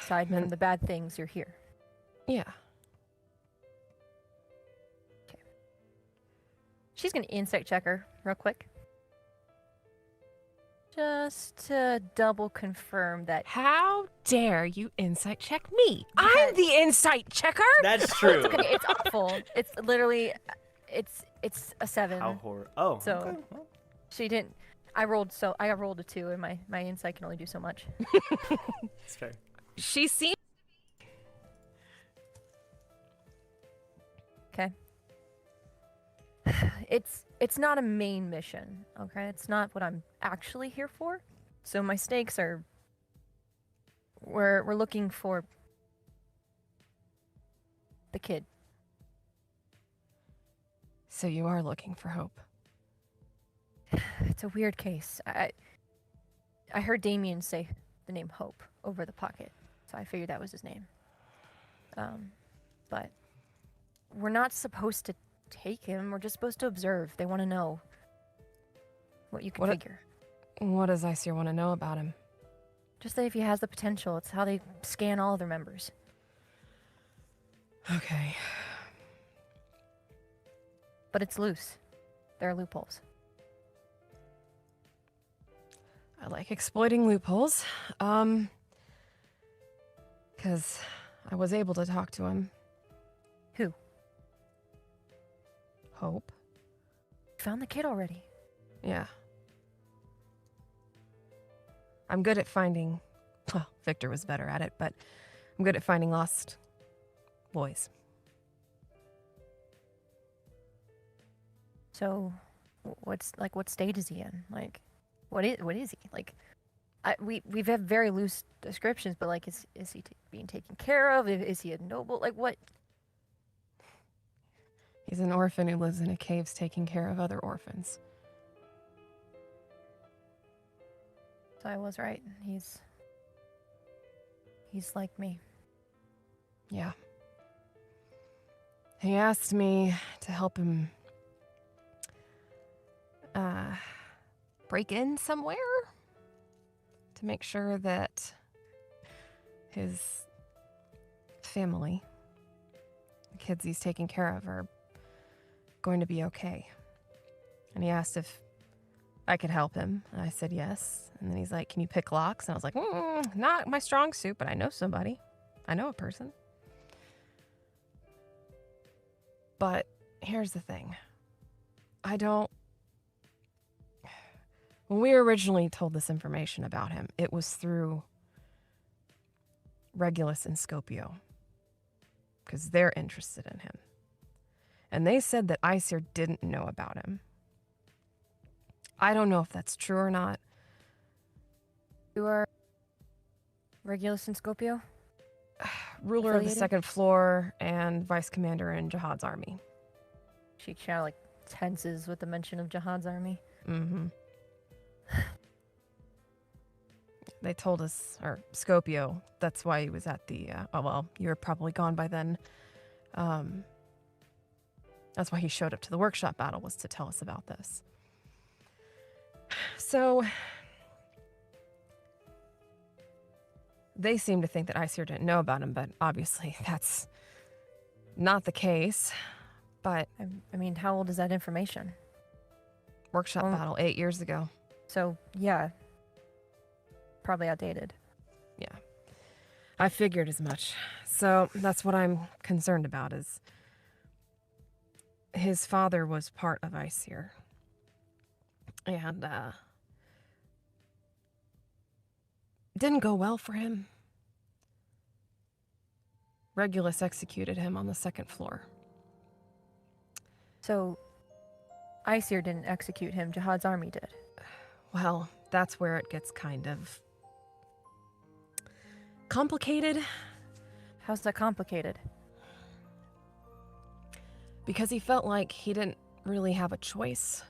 Aside from the bad things, you're here. Yeah. Okay. She's gonna insight check her real quick. Just to double confirm that. How dare you insight check me? I'm the insight checker. That's true. It's okay. It's awful. It's literally, it's a 7. How horror. Oh. So okay. Well, she didn't. I rolled a 2, and my insight can only do so much. that's fair. She seems. Okay. It's not a main mission, okay? It's not what I'm actually here for. So my stakes are we're looking for the kid. So you are looking for Hope. It's a weird case. I heard Damien say the name Hope over the pocket, so I figured that was his name. But we're not supposed to take him. We're just supposed to observe. They want to know what you can figure. What does Aesir want to know about him? Just that if he has the potential, it's how they scan all of their members. Okay. But it's loose. There are loopholes. I like exploiting loopholes. Because I was able to talk to him. Who? Hope. Found the kid already. Yeah. I'm good at finding... Well, Victor was better at it, but I'm good at finding lost boys. So, what stage is he in? Like, what is he? Like, we've had very loose descriptions, but like, is he being taken care of? Is he a noble? Like, what? He's an orphan who lives in a cave taking care of other orphans. So I was right. He's like me. Yeah. He asked me to help him break in somewhere to make sure that his family, the kids he's taking care of, are going to be okay. And he asked if I could help him. And I said yes. And then he's like, can you pick locks? And I was like, not my strong suit, but I know somebody. I know a person. But here's the thing. When we were originally told this information about him, it was through Regulus and Scopio. Because they're interested in him. And they said that Aesir didn't know about him. I don't know if that's true or not. You are Regulus and Scopio? Ruler of the Affiliated? second floor and vice commander in Jahad's army. She kind of like tenses with the mention of Jahad's army. Mm-hmm. They told us, or Scopio, that's why he was at the, you were probably gone by then. That's why he showed up to the workshop battle, was to tell us about this. So, they seem to think that Aesir didn't know about him, but obviously that's not the case. But I mean, how old is that information? Workshop battle 8 years ago. So, yeah. Probably outdated. Yeah. I figured as much. So that's what I'm concerned about, is his father was part of Aesir. And, it didn't go well for him. Regulus executed him on the second floor. So, Aesir didn't execute him, Jahad's army did. Well, that's where it gets kind of complicated. How's that complicated? Because he felt like he didn't really have a choice.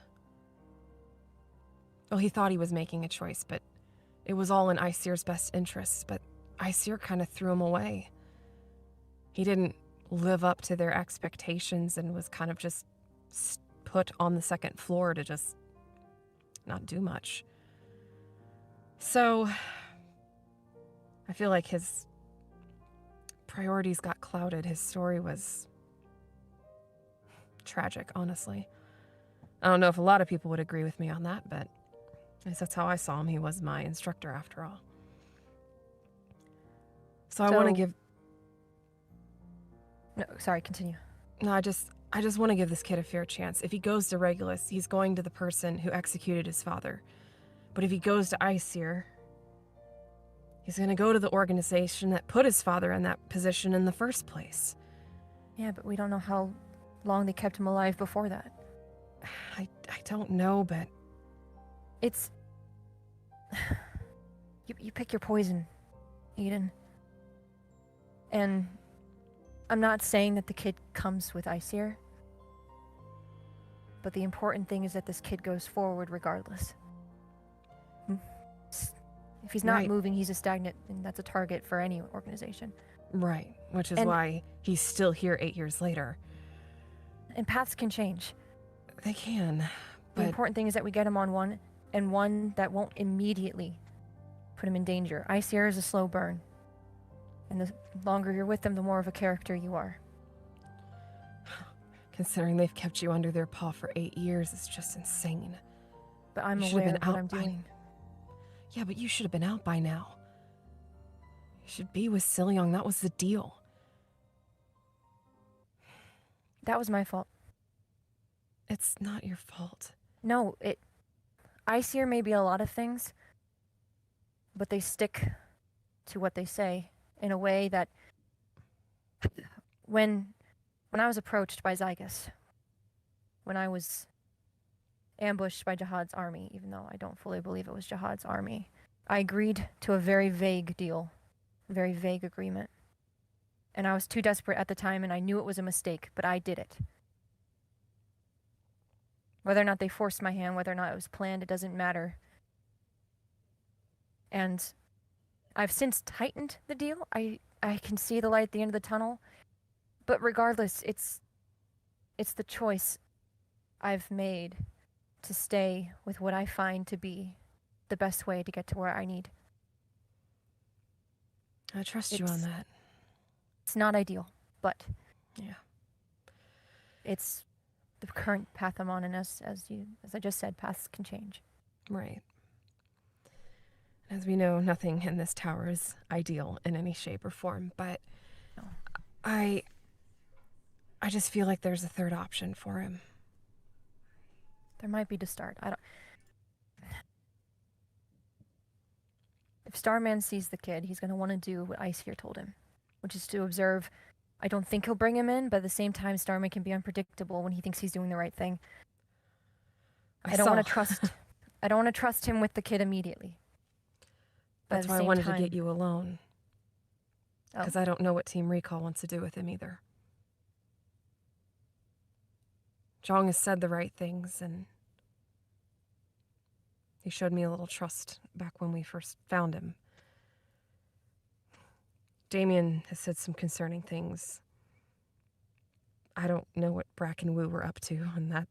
Well, he thought he was making a choice, but it was all in Aesir's best interests, but Aesir kind of threw him away. He didn't live up to their expectations and was kind of just put on the second floor to just not do much. So, I feel like his priorities got clouded. His story was tragic, honestly. I don't know if a lot of people would agree with me on that, but at least that's how I saw him. He was my instructor after all. So I want to give... No, sorry, continue. No, I just want to give this kid a fair chance. If he goes to Regulus, he's going to the person who executed his father. But if he goes to Aesir, he's going to go to the organization that put his father in that position in the first place. Yeah, but we don't know how long they kept him alive before that. I don't know, but... It's... You pick your poison, Eden. And I'm not saying that the kid comes with Aesir, but the important thing is that this kid goes forward regardless. If he's not moving, he's a stagnant, and that's a target for any organization. Right, which is why he's still here 8 years later. And paths can change. They can, but... The important thing is that we get him on one, and one that won't immediately put him in danger. Aesir is a slow burn. And the longer you're with them, the more of a character you are. Considering they've kept you under their paw for 8 years, it's just insane. But I'm aware of what I'm doing. Yeah, but you should have been out by now. You should be with Silyong. That was the deal. That was my fault. It's not your fault. No, Aesir may be a lot of things, but they stick to what they say in a way that when I was approached by Zygus, when I was ambushed by Jahad's army, even though I don't fully believe it was Jahad's army, I agreed to a very vague deal, a very vague agreement. And I was too desperate at the time, and I knew it was a mistake, but I did it. Whether or not they forced my hand, whether or not it was planned, it doesn't matter. And I've since tightened the deal. I can see the light at the end of the tunnel. But regardless, it's the choice I've made to stay with what I find to be the best way to get to where I need. I trust you on that. It's not ideal, but yeah, it's the current path I'm on, and as I just said, paths can change. Right. As we know, nothing in this tower is ideal in any shape or form, but no. I just feel like there's a third option for him. There might be to start. If Starman sees the kid, he's going to want to do what Aesir told him, which is to observe. I don't think he'll bring him in, but at the same time, Starman can be unpredictable when he thinks he's doing the right thing. I don't want to trust him with the kid immediately. That's why I wanted to get you alone. Because I don't know what Team Recall wants to do with him either. Zhang has said the right things, and he showed me a little trust back when we first found him. Damien has said some concerning things. I don't know what Brack and Wu were up to, and that,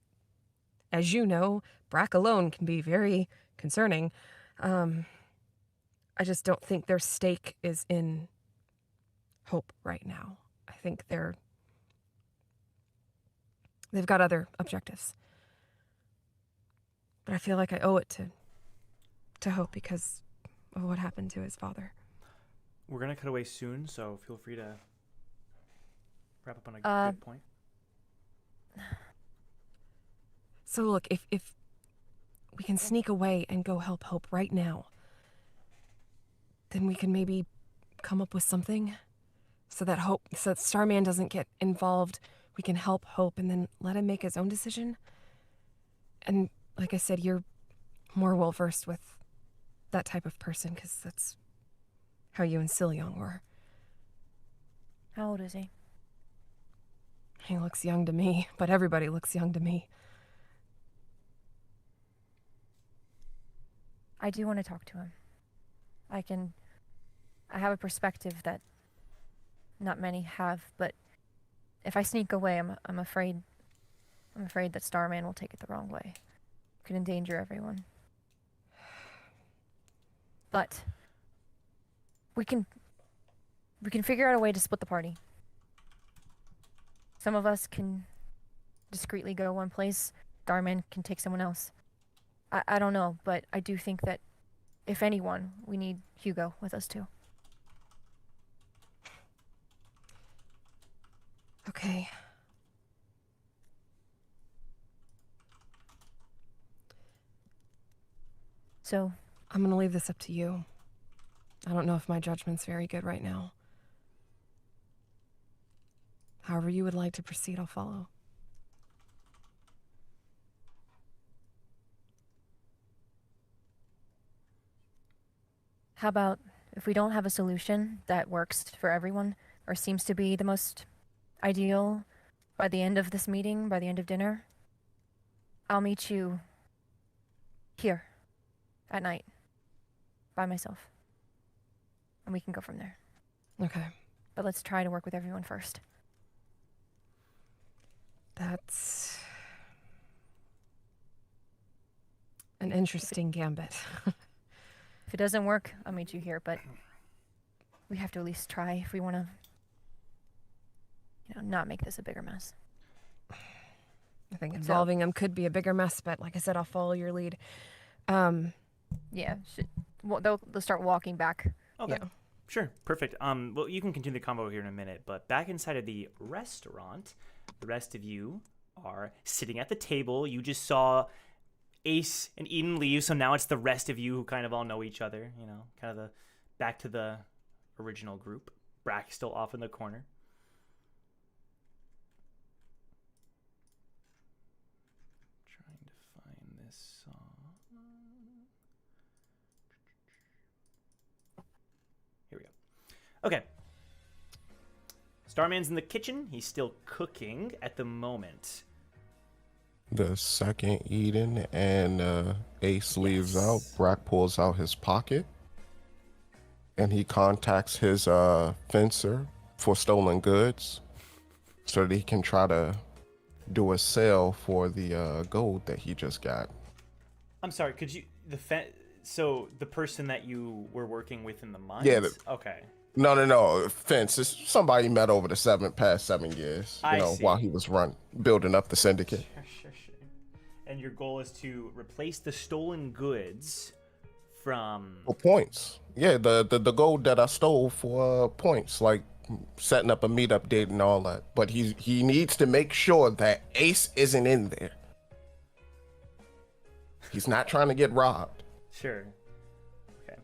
as you know, Brack alone can be very concerning. I just don't think their stake is in Hope right now. I think they've got other objectives. But I feel like I owe it to Hope because of what happened to his father. We're going to cut away soon, so feel free to wrap up on a good point. So look, if we can sneak away and go help Hope right now, then we can maybe come up with something so that Starman doesn't get involved. We can help Hope and then let him make his own decision. And like I said, you're more well-versed with that type of person because that's how you and Silyong were. How old is he? He looks young to me, but everybody looks young to me. I do want to talk to him. I have a perspective that not many have, but if I sneak away, I'm afraid that Starman will take it the wrong way. It could endanger everyone. But we can figure out a way to split the party. Some of us can discreetly go one place. Starman can take someone else. I don't know, but I do think that if anyone, we need Hugo with us too. Okay. So, I'm gonna leave this up to you. I don't know if my judgment's very good right now. However you would like to proceed, I'll follow. how about if we don't have a solution that works for everyone or seems to be the most ideal by the end of this meeting, by the end of dinner, I'll meet you here at night by myself. And we can go from there. Okay. But let's try to work with everyone first. That's an interesting gambit. If it doesn't work, I'll meet you here, but we have to at least try if we want to, not make this a bigger mess. I think involving them could be a bigger mess, but like I said, I'll follow your lead. Yeah, they'll start walking back. Okay. Yeah. Sure, perfect. Well, you can continue the convo here in a minute, but back inside of the restaurant, the rest of you are sitting at the table. You just saw Ace and Eden leave, so now it's the rest of you who kind of all know each other, kind of the back to the original group. Brack's still off in the corner. Trying to find this song. Here we go. Okay. Starman's in the kitchen. He's still cooking at the moment. The second Eden and Ace leaves out, Brack pulls out his pocket and he contacts his fencer for stolen goods so that he can try to do a sale for the gold that he just got. I'm sorry, could you so the person that you were working with in the mines? Yeah. Okay. No. Fence. It's somebody he met over the past 7 years. I see. While he was building up the syndicate. Sure. And your goal is to replace the stolen goods from... For points. Yeah, the gold that I stole for points, like setting up a meetup date and all that. But he needs to make sure that Ace isn't in there. He's not trying to get robbed. Sure. Okay.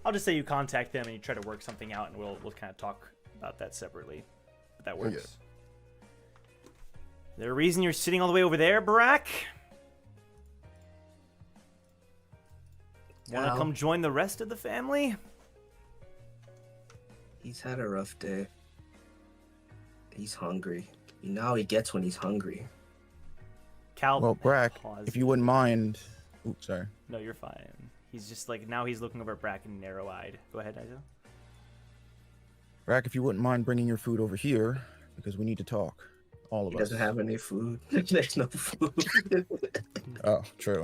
I'll just say you contact them and you try to work something out, and we'll kind of talk about that separately. But that works. Yeah. Is there a reason you're sitting all the way over there, Brack? Want to come join the rest of the family? He's had a rough day. He's hungry. You know how he gets when he's hungry. Cal, Well, Brack, pause. if you wouldn't mind. Oops, sorry. No, you're fine. He's just like, now he's looking over at Brack and narrow-eyed. Go ahead, Isaac. Brack, if you wouldn't mind bringing your food over here, because we need to talk. All of He us. doesn't have any food. There's no food. Oh, true.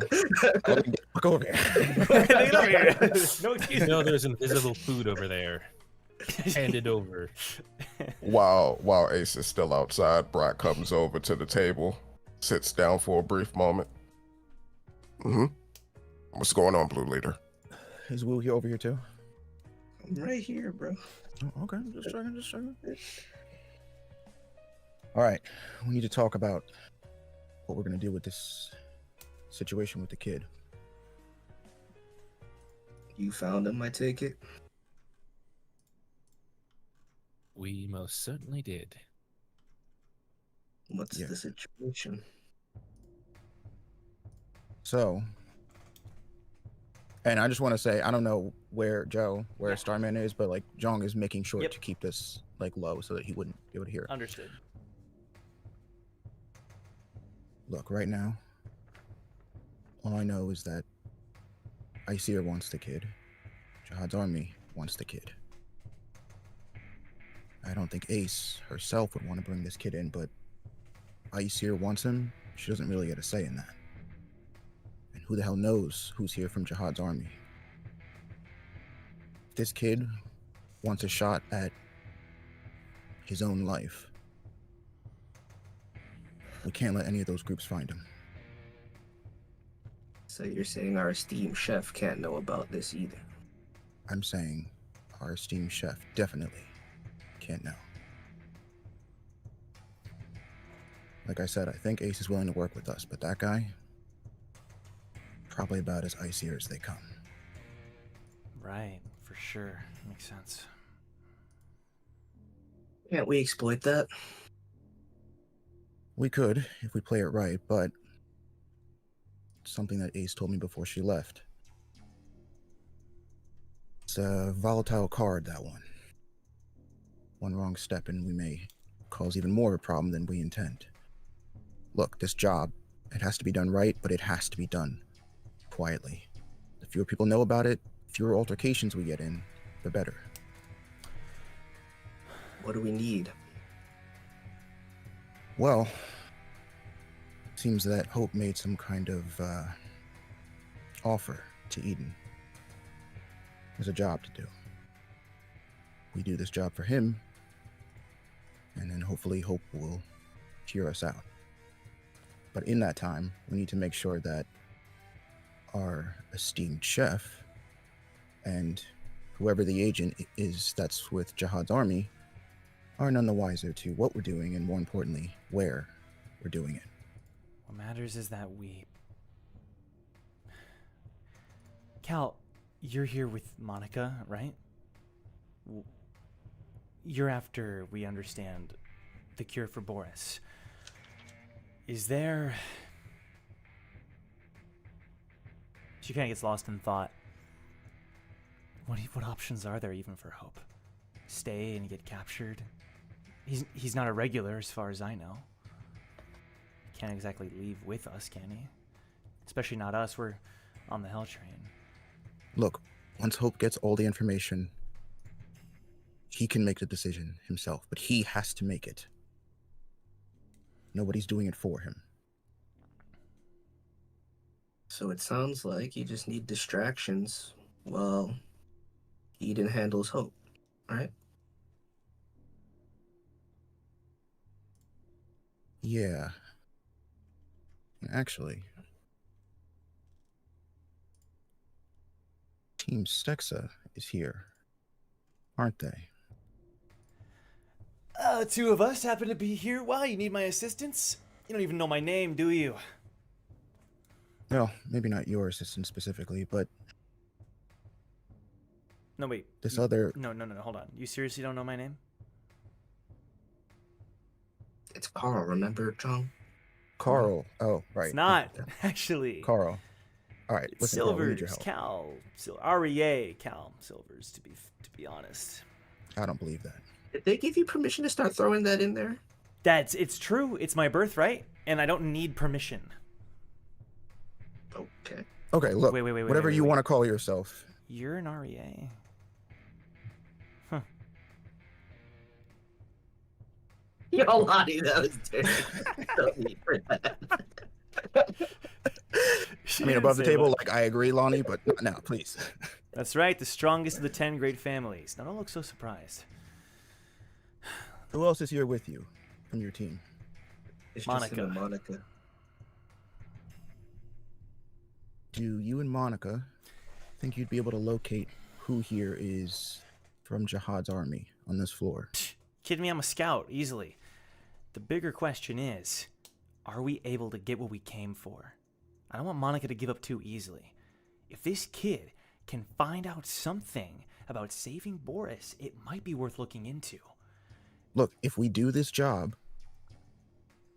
Go over here. Get over here. No excuse. No, there's invisible food over there. Hand it over. While Ace is still outside, Brack comes over to the table, sits down for a brief moment. What's going on, Blue Leader? Is Will here over here too? I'm right here, bro. Oh, okay, just checking. All right, we need to talk about what we're gonna do with this situation with the kid. You found him, I take it? We most certainly did. What's the situation? So, and I just want to say, I don't know where Starman is, but like Jong is making sure to keep this like low so that he wouldn't be able to hear it. Understood. Look, right now, all I know is that Aesir wants the kid. Jahad's army wants the kid. I don't think Ace herself would want to bring this kid in, but Aesir wants him. She doesn't really get a say in that. And who the hell knows who's here from Jahad's army? If this kid wants a shot at his own life, we can't let any of those groups find him. So you're saying our esteemed chef can't know about this either? I'm saying our esteemed chef definitely can't know. Like I said, I think Ace is willing to work with us, but that guy, probably about as Aesir as they come. Right, for sure. Makes sense. Can't we exploit that? We could, if we play it right, but it's something that Ace told me before she left. It's a volatile card, that one. One wrong step and we may cause even more of a problem than we intend. Look, this job, it has to be done right, but it has to be done quietly. The fewer people know about it, the fewer altercations we get in, the better. What do we need? Well, seems that Hope made some kind of offer to Eden. There's a job to do. We do this job for him, and then hopefully Hope will hear us out. But in that time, we need to make sure that our esteemed chef and whoever the agent is that's with Jahad's army are none the wiser to what we're doing and, more importantly, where we're doing it. What matters is that we... Cal, you're here with Monica, right? You're after we understand the cure for Boris. Is there... She kind of gets lost in thought. What options are there even for Hope? Stay and get captured? He's not a regular as far as I know. He can't exactly leave with us, can he? Especially not us, we're on the Hell Train. Look, once Hope gets all the information, he can make the decision himself, but he has to make it. Nobody's doing it for him. So it sounds like you just need distractions while Eden handles Hope, right? Yeah. Actually, Team Stexa is here, aren't they? Two of us happen to be here. Why? You need my assistance? You don't even know my name, do you? Well, maybe not your assistant specifically, but... No, wait. This other... No, hold on. You seriously don't know my name? It's Carl, remember, John? Carl. Oh, right. It's not, actually. Carl. All right. It's listen, Carl, we need your Silvers, help. Cal. REA, Cal Silvers, to be honest. I don't believe that. Did they give you permission to start throwing that in there? It's true. It's my birthright, and I don't need permission. Okay. Okay, look. Wait, whatever you want to call yourself. You're an REA. Huh. Yo, Lonnie, that was dirty. Don't need for that. I mean, above the table, like, I agree, Lonnie, but not now, please. That's right, the strongest of the 10 great families. Now don't look so surprised. Who else is here with you from your team? It's Monica. Just Monica. Do you and Monica think you'd be able to locate who here is from Jahad's army on this floor? Kidding me? I'm a scout, easily. The bigger question is, are we able to get what we came for? I don't want Monica to give up too easily. If this kid can find out something about saving Boris, it might be worth looking into. Look, if we do this job,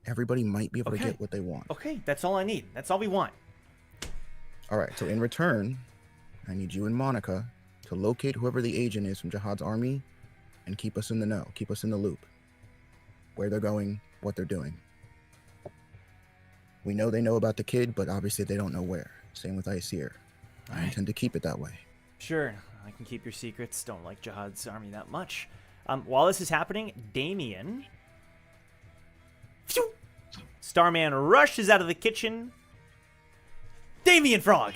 everybody might be able to get what they want. Okay, that's all I need. That's all we want. All right, so in return, I need you and Monica to locate whoever the agent is from Jahad's army and keep us in the know, keep us in the loop. Where they're going, what they're doing. We know they know about the kid, but obviously they don't know where. Same with Aesir. I intend to keep it that way. Sure, I can keep your secrets. Don't like Jahad's army that much. While this is happening, Damien... Phew! Starman rushes out of the kitchen. Damien Frog!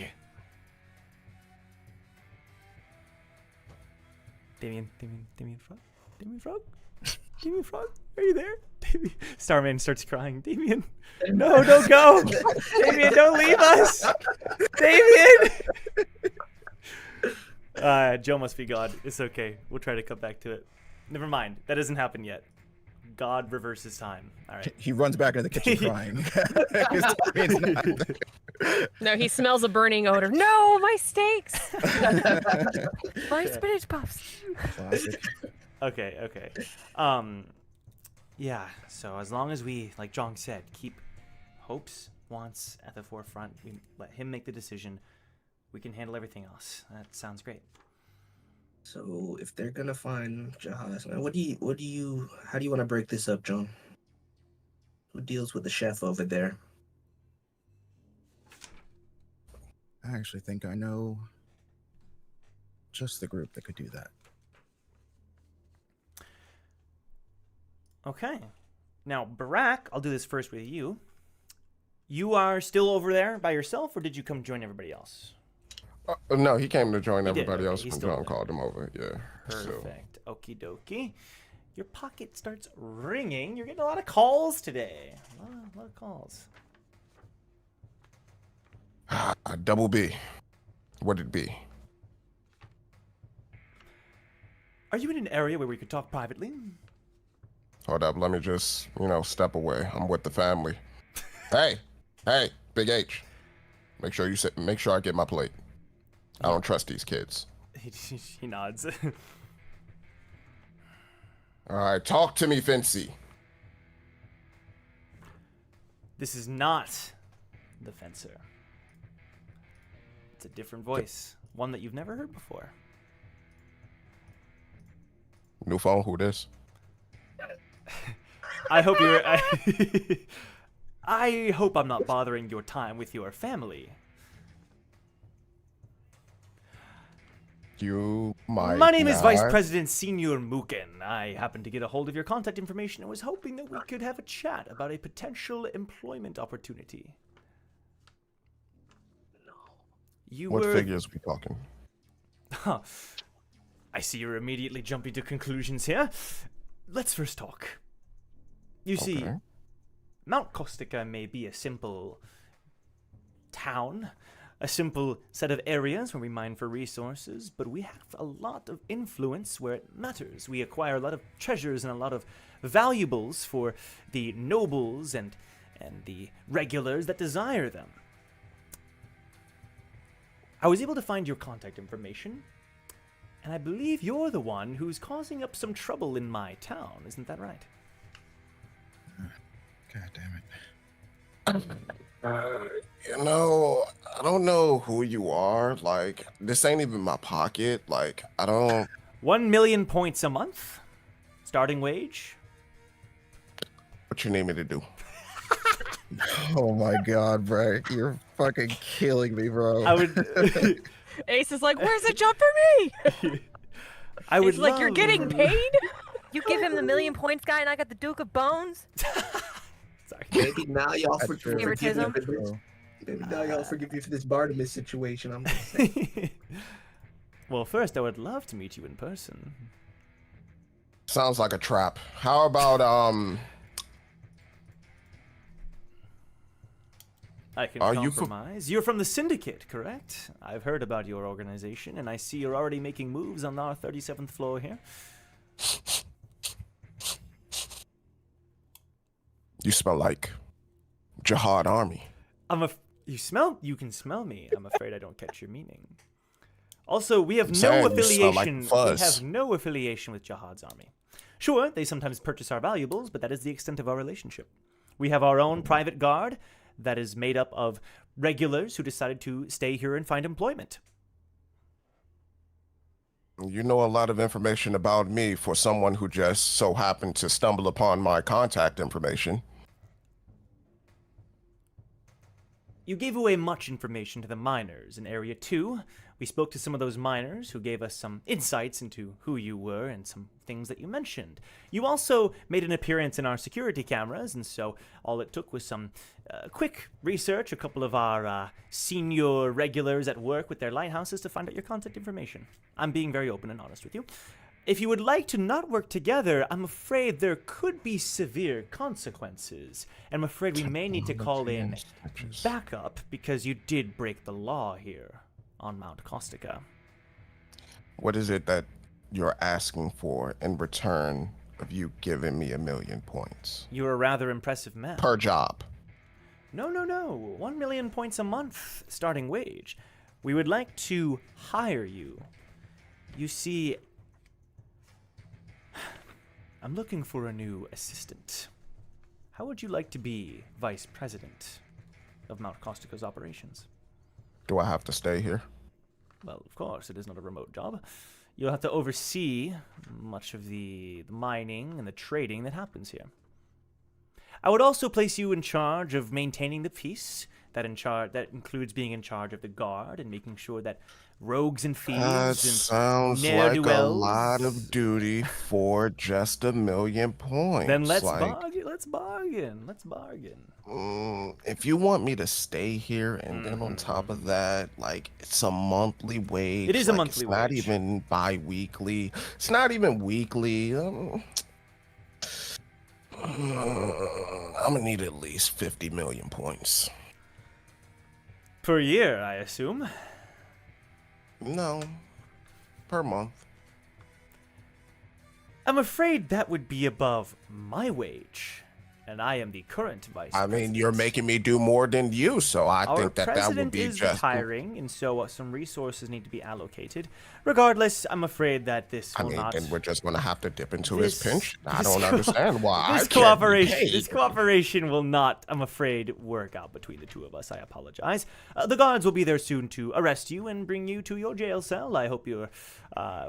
Damien Frog? Damien Frog? Damien Frog? Are you there? Starman starts crying. Damien, no, don't go! Damien, don't leave us! Damien! Joe must be God. It's okay. We'll try to come back to it. Never mind. That hasn't happened yet. God reverses time. All right. He runs back into the kitchen crying. No, he smells a burning odor. No, my steaks! My spinach puffs. Classic. Okay. Yeah, so as long as we, like Jong said, keep hopes, wants at the forefront, we let him make the decision, we can handle everything else. That sounds great. So if they're gonna find Jahad, how do you want to break this up, John? Who deals with the chef over there? I actually think I know just the group that could do that. Okay. Now, Barack, I'll do this first with you. You are still over there by yourself, or did you come join everybody else? No, he came to join He did, everybody okay, else he's when still John there. called him over. Yeah. So. Perfect. Okie dokie. Your pocket starts ringing. You're getting a lot of calls today. A lot of calls. Double B. What'd it be? Are you in an area where we could talk privately? Hold up, let me just, step away. I'm with the family. Hey, Big H. Make sure I get my plate. I don't trust these kids. He nods. All right, talk to me, Fancy. This is not the fencer. It's a different voice. One that you've never heard before. New phone, who this? I hope you're... I hope I'm not bothering your time with your family. My name is Vice President Senior Muken. I happened to get a hold of your contact information and was hoping that we could have a chat about a potential employment opportunity. What figures we talking? Huh. I see you're immediately jumping to conclusions here. Let's first talk. You see, Mount Kostica may be a simple town, a simple set of areas where we mine for resources, but we have a lot of influence where it matters. We acquire a lot of treasures and a lot of valuables for the nobles and the regulars that desire them. I was able to find your contact information, and I believe you're the one who's causing up some trouble in my town. Isn't that right? God damn it. I don't know who you are. Like, this ain't even my pocket. Like, I don't... 1 million points a month? Starting wage? What you need me to do? Oh my god, bro. You're fucking killing me, bro. I would... Ace is like, where's the jump for me? I would It's like, you're getting paid? You give him the 1,000,000 points guy and I got the Duke of Bones? Sorry. Maybe now y'all forgive me Favoritism. for this. Maybe now y'all forgive me for this Bartimus situation. I'm just saying. Well, first, I would love to meet you in person. Sounds like a trap. How about, I can Are you compromise. You're from the Syndicate, correct? I've heard about your organization, and I see you're already making moves on our 37th floor here. You smell like Jahad army. You can smell me. I'm afraid I don't catch your meaning. Also, we have saying no you smell like affiliation. We fuzz. have no affiliation with Jahad's army. Sure, they sometimes purchase our valuables, but that is the extent of our relationship. We have our own private guard that is made up of regulars who decided to stay here and find employment. You know a lot of information about me for someone who just so happened to stumble upon my contact information. You gave away much information to the miners in Area 2. We spoke to some of those miners who gave us some insights into who you were and some things that you mentioned. You also made an appearance in our security cameras, and so all it took was some quick research, a couple of our senior regulars at work with their lighthouses to find out your contact information. I'm being very open and honest with you. If you would like to not work together, I'm afraid there could be severe consequences. I'm afraid we may need to call in backup because you did break the law here on Mount Kostica. What is it that you're asking for in return of you giving me 1,000,000 points? You're a rather impressive man. Per job. No. 1,000,000 points a month starting wage. We would like to hire you. You see, I'm looking for a new assistant. How would you like to be vice president of Mount Kostica's operations? Do I have to stay here? Well, of course, it is not a remote job. You'll have to oversee much of the mining and the trading that happens here. I would also place you in charge of maintaining the peace. That includes being in charge of the guard and making sure that rogues and thieves That and sounds like a ne'er-do-wells. lot of duty for just 1,000,000 points. Then let's like, bargain. Let's bargain. If you want me to stay here, and then on top of that, like, it's a monthly wage. It is a like, monthly it's not wage. even bi-weekly. It's not even weekly. I'm gonna need at least 50,000,000 points. Per year, I assume. No, per month. I'm afraid that would be above my wage, and I am the current vice I president. mean, you're making me do more than you, so I Our think that would president be is just. retiring, and so some resources need to be allocated. Regardless, I'm afraid that this I will mean, not. then we're just gonna have to dip into This- his pension. I this don't co- understand why. This I can't be cooperation, paid. this cooperation will not, I'm afraid, work out between the two of us. I apologize. The guards will be there soon to arrest you and bring you to your jail cell. I hope you're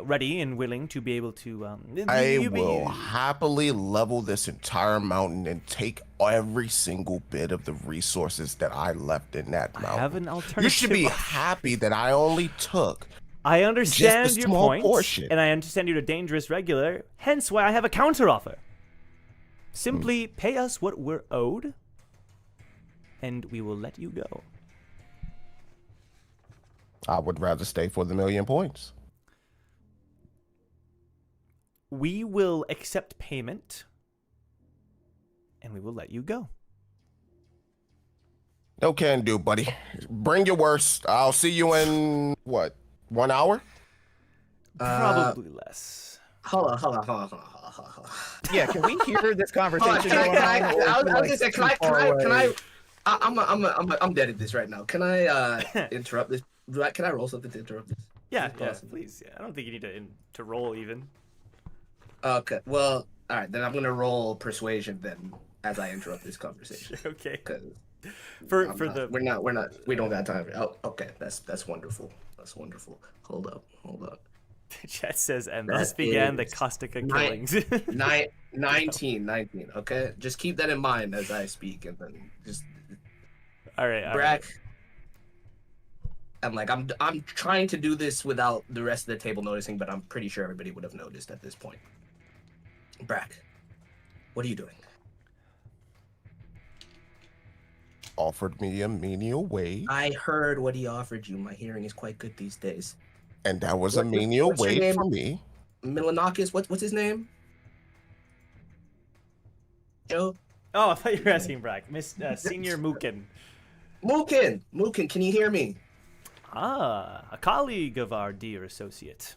ready and willing to be able to. I will happily level this entire mountain and take every single bit of the resources that I left in that mountain. I have an alternative. You should be happy that I only took. I understand just a your small point, portion. and I understand you're a dangerous regular, hence why I have a counteroffer. Simply pay us what we're owed, and we will let you go. I would rather stay for the 1,000,000 points. We will accept payment, and we will let you go. No can do, buddy. Bring your worst. I'll see you in, what, 1 hour? Probably less. Hold on. Yeah, can we hear this conversation Hold on, going on? or I is it, was like, gonna say, too far away? I'm dead at this right now. Can I interrupt this? Can I roll something to interrupt this? Yeah, Is it yeah, possible? please. Yeah, I don't think you need to roll even. Okay. Well, all right. Then I'm gonna roll persuasion then as I interrupt this conversation. Okay. Because we don't got time. Oh, okay. That's wonderful. That's wonderful. Hold up. Chat says, and That thus began the is Kostica nine- killings. 19. Okay. Just keep that in mind as I speak, and then just All right. Brack. I'm trying to do this without the rest of the table noticing, but I'm pretty sure everybody would have noticed at this point. Brack, what are you doing? Offered me a menial wage, I heard what he offered you. My hearing is quite good these days. and that was a What's your- menial what's your wage name? for me. Milanakis, what's his name? Joe? Oh, I thought you were asking Brack. Miss Senior Mookin. Mookin, can you hear me? Ah, a colleague of our dear associate.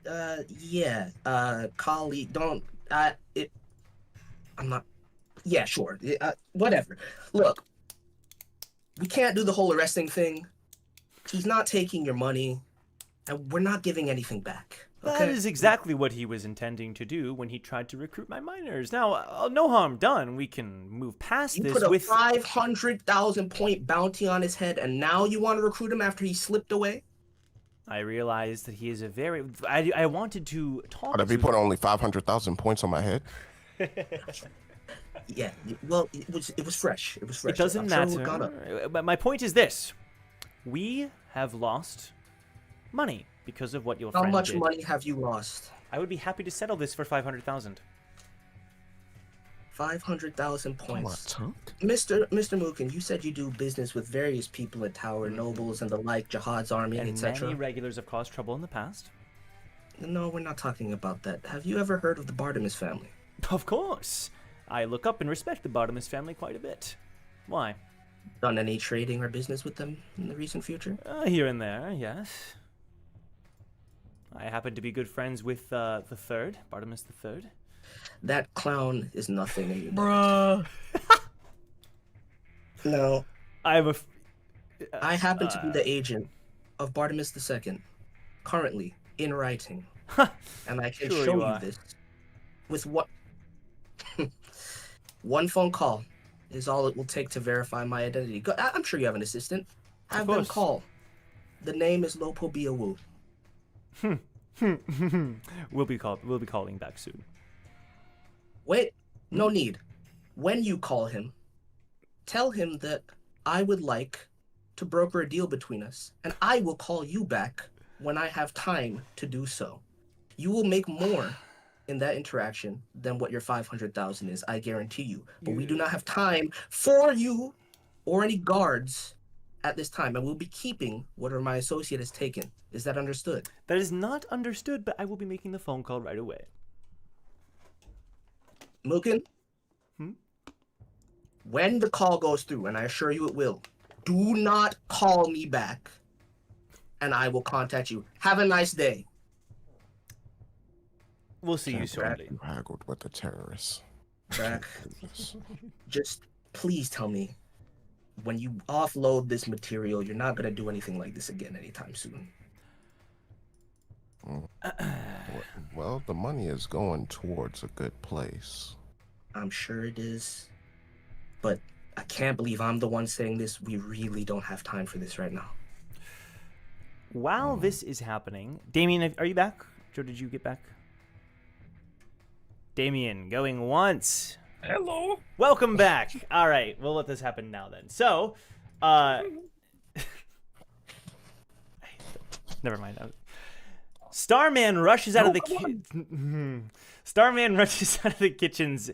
Yeah, colleague, I'm not, yeah, sure, whatever. Look, we can't do the whole arresting thing. He's not taking your money, and we're not giving anything back. Okay? That is exactly what he was intending to do when he tried to recruit my miners. Now, no harm done. We can move past You this put a with 500,000 point bounty on his head, and now you want to recruit him after he slipped away? I realized that he is a very. I wanted to talk. But if he to put only 500,000 points on my head, Yeah. Well, it was fresh. It was fresh. It doesn't I'm sure it matter. got up. But my point is this: we have lost money because of what your How friend much did. money have you lost? I would be happy to settle this for 500,000. 500,000 points. What? Mr. Mookin, you said you do business with various people at Tower, nobles and the like, Jahad's army, And etc. many regulars have caused trouble in the past. No, we're not talking about that. Have you ever heard of the Bartimus family? Of course. I look up and respect the Bartimus family quite a bit. Why? Done any trading or business with them in the recent future? Here and there, yes. I happen to be good friends with the third, Bartimus the Third. That clown is nothing anymore. Bruh. No, I happen to be the agent of Bartimus II, currently in writing, and I can Sure show you you are. this with what one phone call is all it will take to verify my identity. I'm sure you have an assistant. Have them course. call. The name is Lopo Biawu. We'll be calling back soon. Wait, no need. When you call him, tell him that I would like to broker a deal between us, and I will call you back when I have time to do so. You will make more in that interaction than what your 500,000 is, I guarantee you. But we do not have time for you or any guards at this time, and we'll be keeping whatever my associate has taken. Is that understood? That is not understood, but I will be making the phone call right away. Mookin? When the call goes through, and I assure you it will, do not call me back, and I will contact you. Have a nice day. We'll see you Can't shortly. believe you haggled with the terrorists. Brack, just please tell me, when you offload this material, you're not going to do anything like this again anytime soon. Well, the money is going towards a good place. I'm sure it is, but I can't believe I'm the one saying this. We really don't have time for this right now. While this is happening, Damien, are you back? Joe, did you get back? Damien, going once. Hello. Welcome back. All right, we'll let this happen now then. So, never mind. Starman rushes out of the Starman rushes out of the kitchens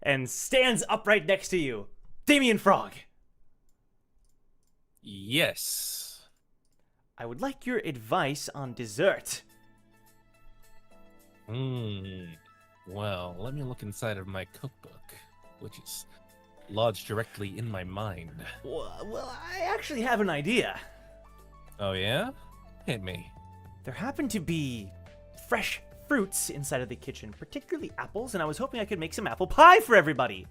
and stands upright next to you. Damien Frog. Yes. I would like your advice on dessert. Well, let me look inside of my cookbook, which is lodged directly in my mind. Well, I actually have an idea. Oh yeah? Hit me. There happen to be fresh fruits inside of the kitchen, particularly apples, and I was hoping I could make some apple pie for everybody.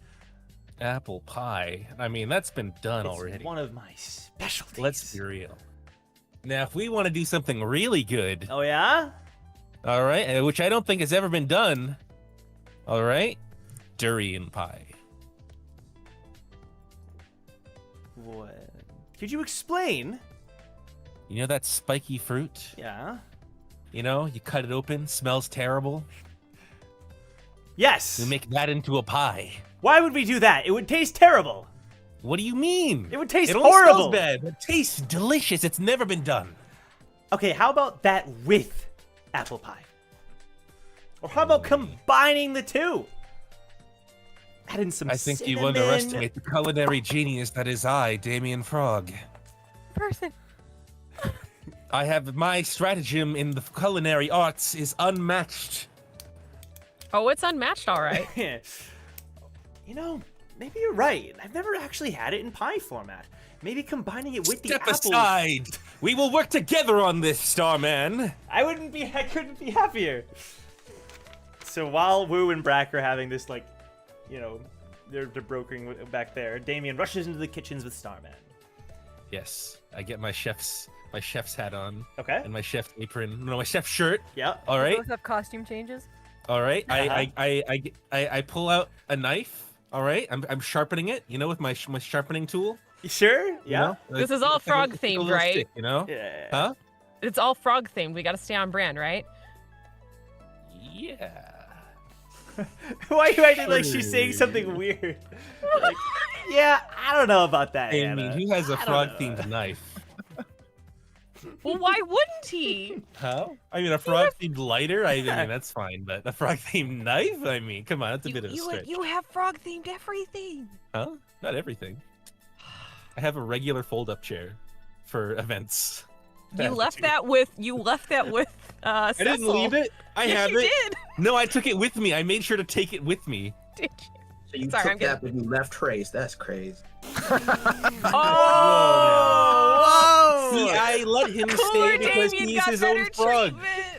Apple pie? I mean, that's been done It's already. one of my specialties. Let's be real. Now, if we want to do something really good, Oh, yeah? all right, which I don't think has ever been done, all right, durian pie. What? Could you explain? You know that spiky fruit? Yeah. You know, you cut it open, smells terrible. Yes. We make that into a pie. Why would we do that? It would taste terrible. What do you mean? It would taste it only horrible. Smells bad. It tastes delicious. It's never been done. Okay, how about that with apple pie? Or how about combining the two? Add in some I think you cinnamon. underestimate the culinary genius that is I, Damien Frog. Person. I have my stratagem in the culinary arts is unmatched. Oh, it's unmatched, all right. You know, maybe you're right. I've never actually had it in pie format. Maybe combining it with the Step apples. aside. We will work together on this, Starman. I couldn't be happier. So while Wu and Brack are having this, like, you know, they're brokering back there, Damien rushes into the kitchens with Starman. Yes, I get my chef's hat on. Okay. And my chef's apron. No, my chef's shirt. Yeah. All We right. both have costume changes. All right. Uh-huh. I pull out a knife. All right. I'm sharpening it. You know, with my sharpening tool. You sure? You Yeah. know? This is all Like a- frog like a themed, little right? stick, you know? Yeah. Huh? It's all frog themed. We got to stay on brand, right? Yeah. Why are you acting like she's saying something weird? Like, yeah, I don't know about that, I Anna. mean, who has a I don't frog-themed knife? Well, why wouldn't he? Huh? I mean, a frog-themed lighter? I mean, that's fine, but a frog-themed knife? I mean, come on, that's a bit of a stretch. You have frog-themed everything. Huh? Not everything. I have a regular fold-up chair for events. You left that with I didn't leave it. I have you it. did. No, I took it with me. I made sure to take it with me. Did you? So you Sorry, took I'm that when you left Trace. That's crazy. Oh! See, I let him stay because Damien he's got his own better frog.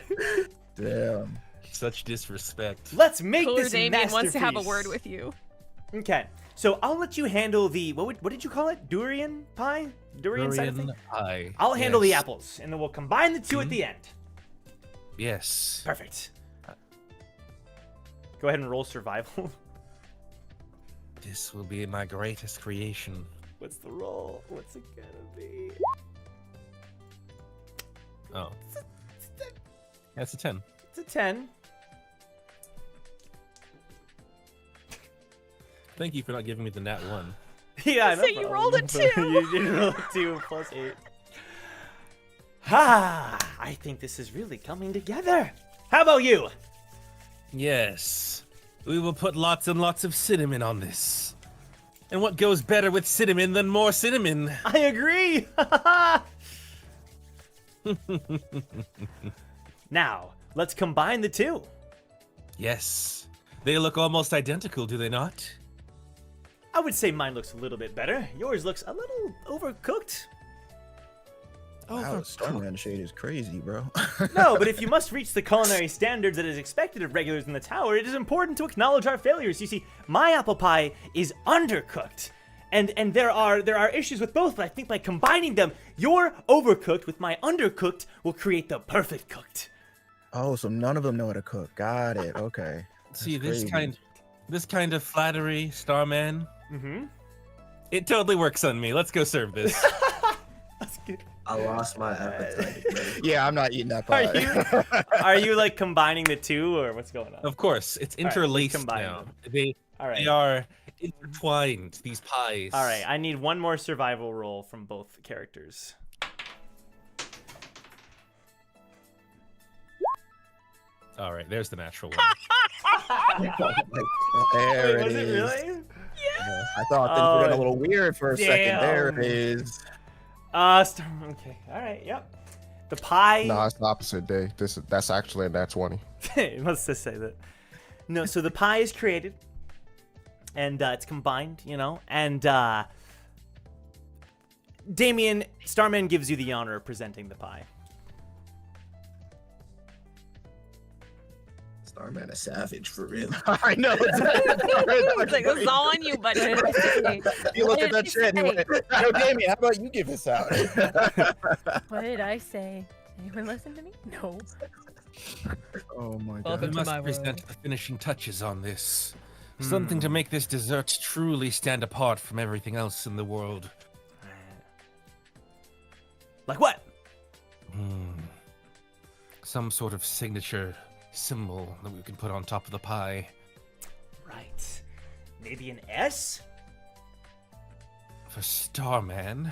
treatment. Damn. Such disrespect. Let's make Cooler this Damien masterpiece. wants to have a word with you. Okay, so I'll let you handle the what did you call it? Durian pie? Durian side of thing? Pie. I'll handle the Yes. apples, and then we'll combine the 2 at the end. Yes. Perfect. Go ahead and roll survival. This will be my greatest creation. What's the roll? What's it gonna be? Oh. That's a 10. It's a 10. Thank you for not giving me the nat 1. Yeah, no So you rolled a problem. 2. You did roll a 2 plus 8. Ha! I think this is really coming together. How about you? Yes. We will put lots and lots of cinnamon on this. And what goes better with cinnamon than more cinnamon? I agree. Now, let's combine the 2. Yes. They look almost identical, do they not? I would say mine looks a little bit better. Yours looks a little overcooked. Wow, Starman shade is crazy, bro. No, but if you must reach the culinary standards that is expected of regulars in the tower, it is important to acknowledge our failures. You see, my apple pie is undercooked. And there are issues with both, but I think by combining them, your overcooked with my undercooked will create the perfect cooked. Oh, so none of them know how to cook. Got it. Okay. See, That's this kind of flattery, Starman. Mm-hmm. It totally works on me. Let's go serve this. That's good. I lost my appetite. Yeah, I'm not eating that pie. Are you like combining the 2 or what's going on? Of course, it's All right, interlaced combine now. them. They All right. they are intertwined. These pies. All right, I need one more survival roll from both characters. All right, there's the natural one. There Wait, it was is. it really? Yeah, I thought things were getting a little weird for a second. There it damn. is. Okay. All right. Yep. The pie. No, it's the opposite day. That's actually a nat 20. Let's just say that. No, so the pie is created, and it's combined, you know, and Damien, Starman gives you the honor of presenting the pie. Starman a savage for real. I know. It's like, it's all on you, buddy. You looked at that shit and you went, "No, Damien, how about you give this out?" What did I say? Anyone listen to me? No. Oh my We god. must present the finishing touches on this. Something to make this dessert truly stand apart from everything else in the world. Like what? Some sort of signature symbol that we can put on top of the pie. Right. Maybe an S? For Starman.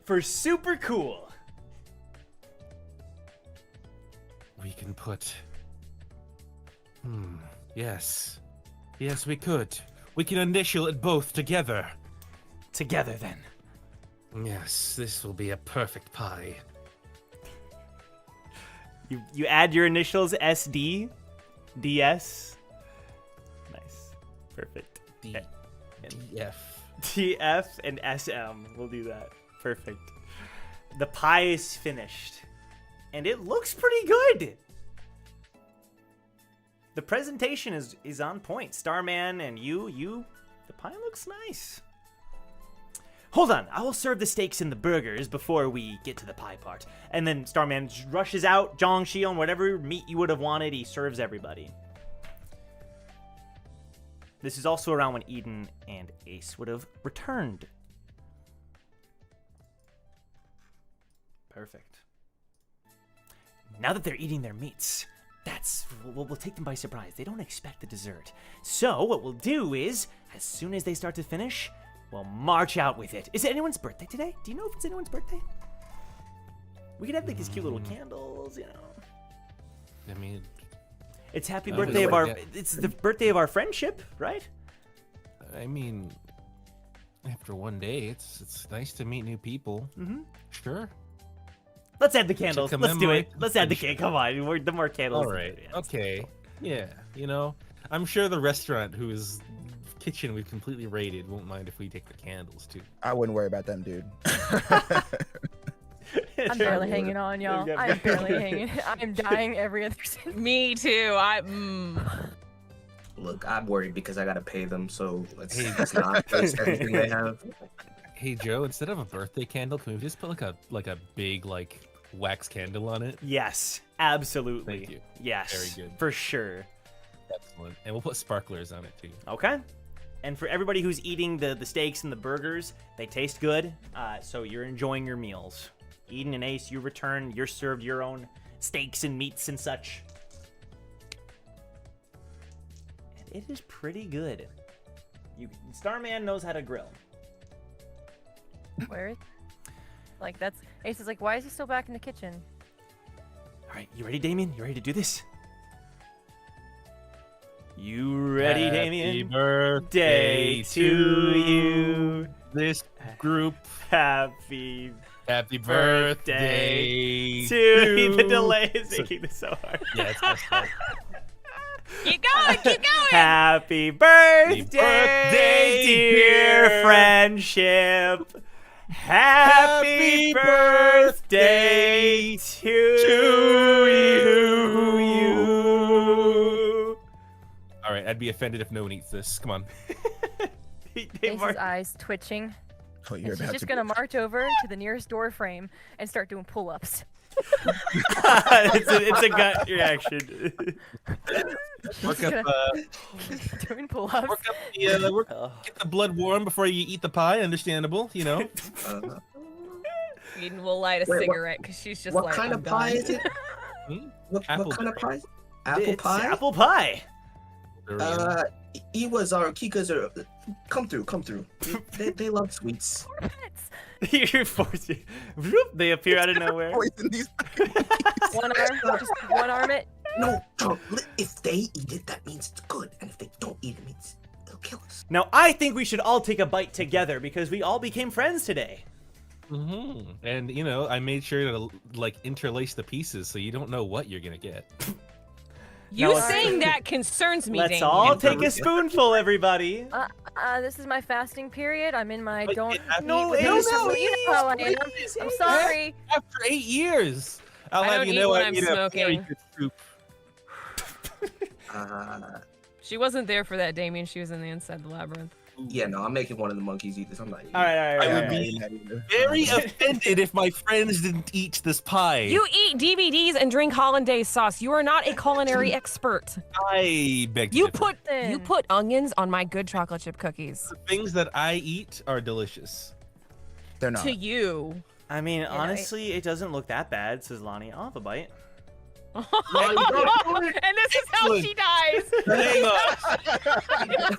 For super cool. We can put... Yes. Yes, we could. We can initial it both together. Together, then. Yes, this will be a perfect pie. You add your initials, SD, DS. Nice. Perfect. DF. TF and SM. We'll do that. Perfect. The pie is finished. And it looks pretty good. The presentation is on point. Starman and you, the pie looks nice. Hold on, I will serve the steaks and the burgers before we get to the pie part. And then Starman rushes out, Zhang Xion, whatever meat you would have wanted, he serves everybody. This is also around when Eden and Ace would have returned. Perfect. Now that they're eating their meats, we'll take them by surprise. They don't expect the dessert. So what we'll do is, as soon as they start to finish, we'll march out with it. Is it anyone's birthday today? Do you know if it's anyone's birthday? We could have like these cute little candles, you know. I mean, it's happy birthday of our. It's the birthday of our friendship, right? I mean, after one day, it's nice to meet new people. Mm-hmm. Sure. Let's add the candles. Let's do it. commemorate Let's add the cake. Come on, the more candles. All right. Okay. Yeah. You know, I'm sure the restaurant whose kitchen we've completely raided won't mind if we take the candles too. I wouldn't worry about them, dude. I'm barely hanging on, y'all. I'm barely hanging. I'm dying every other second. Me too. Look, I'm worried because I gotta pay them, so let's not waste everything they have. Hey Joe, instead of a birthday candle, can we just put like a big wax candle on it? Yes, absolutely. Thank you. Yes, Very good. for sure. Excellent. And we'll put sparklers on it too. Okay. And for everybody who's eating the steaks and the burgers, they taste good, so you're enjoying your meals. Eden and Ace, you return. You're served your own steaks and meats and such. And it is pretty good. Starman knows how to grill. Where is? Like that's Ace is like, why is he still back in the kitchen? All right, you ready, Damien? You ready to do this? You ready, Damien? Happy birthday to you. This group. Happy birthday to you. The delay is making this so hard. Yeah, it's messed up. Keep going. Happy birthday, dear friendship. Happy birthday to you. All right, I'd be offended if no one eats this. Come on. Ace's eyes twitching. Oh, And she's just gonna march over to the nearest door frame and start doing pull-ups. it's a gut reaction. Work up, doing pull-ups. get the blood warm before you eat the pie. Understandable, you know. Eden will light a cigarette because she's just what like, kind of pie is it? What kind of pie? Apple pie? Apple pie. Iwas are Kikas are. Come through. They love sweets. You're forced. They appear out of nowhere. One arm, just one arm it. No, if they eat it, that means it's good, and if they don't eat it, means they'll kill us. Now I think we should all take a bite together because we all became friends today. And you know, I made sure to interlace the pieces so you don't know what you're gonna get. You saying that concerns me. Let's Damien. all take a spoonful, everybody. This is my fasting period. I'm in my don't no, eat with Ace, me. You know how I am. please, I'm Ace. sorry. After 8 years, I'll I have don't you eat know when I I'm eat a very smoking. good soup. She wasn't there for that, Damien. She was in the inside the labyrinth. Yeah, no, I'm making one of the monkeys eat this. I'm not eating. All right. I would be very offended if my friends didn't eat this pie. You eat DVDs and drink hollandaise sauce. You are not a culinary expert. I beg to You differ. put onions on my good chocolate chip cookies. The things that I eat are delicious. They're not. To you. I mean, honestly, it doesn't look that bad, says Lonnie. I'll have a bite. And this is how she dies. Hang on.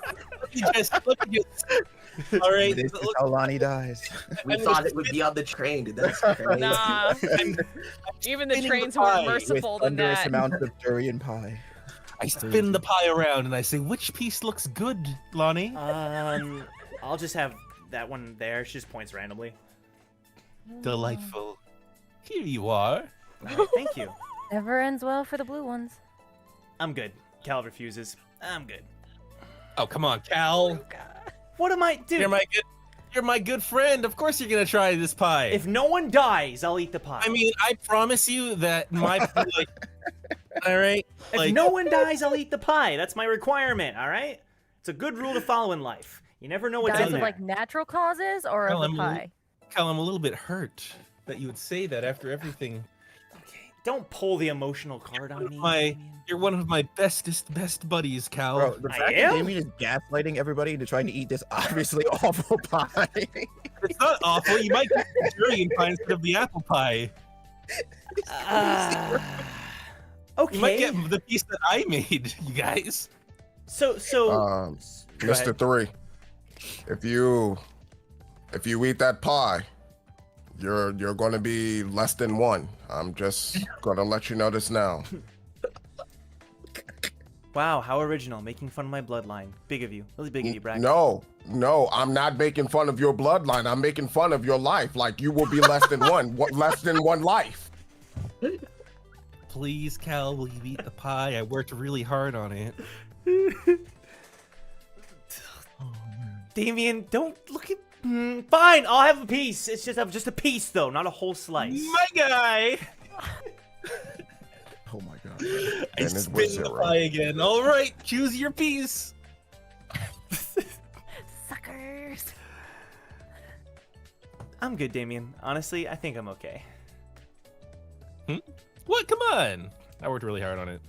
Look at you. All right. This is how Lonnie dies. We thought it would be on the train, dude. That's crazy. Nah. Even the trains were more merciful than thunderous that. amounts of durian pie. I spin the pie around and I say, which piece looks good, Lonnie? I'll just have that one there. She just points randomly. Delightful. Here you are. All right, thank you. Never ends well for the blue ones. I'm good. Cal refuses. I'm good. Oh, come on, Cal. What am I doing? You're my good friend. Of course you're gonna try this pie. If no one dies, I'll eat the pie. I mean, I promise you that my all right. If no one dies, I'll eat the pie. That's my requirement. All right. It's a good rule to follow in life. You never know what's Dies in of there. like natural causes or of the pie? Cal, I'm a little bit hurt that you would say that after everything. Don't pull the emotional card on me. You're one of my best buddies, Cal. Bro, the fact that Damien is gaslighting everybody into trying to eat this obviously awful pie. It's not awful. You might get the durian pie instead of the apple pie. Okay. You might get the piece that I made, you guys. So go Mr. ahead. 3, if you eat that pie, you're gonna be less than 1. I'm just gonna let you know this now. Wow, how original, making fun of my bloodline. Big of you. Really big of you, Brack. No, I'm not making fun of your bloodline. I'm making fun of your life. Like, you will be less than 1. Less than 1 life. Please, Cal, will you eat the pie? I worked really hard on it. Damien, don't look at. Fine, I'll have a piece. It's just a piece, though, not a whole slice. My guy! Oh my god. I And it was spin the 0. pie again. All right, choose your piece. Suckers. I'm good, Damien. Honestly, I think I'm okay. What? Come on. I worked really hard on it.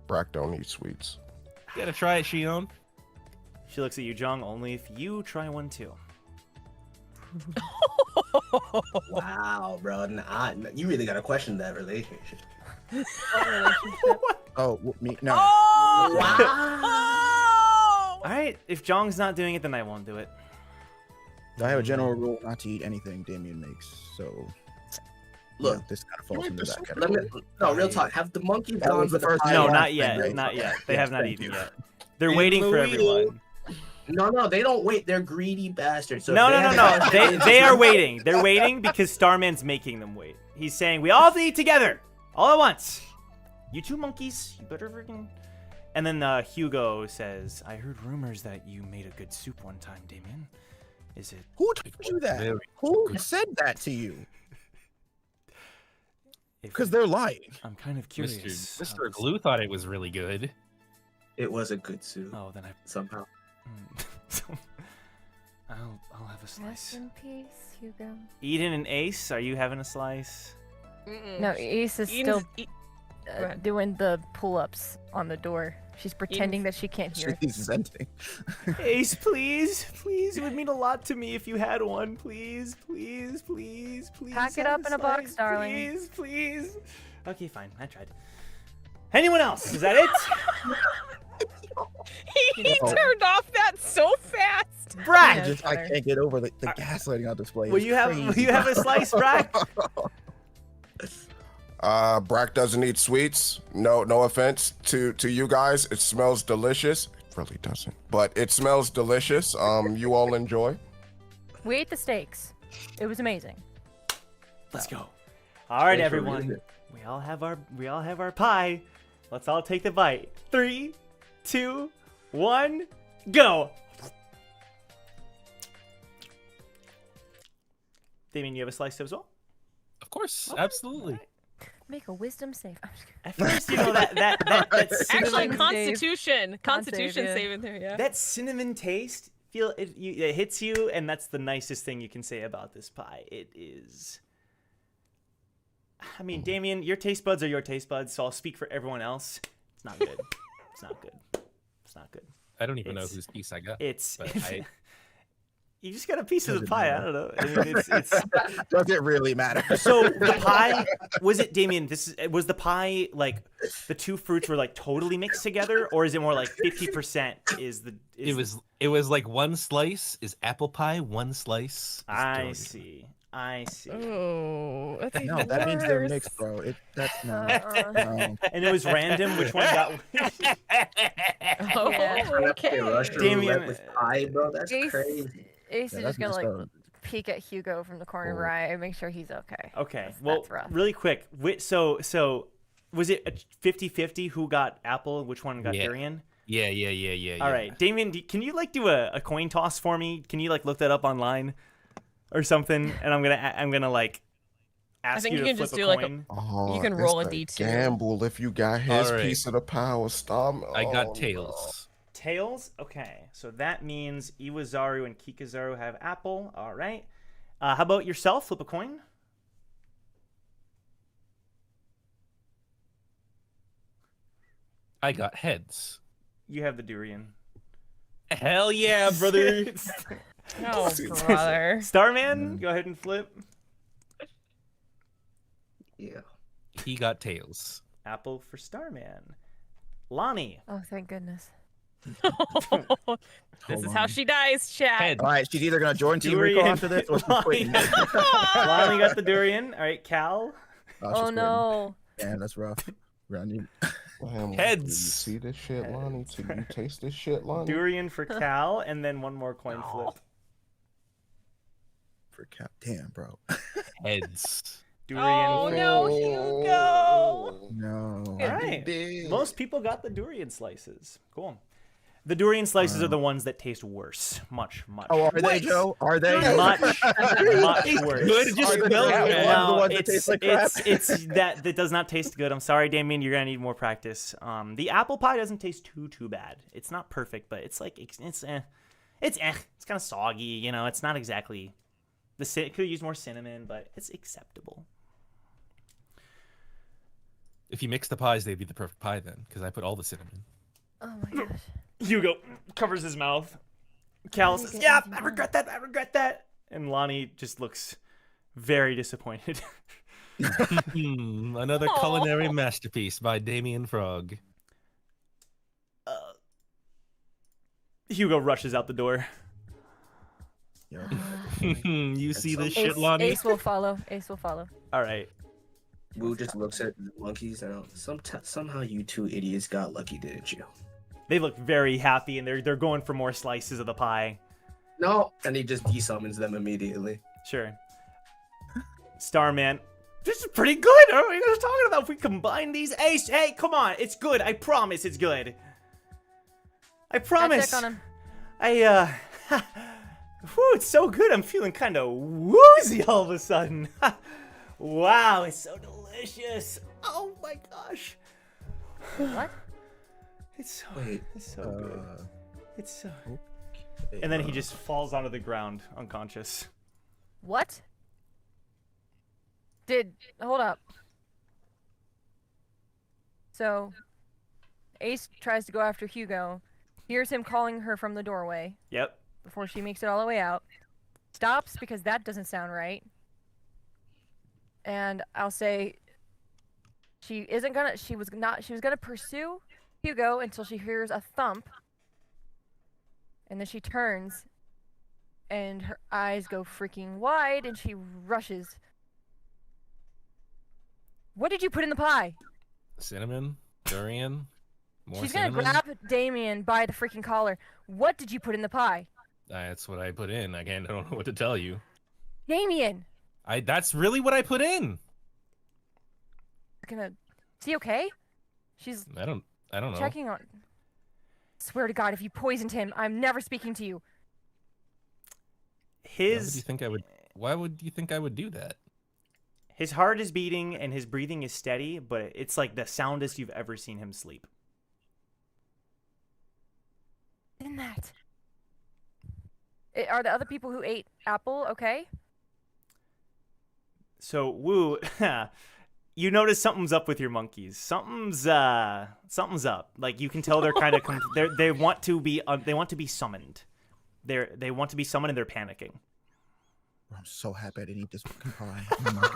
Brack don't eat sweets. You gotta try it, Shion. She looks at you, Jong, only if you try one too. Wow, bro. Nah, you really gotta question that relationship. Oh, me? No. All right, if Jong's not doing it, then I won't do it. I have a general rule not to eat anything Damien makes, so Look, yeah, this kind of falls into that let category. me, no, real talk. Have the monkeys That gone was for the the first pie? No, Yeah, not yet. right. Not yet. They Yes, have not thank eaten you. yet. They're In waiting the for wheel. everyone. No, they don't wait. They're greedy bastards. So No. if they have- They are waiting. They're waiting because Starman's making them wait. He's saying, we all have to eat together. All at once. You two monkeys, you better freaking... And then Hugo says, I heard rumors that you made a good soup one time, Damien. Is it... Who told you that? Very Who said that to you? if- Because they're lying. I'm kind of curious. Mr. Glue thought it was really good. It was a good soup. Oh, then I... Somehow. I'll have a Rest slice. in peace, Hugo. Eden and Ace, are you having a slice? No, Ace is still Go ahead. doing the pull-ups on the door. She's pretending that she can't hear. She's venting. Ace, please, it would mean a lot to me if you had one. Please. Pack it have up in a box, slice. darling. Please. Okay, fine. I tried. Anyone else? Is that it? He turned off that so fast. Brack, I can't get over the gaslighting on display. will It's you have crazy. a slice, Brack? Brack doesn't eat sweets. No offense to you guys. It smells delicious. It really doesn't, but it smells delicious. You all enjoy. We ate the steaks. It was amazing. Let's go. All right, Thanks for reading everyone. it. We all have our pie. Let's all take the bite. 3, 2, 1, go. Damien, you have a slice as well? Of course, Okay, absolutely. alright. Make a wisdom save. I'm just kidding. At first, you know that Actually, cinnamon, Constitution Con-save, yeah. saving there, yeah. that cinnamon taste, it hits you, and that's the nicest thing you can say about this pie. It is. I mean, Damien, your taste buds are your taste buds, so I'll speak for everyone else. It's not good. It's not good. It's not good. I don't even know It's- whose piece I got. It's. But I- You just got a piece of the Doesn't pie. matter. I don't know. I mean, it's Does it really matter? So the pie was it, Damien? Was the pie like the two fruits were like totally mixed together, or is it more like 50% is the? It was like one slice is apple pie, one slice. Is I dog. see. Oh, that's No, even that means they're worse. mixed, bro. That's no. And it was random which one got. Oh, Yeah. okay. Russian Damien, roulette with pie, bro. That's Ace, crazy. Ace Yeah, is that's just gonna messed like up. peek at Hugo from the corner of her eye and make sure he's okay. Okay, That's well, rough. really quick. So was it a 50-50 who got apple, which one got Yeah. durian? Yeah. All right, Damien, can you like do a coin toss for me? Can you like look that up online or something? And I'm gonna like ask think you you to can flip just a do, like, a- coin. Oh, You can it's roll a D2. Gamble if you got his All right. piece of the power. Stop. I got Oh, tails. Tails? Okay, so that means Iwazaru and Kikazaru have apple. All right. How about yourself? Flip a coin. I got heads. You have the durian. Hell yeah, brother. Oh, brother. Starman, go ahead and flip. Yeah. He got tails. apple for Starman. Lonnie. Oh, thank goodness. This is how she dies, chat. Head. All right, she's either gonna join Team Durian. Recall after this, or she's quitting. Lonnie got the durian. All right, Cal. Oh no. Damn, that's rough. Damn, Heads. Do you see this shit, Lonnie? Do you taste this shit, Lonnie? Durian for Cal, and then one more coin flip. for Cap. Damn, bro. Heads. Durian. Oh for... no, Hugo. No. All right. Most people got the durian slices. Cool. The durian slices are the ones that taste worse. Much. Oh, are they, Joe? Are they? Much worse. Good, just Are they smell the it. ones No, that taste like crap? it's that does not taste good. I'm sorry, Damien. You're gonna need more practice. The apple pie doesn't taste too bad. It's not perfect, but it's like it's kind of soggy. You know, it's not exactly it could use more cinnamon, but it's acceptable. If you mix the pies, they'd be the perfect pie then, because I put all the cinnamon. Oh my gosh. Hugo covers his mouth. Cal says, "Yeah, I regret that." And Lonnie just looks very disappointed. Another culinary masterpiece by Damien Frog. Hugo rushes out the door. You see this shit, Lonnie? Ace will follow. All right. Wu just looks at the monkeys and somehow you two idiots got lucky, didn't you? They look very happy, and they're going for more slices of the pie. No, and he just desummons them immediately. Sure. Starman, this is pretty good. What are you guys talking about? If we combine these, Ace, hey, come on, it's good. I promise, it's good. I promise. Check on him. Whew, it's so good. I'm feeling kind of woozy all of a sudden. Wow, it's so delicious. Oh my gosh. What? It's so Wait, good. It's so. And then he just falls onto the ground, unconscious. What? Hold up. So, Ace tries to go after Hugo, hears him calling her from the doorway. Yep. Before she makes it all the way out. Stops because that doesn't sound right. And I'll say she was gonna pursue Hugo until she hears a thump. And then she turns and her eyes go freaking wide and she rushes. What did you put in the pie? Cinnamon, durian, more She's cinnamon. gonna grab Damien by the freaking collar. What did you put in the pie? That's what I put in. I don't know what to tell you. Damien! That's really what I put in. Is he okay? She's I don't know. checking on. Swear to God, if you poisoned him, I'm never speaking to you. Why would you think I would do that? His heart is beating and his breathing is steady, but it's like the soundest you've ever seen him sleep. In that. Are the other people who ate apple okay? So, Wu, you notice something's up with your monkeys. Something's up. Like you can tell they're kind of they want to be summoned. They want to be summoned and they're panicking. I'm so happy I didn't eat this fucking pie. Oh my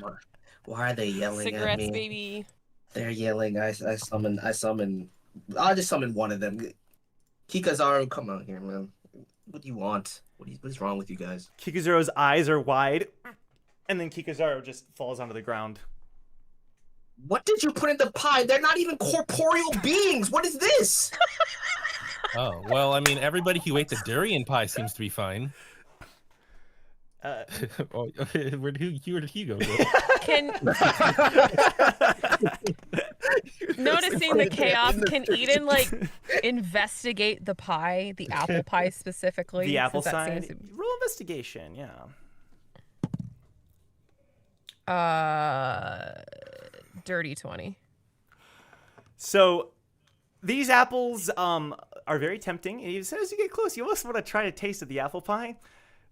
God. Why are they yelling at Cigarettes, me? baby. They're yelling. I summon. I'll just summon one of them. Kikazaru, come on here, man. What do you want? What is wrong with you guys? Kikazaru's eyes are wide, and then Kikazaru just falls onto the ground. What did you put in the pie? They're not even corporeal beings. What is this? Oh, well, I mean, everybody who ate the durian pie seems to be fine. Where did Hugo go? Noticing the chaos, can Eden investigate the pie, the apple pie specifically? The apple since that side. seems Roll investigation, yeah. dirty 20. So these apples are very tempting, and as soon as you get close, you almost want to try to taste of the apple pie.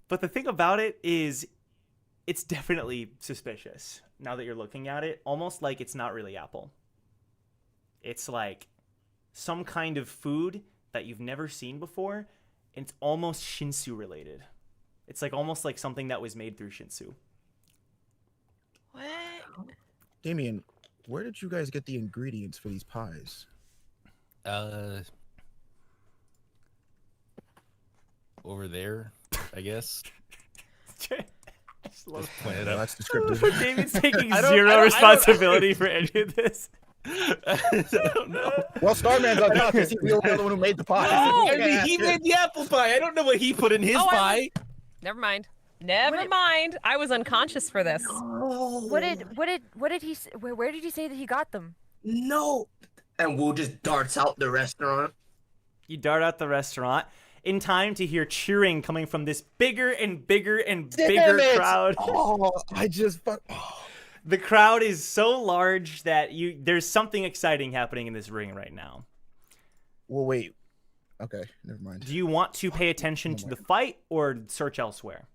But the thing about it is, it's definitely suspicious now that you're looking at it. Almost like it's not really apple. It's like some kind of food that you've never seen before, and it's almost Shinsu related. It's like almost like something that was made through Shinsu. What? Damien, Where did you guys get the ingredients for these pies? Over there, I guess. Just point it out. That's descriptive. David's taking I don't- zero I don't- responsibility for any of this. I don't know. Well, Starman's on top because he's the only one who made the pie. No, You I can't mean, ask he him. made the apple pie. I don't know what he put in his Oh, pie. Never mind. Never mind. I was unconscious for this. What did he? Where did he say that he got them? No. And Wu just darts out the restaurant. You dart out the restaurant in time to hear cheering coming from this bigger and bigger and bigger crowd. Oh, I just The crowd is so large that there's something exciting happening in this ring right now. Well, wait. Okay, never mind. Do you want to pay attention to the fight or search elsewhere?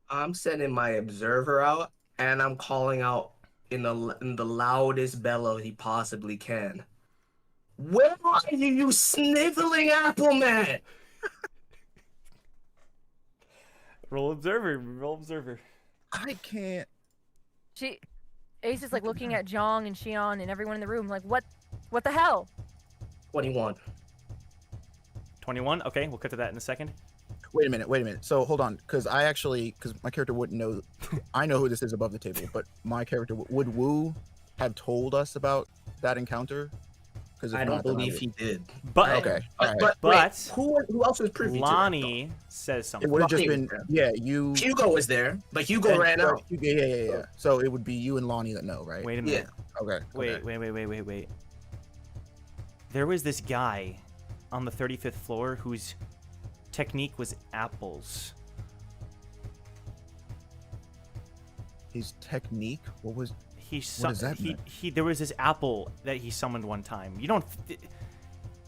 I'm sending my observer out, and I'm calling out in the loudest bellow he possibly can. Where are you, you sniveling apple man? Roll observer. I can't. Ace is like looking at Zhang and Xion and everyone in the room, like, what the hell? 21. 21. Okay, we'll cut to that in a second. Wait a minute. So hold on, because my character wouldn't know. I know who this is above the table, but my character would Wu have told us about that encounter? Because I don't believe he did. But okay, But wait, who else was privy to it, Lonnie says something. it would have just Lonnie been was you. Hugo was there, but Hugo ran out. Yeah. So it would be you and Lonnie that know, right? Wait a minute. Okay. Wait. There was this guy on the 35th floor whose technique was apples. His technique? What does that mean? There was this apple that he summoned one time. You don't.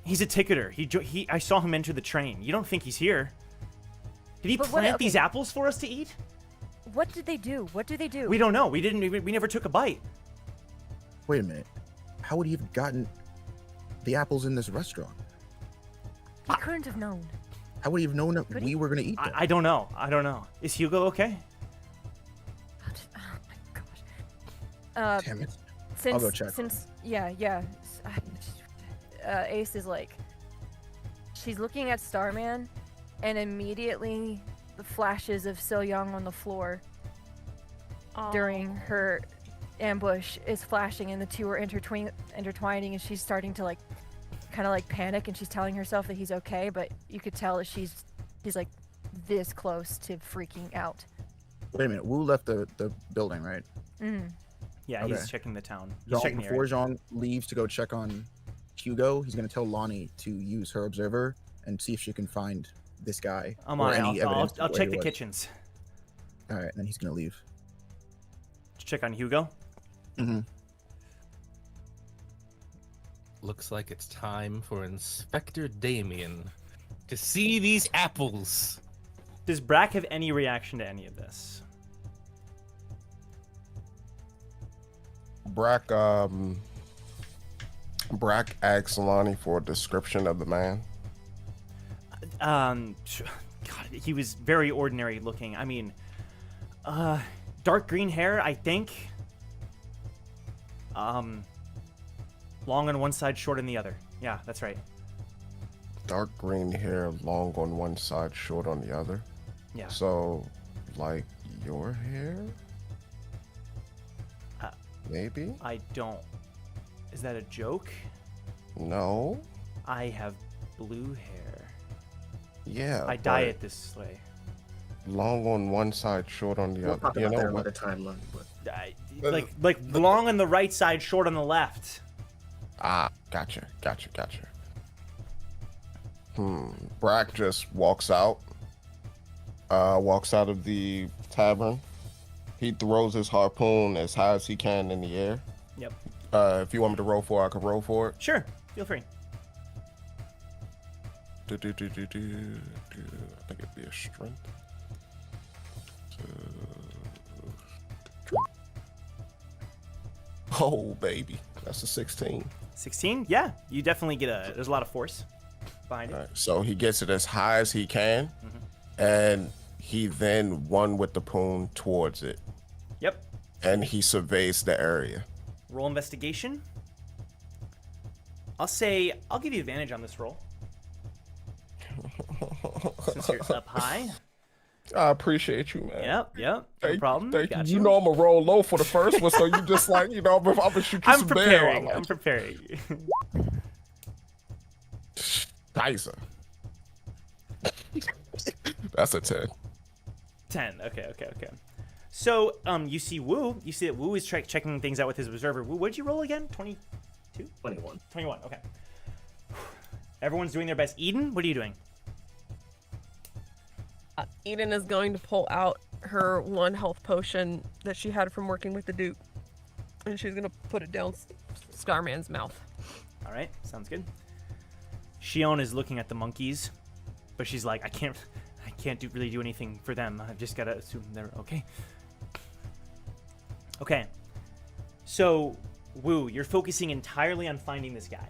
He's a ticketer. I saw him enter the train. You don't think he's here? Did he plant these apples for us to eat? What did they do? What do they do? We don't know. We never took a bite. Wait a minute. How would he have gotten the apples in this restaurant? He couldn't have known. How would he have known that we were going to eat them? I don't know. Is Hugo okay? Oh my gosh. Damn it. Since, I'll go check. Yeah. Ace is like, she's looking at Starman, and immediately the flashes of So Young on the floor during her ambush is flashing, and the two are intertwining, and she's starting to like, kind of like panic, and she's telling herself that he's okay, but you could tell that she's like this close to freaking out. Wait a minute. Wu left the building, right? Mm. Yeah, Okay. he's checking the town. He's checking the Before area. Zhang leaves to go check on Hugo, he's going to tell Lonnie to use her observer and see if she can find this guy. I'm or on it. any I'll evidence of where check he the was. kitchens. All right, then he's going to leave. Check on Hugo. Mm-hmm. Looks like it's time for Inspector Damien to see these apples. Does Brack have any reaction to any of this? Brack asks Lonnie for a description of the man. God, he was very ordinary looking. I mean, dark green hair, I think. Long on one side, short on the other. Yeah, that's right. Dark green hair, long on one side, short on the other. Yeah. So, like your hair? Maybe? I don't. Is that a joke? No. I have blue hair. Yeah. I dye but it this way. long on one side, short on the We'll other. talk You about that know another what? timeline, but Like long on the right side, short on the left. Ah, gotcha. Brack just walks out of the tavern. He throws his harpoon as high as he can in the air. Yep. If you want me to roll for it, I can roll for it. Sure, feel free. I think it'd be a strength. Oh, baby. That's a 16. 16? Yeah, you definitely get there's a lot of force behind it. All right, so he gets it as high as he can, and he then one with the poon towards it. Yep. And he surveys the area. Roll investigation. I'll give you advantage on this roll. Since you're up high. I appreciate you, man. Yep. No problem. Thank Got you. You know I'm gonna roll low for the first one, so you just like, I'm gonna shoot you some bail. I'm preparing. Nice. That's a 10. 10. Okay. So, you see Wu. You see that Wu is checking things out with his observer. Wu, what did you roll again? 22? 21. 21. Okay. Everyone's doing their best. Eden, what are you doing? Eden is going to pull out her 1 health potion that she had from working with the Duke, and she's gonna put it down Starman's mouth. All right, sounds good. Shion is looking at the monkeys, but she's like, I can't really do anything for them. I've just gotta assume they're okay. Okay. So, Wu, you're focusing entirely on finding this guy.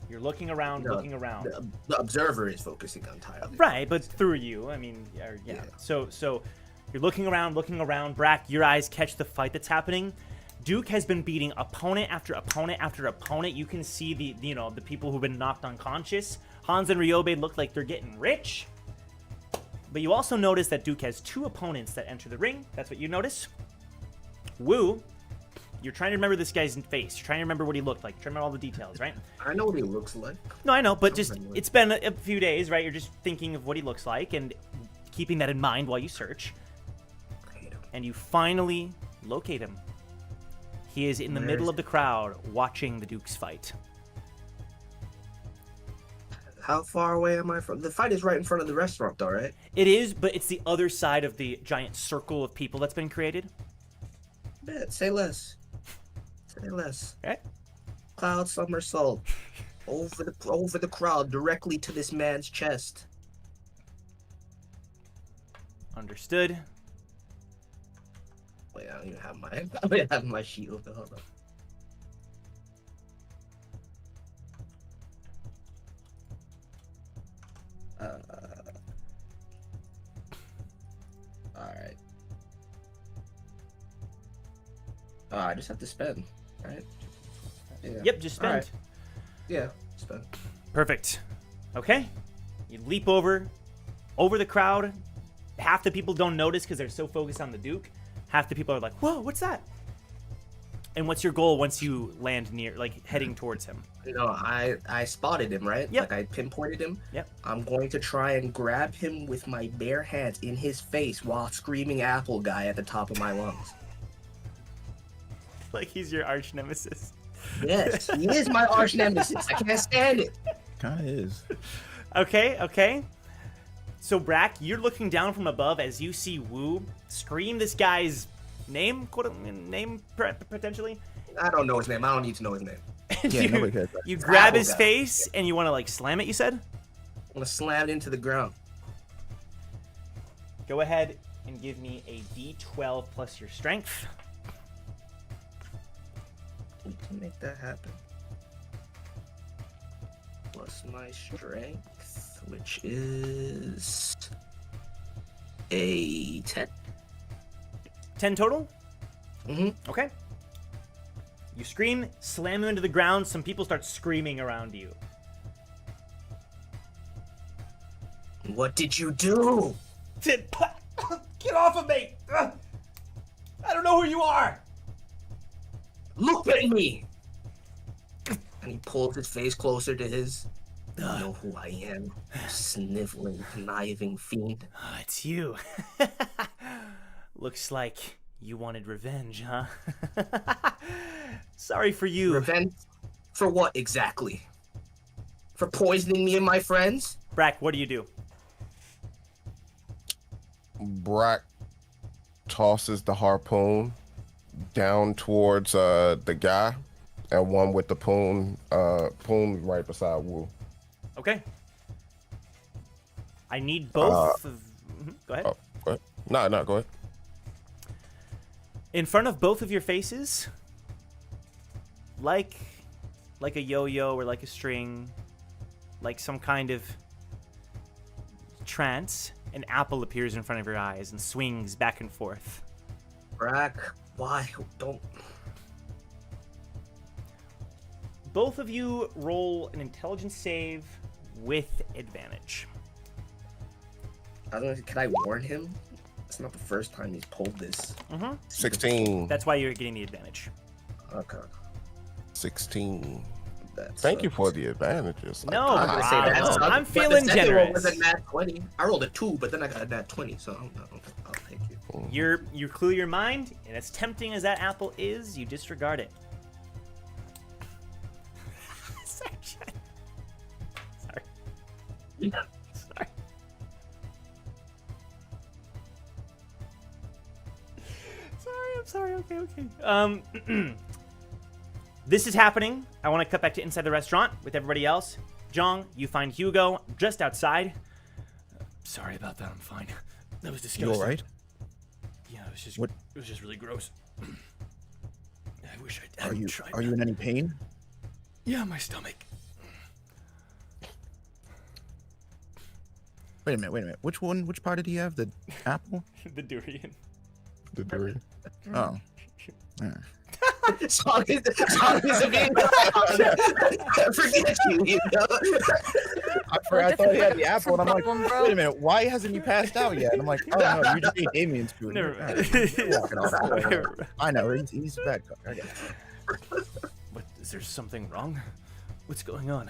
You're looking around. The observer is focusing entirely. Right, but through you. I mean, yeah. So you're looking around. Brack, your eyes catch the fight that's happening. Duke has been beating opponent after opponent after opponent. You can see the people who've been knocked unconscious. Hans and Ryobe look like they're getting rich. But you also notice that Duke has 2 opponents that enter the ring. That's what you notice. Wu, you're trying to remember this guy's face. You're trying to remember what he looked like. You're trying to remember all the details, right? I know what he looks like. No, I know, but it's been a few days, right? You're just thinking of what he looks like and keeping that in mind while you search. And you finally locate him. He is in the middle of the crowd watching the Dukes fight. How far away am I from? The fight is right in front of the restaurant, though, right? It is, but it's the other side of the giant circle of people that's been created. Say less. Say less. Okay. Cloud somersault over the crowd directly to this man's chest. Understood. Wait, I don't have my shield. Hold on. Alright. I just have to spend, right? Yeah. Yep, just spend. Right. Yeah, spend. Perfect. Okay. You leap over the crowd. Half the people don't notice because they're so focused on the Duke. Half the people are like, whoa, what's that? And what's your goal once you land near, like, heading towards him? I spotted him, right? Yep. Like, I pinpointed him. Yep. I'm going to try and grab him with my bare hands in his face while screaming apple guy at the top of my lungs. Like he's your arch nemesis. Yes, he is my arch nemesis. I can't stand it. Kinda is. Okay. So, Brack, you're looking down from above as you see Wu scream this guy's name, potentially. I don't know his name. I don't need to know his name. Yeah, nobody cares. You grab his face and you want to, like, slam it, you said? I want to slam it into the ground. Go ahead and give me a D12 plus your strength. We can make that happen. Plus my strength, which is a 10. 10 total? Mm-hmm. Okay. You scream, slam him into the ground. Some people start screaming around you. What did you do? Get off of me! I don't know who you are! Look at me! And he pulls his face closer to his. You know who I am, you sniveling, conniving fiend. It's you. Looks like you wanted revenge, huh? Sorry for you. Revenge? For what exactly? For poisoning me and my friends? Brack, what do you do? Brack tosses the harpoon down towards the guy, and one with the poon right beside Wu. Okay. I need both. Go ahead. Go ahead. No, go ahead. In front of both of your faces, like a yo-yo or like a string, like some kind of trance, an apple appears in front of your eyes and swings back and forth. Brack, why? both of you roll an intelligence save with advantage. I don't know, can I warn him? It's not the first time he's pulled this. 16. That's why you're getting the advantage. Okay. 16. That's Thank you for the advantages. No, I'm gonna say that wow. sucks, I'm but feeling the second roll was generous. a nat 20. I rolled a 2, but then I got a nat 20, so I'll take you. You clue your mind, and as tempting as that apple is, you disregard it. Sorry. Sorry. I'm sorry. Okay. This is happening. I want to cut back to inside the restaurant with everybody else. Jong, you find Hugo just outside. Sorry about that. I'm fine. That was disgusting. You all right? Yeah, it was just. What? It was just really gross. I wish I Are hadn't you tried. are you in any pain? Yeah, my stomach. Wait a minute. Which part did he have? The apple? The durian. The durian. Oh. Yeah. Sorry, being forget you know? I thought he had the apple, and I'm like, wait a minute, why hasn't he passed out yet? And I'm like, oh no, you just ate Damien's food. Never Alright. I know, he's a bad cook. I get it. What, is there something wrong? What's going on?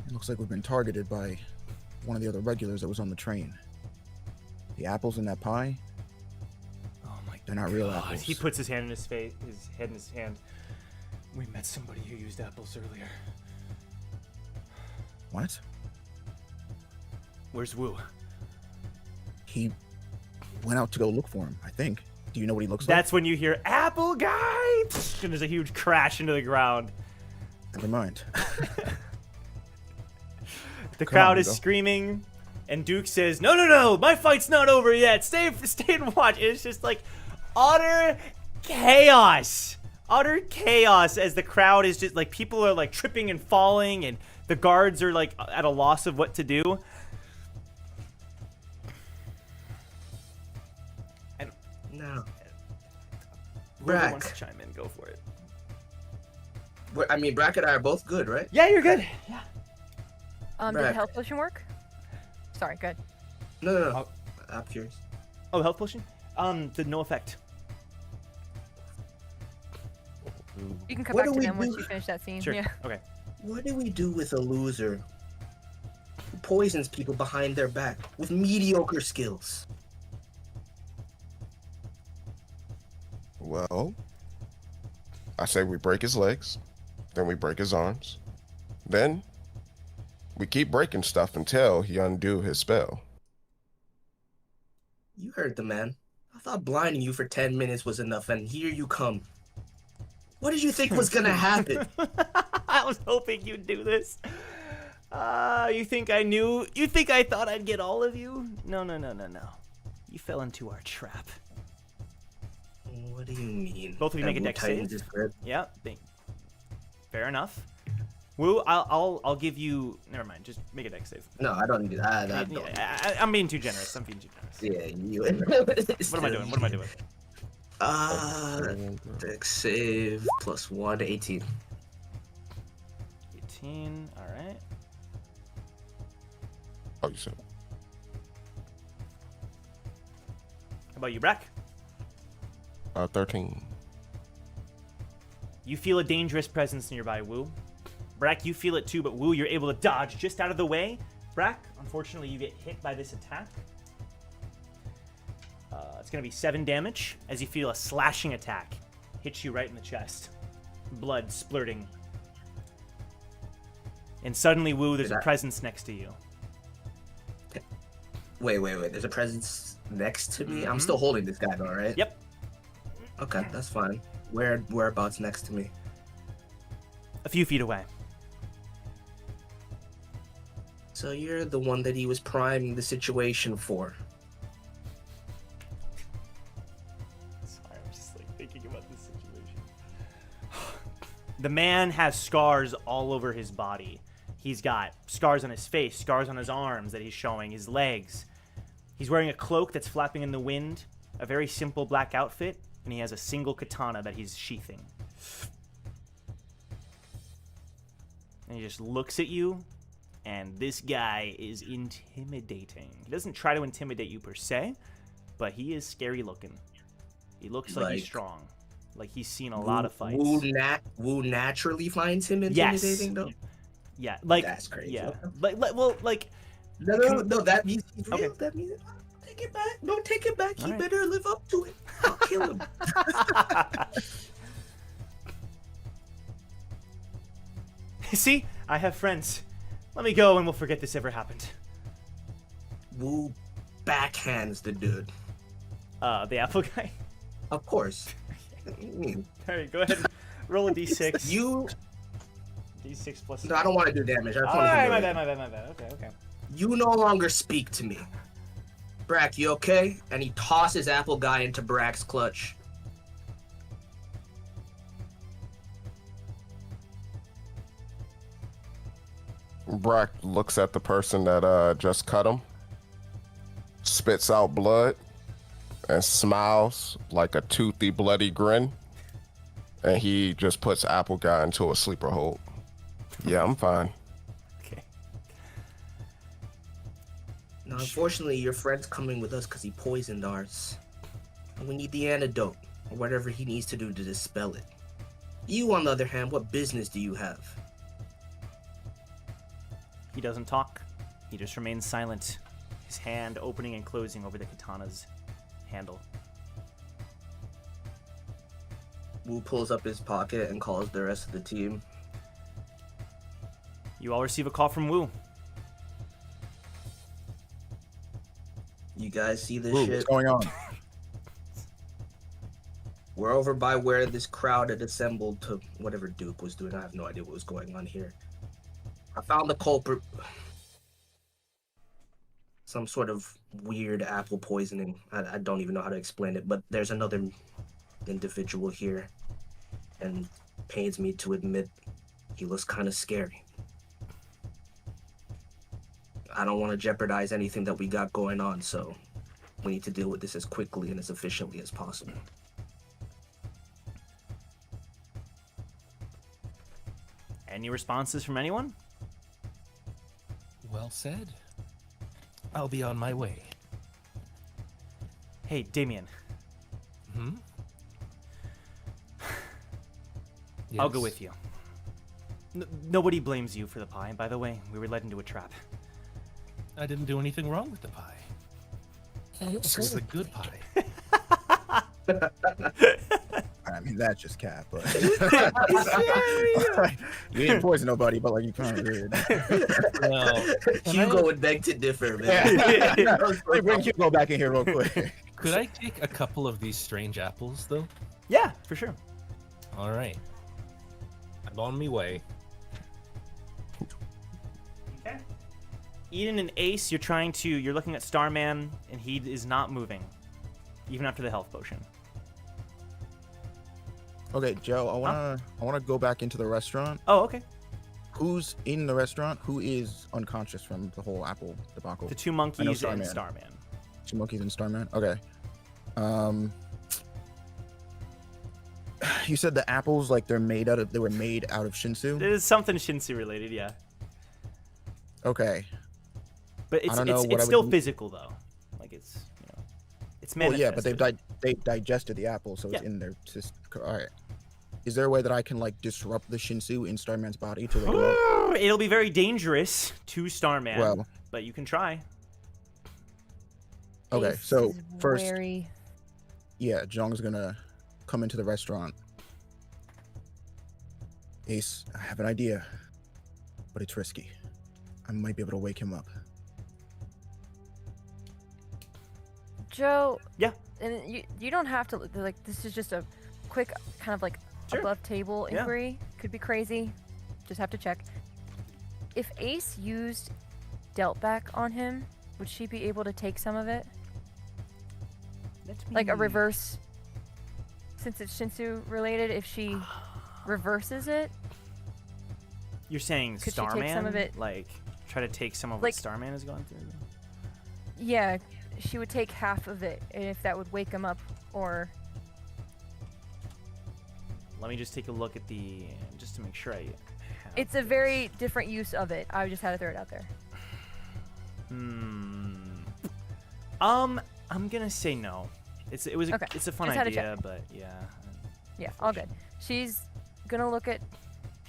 It looks like we've been targeted by one of the other regulars that was on the train. The apples in that pie, Oh my they're not real God. apples. He puts his hand in his face, his head in his hand. We met somebody who used apples earlier. What? Where's Wu? He went out to go look for him, I think. Do you know what he looks That's when you hear apple guy, and there's a huge crash into the ground. like? Never mind. The Come crowd on, is Hugo. screaming, and Duke says, "No, my fight's not over yet. Stay and watch." It's just like utter chaos. Utter chaos as the crowd is just like, people are like tripping and falling, and the guards are like at a loss of what to do. And No. whoever wants to Brack. chime in, go for it. I mean, Brack and I are both good, right? Yeah, you're good. Yeah. Did the Brack. health potion work? Sorry, good. No. I'm curious. Oh, health potion? Did no effect. You can come What back do to we them once do? you finish that scene. Sure. Yeah. Okay. What do we do with a loser who poisons people behind their back with mediocre skills? Well, I say we break his legs, then we break his arms, then we keep breaking stuff until he undo his spell. You heard the man. I thought blinding you for 10 minutes was enough, and here you come. What did you think was gonna happen? I was hoping you'd do this. You think I knew? You think I thought I'd get all of you? No. You fell into our trap. What do you mean? Both of you make a dex Tightens save. his grip? Yeah, fair enough. Wu, I'll give you. Never mind. Just make a dex save. No, I don't need that. I don't. I'm being too generous. I'm being too generous. Yeah, you. What am I doing? Dex save +1, 18. 18. All right. Oh, you said. How about you, Brack? 13. You feel a dangerous presence nearby, Wu. Brack, you feel it too, but Wu, you're able to dodge just out of the way. Brack, unfortunately, you get hit by this attack. It's going to be 7 damage as you feel a slashing attack hits you right in the chest. Blood splurting. And suddenly, Wu, there's a presence next to you. Wait. There's a presence next to me? I'm still holding this guy, though, right? Yep. Okay, that's fine. Whereabouts next to me? A few feet away. So you're the one that he was priming the situation for. Sorry, I'm just like thinking about this situation. The man has scars all over his body. He's got scars on his face, scars on his arms that he's showing, his legs. He's wearing a cloak that's flapping in the wind, a very simple black outfit, and he has a single katana that he's sheathing. And he just looks at you, and this guy is intimidating. He doesn't try to intimidate you per se, but he is scary looking. He looks like he's strong. Like he's seen a lot of fights. Wu naturally finds him intimidating, though? Yeah, like... That's crazy. Yeah. No, that means he's real. Okay. That means... Take it back. Don't take it back. He better live up to it. I'll kill him. See? I have friends. Let me go and we'll forget this ever happened. Wu backhands the dude. The apple guy? Of course. Alright, go ahead and roll a d6. D6 plus... No, I don't want to do damage. Alright, my bad. Okay. You no longer speak to me. Brack, you okay? And he tosses apple guy into Brack's clutch. Brack looks at the person that just cut him, spits out blood, and smiles like a toothy, bloody grin. And he just puts Apple Guy into a sleeper hold. Yeah, I'm fine. Okay. Now, unfortunately, your friend's coming with us because he poisoned ours. And we need the antidote, or whatever he needs to do to dispel it. You, on the other hand, what business do you have? He doesn't talk. He just remains silent, his hand opening and closing over the katana's handle. Wu pulls up his pocket and calls the rest of the team. You all receive a call from Wu. You guys see this Wu, shit? what's going on? We're over by where this crowd had assembled to whatever Duke was doing. I have no idea what was going on here. I found the culprit. Some sort of weird apple poisoning. I don't even know how to explain it, but there's another individual here. And pains me to admit, he looks kind of scary. I don't want to jeopardize anything that we got going on, so we need to deal with this as quickly and as efficiently as possible. Any responses from anyone? Well said. I'll be on my way. Hey, Damien. I'll go with you. Nobody blames you for the pie, by the way. We were led into a trap. I didn't do anything wrong with the pie. This is a good pie. I mean, that's just cap, but you didn't poison nobody, but like you kind of did. Well, Hugo would beg to differ, man. Bring Hugo back in here real quick. Could I take a couple of these strange apples, though? Yeah, for sure. All right. I'm on my way. Okay. Eden and Ace, you're looking at Starman, and he is not moving, even after the health potion. Okay, Joe, I wanna go back into the restaurant. Oh, okay. Who's in the restaurant? Who is unconscious from the whole apple debacle? The two monkeys and Starman. Two monkeys and Starman. Okay. You said the apples, like they were made out of Shinsu. There's something Shinsu related, yeah. Okay. But it's still physical though. Like it's it's Well, manifested. yeah, but they've digested the apple, so it's in their system. All right. Is there a way that I can like disrupt the Shinsu in Starman's body to wake him up? It'll be very dangerous to Starman, Well, but you can try. Okay, Ace so is first, wary. yeah, Zhong's gonna come into the restaurant. Ace, I have an idea, but it's risky. I might be able to wake him up. Joe. Yeah. And you don't have to like. This is just a quick kind of like above table Yeah. inquiry. Could be crazy. Just have to check. If Ace used dealt back on him, would she be able to take some of it? Like a reverse. Since it's Shinsu related, if she reverses it, You're saying could Starman? she take some of it? Like try to take some of Like- what Starman has gone through? Yeah, she would take half of it, and if that would wake him up, or Let me just take a look at just to make sure I have It's a very different use of it. I just had to throw it out there. I'm gonna say no. It's a fun Just had to idea, check. but yeah. Yeah, all good. She's gonna look at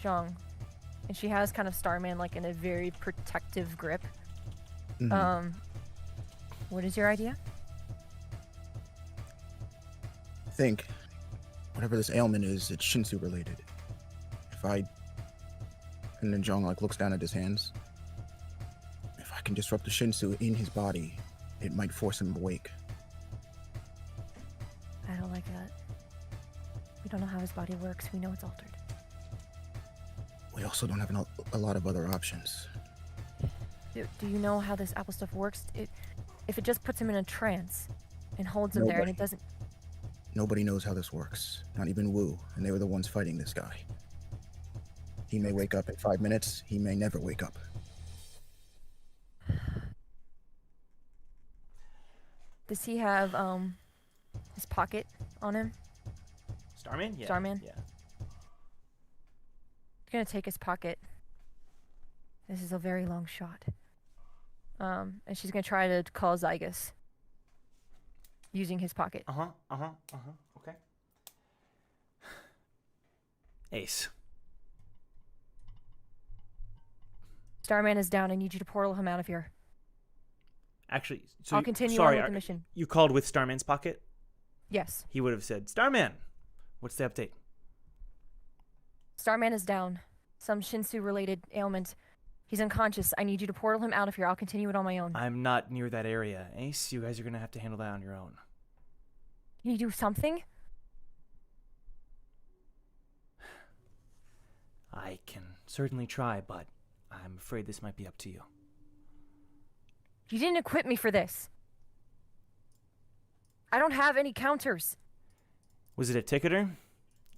Zhang, and she has kind of Starman like in a very protective grip. Mhm. What is your idea? I think whatever this ailment is, it's Shinsu related. And then Jong like looks down at his hands. If I can disrupt the Shinsu in his body, it might force him awake. I don't like that. We don't know how his body works. We know it's altered. We also don't have a lot of other options. Do you know how this apple stuff works? If it just puts him in a trance and holds him there and it doesn't... Nobody knows how this works. Not even Wu, and they were the ones fighting this guy. He may wake up in 5 minutes. He may never wake up. Does he have his pocket on him? Starman? Yeah. Starman? Yeah. He's gonna take his pocket. This is a very long shot. And she's gonna try to call Zygus using his pocket. Okay. Ace. Starman is down. I need you to portal him out of here. Actually, so I'll continue sorry, on with the mission. You called with Starman's pocket? Yes. He would have said, Starman, what's the update? Starman is down. Some Shinsu-related ailment. He's unconscious. I need you to portal him out of here. I'll continue it on my own. I'm not near that area. Ace, you guys are going to have to handle that on your own. Can you do something? I can certainly try, but I'm afraid this might be up to you. You didn't equip me for this. I don't have any counters. Was it a ticketer?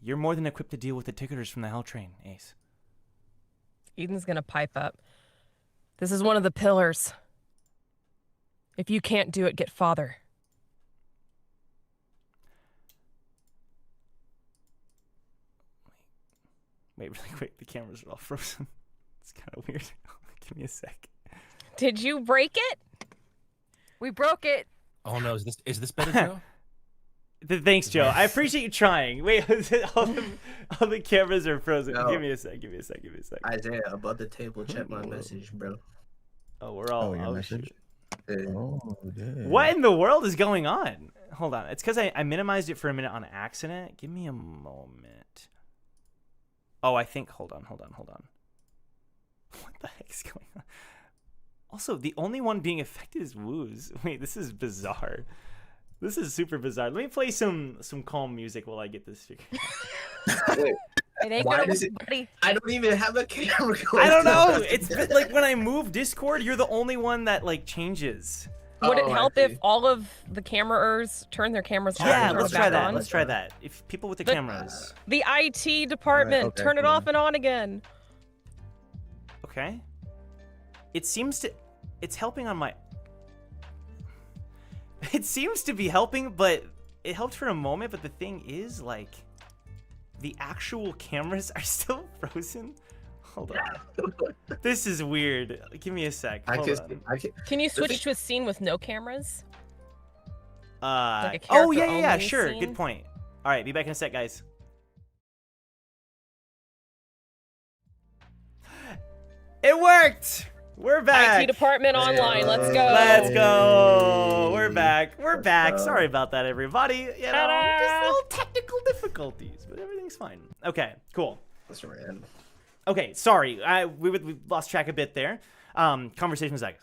You're more than equipped to deal with the ticketers from the Hell Train, Ace. Eden's gonna pipe up. This is one of the pillars. If you can't do it, get father. Wait, really quick. The cameras are all frozen. It's kind of weird. Give me a sec. Did you break it? We broke it. Oh no, is this better, Joe? Thanks, Joe. I appreciate you trying. Wait, all the cameras are frozen. No. Give me a sec. Isaiah, above the table, check my message, bro. Oh, we're all... your message? Yeah. Oh, damn. What in the world is going on? Hold on. It's because I minimized it for a minute on accident. Give me a moment. Oh, I think... Hold on. What the heck is going on? Also, the only one being affected is Wu's. Wait, this is bizarre. This is super bizarre. Let me play some calm music while I get this figured out. It ain't Why gonna does work, it- buddy. I don't even have a camera going. I don't know. It's like when I move Discord, you're the only one that like changes. Would it Oh, I help see. if all of the camerers turn their cameras off Yeah, and turn let's it try back that. on? Let's try that. If people with the cameras. The IT department, okay, turn it cool. off and on again. Okay. It seems to... It's helping on my... It seems to be helping, but it helped for a moment, but the thing is, like, the actual cameras are still frozen. Hold on. This is weird. Give me a sec. I Hold can. on. Can you switch to a scene with no cameras? Like a Oh, character yeah, only sure. scene? Good point. All right, be back in a sec, guys. It worked! We're back! IT department online, let's go. Let's go! We're back. We're back. Sorry about that, everybody. You know, Ta-da! just little technical difficulties, but everything's fine. Okay, cool. That's random. Okay, sorry. We lost track a bit there. Conversation with Zach.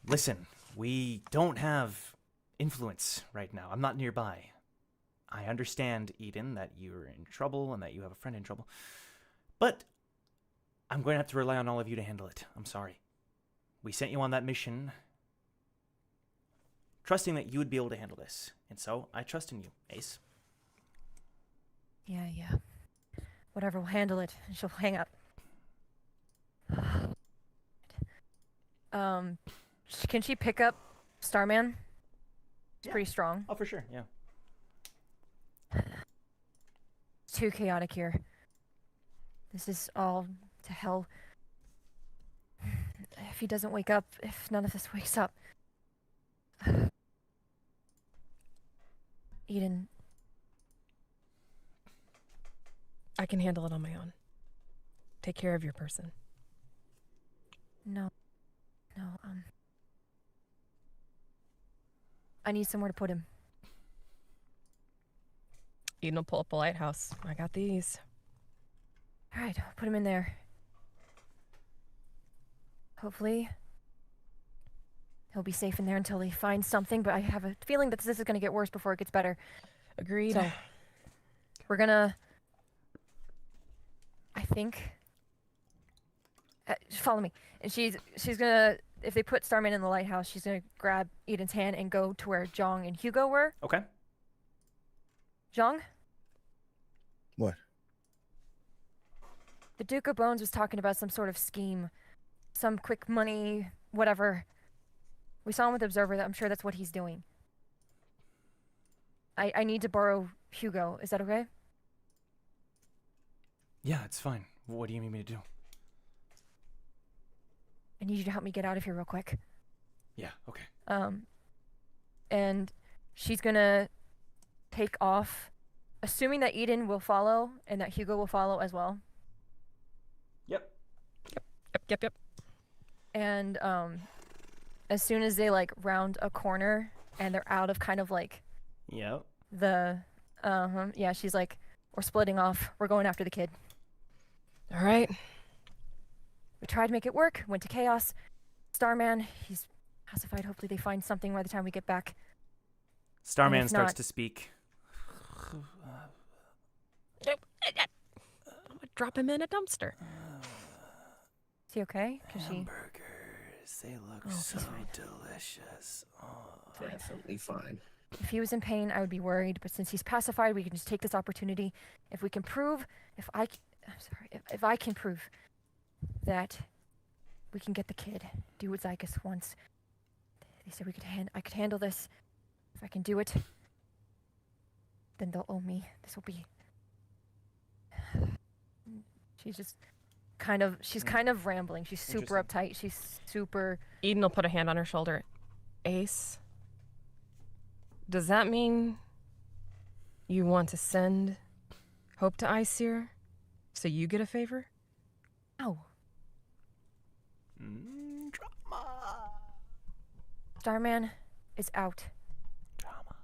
Listen, we don't have influence right now. I'm not nearby. I understand, Eden, that you're in trouble and that you have a friend in trouble. But I'm going to have to rely on all of you to handle it. I'm sorry. We sent you on that mission trusting that you would be able to handle this. And so I trust in you, Ace. Yeah. Whatever, we'll handle it. She'll hang up. Can she pick up Starman? It's pretty strong. Oh, for sure, yeah. It's too chaotic here. This is all to hell. If he doesn't wake up, if none of this wakes up. Eden. I can handle it on my own. Take care of your person. No. I need somewhere to put him. Eden will pull up a lighthouse. I got these. Alright, put him in there. Hopefully, he'll be safe in there until they find something, but I have a feeling that this is going to get worse before it gets better. Agreed. So, we're gonna... I think... follow me. And she's gonna... If they put Starman in the lighthouse, she's gonna grab Eden's hand and go to where Zhang and Hugo were. Okay. Zhang? What? The Duke of Bones was talking about some sort of scheme. Some quick money, whatever. We saw him with Observer. I'm sure that's what he's doing. I need to borrow Hugo. Is that okay? Yeah, it's fine. What do you need me to do? I need you to help me get out of here real quick. Yeah, okay. And she's gonna take off, assuming that Eden will follow and that Hugo will follow as well. Yep. Yep. And as soon as they like round a corner and they're out of kind of like Yep. the yeah, she's like, we're splitting off. We're going after the kid. All right. We tried to make it work. Went to Chaos. Starman, he's pacified. Hopefully they find something by the time we get back. Starman if starts not- to speak. I'm gonna drop him in a dumpster. Is he okay? Cause she... Hamburgers, they look Oh, so he's fine. delicious. Oh. Definitely fine. If he was in pain, I would be worried. But since he's pacified, we can just take this opportunity. If we can prove, if I can prove that we can get the kid, do what Zygus wants. They said I could handle this. If I can do it, then they'll owe me. This will be. She's just kind of rambling. She's super uptight. She's super. Eden will put a hand on her shoulder. Ace, does that mean you want to send Hope to Aesir so you get a favor? Ow. Drama. Starman is out. Drama.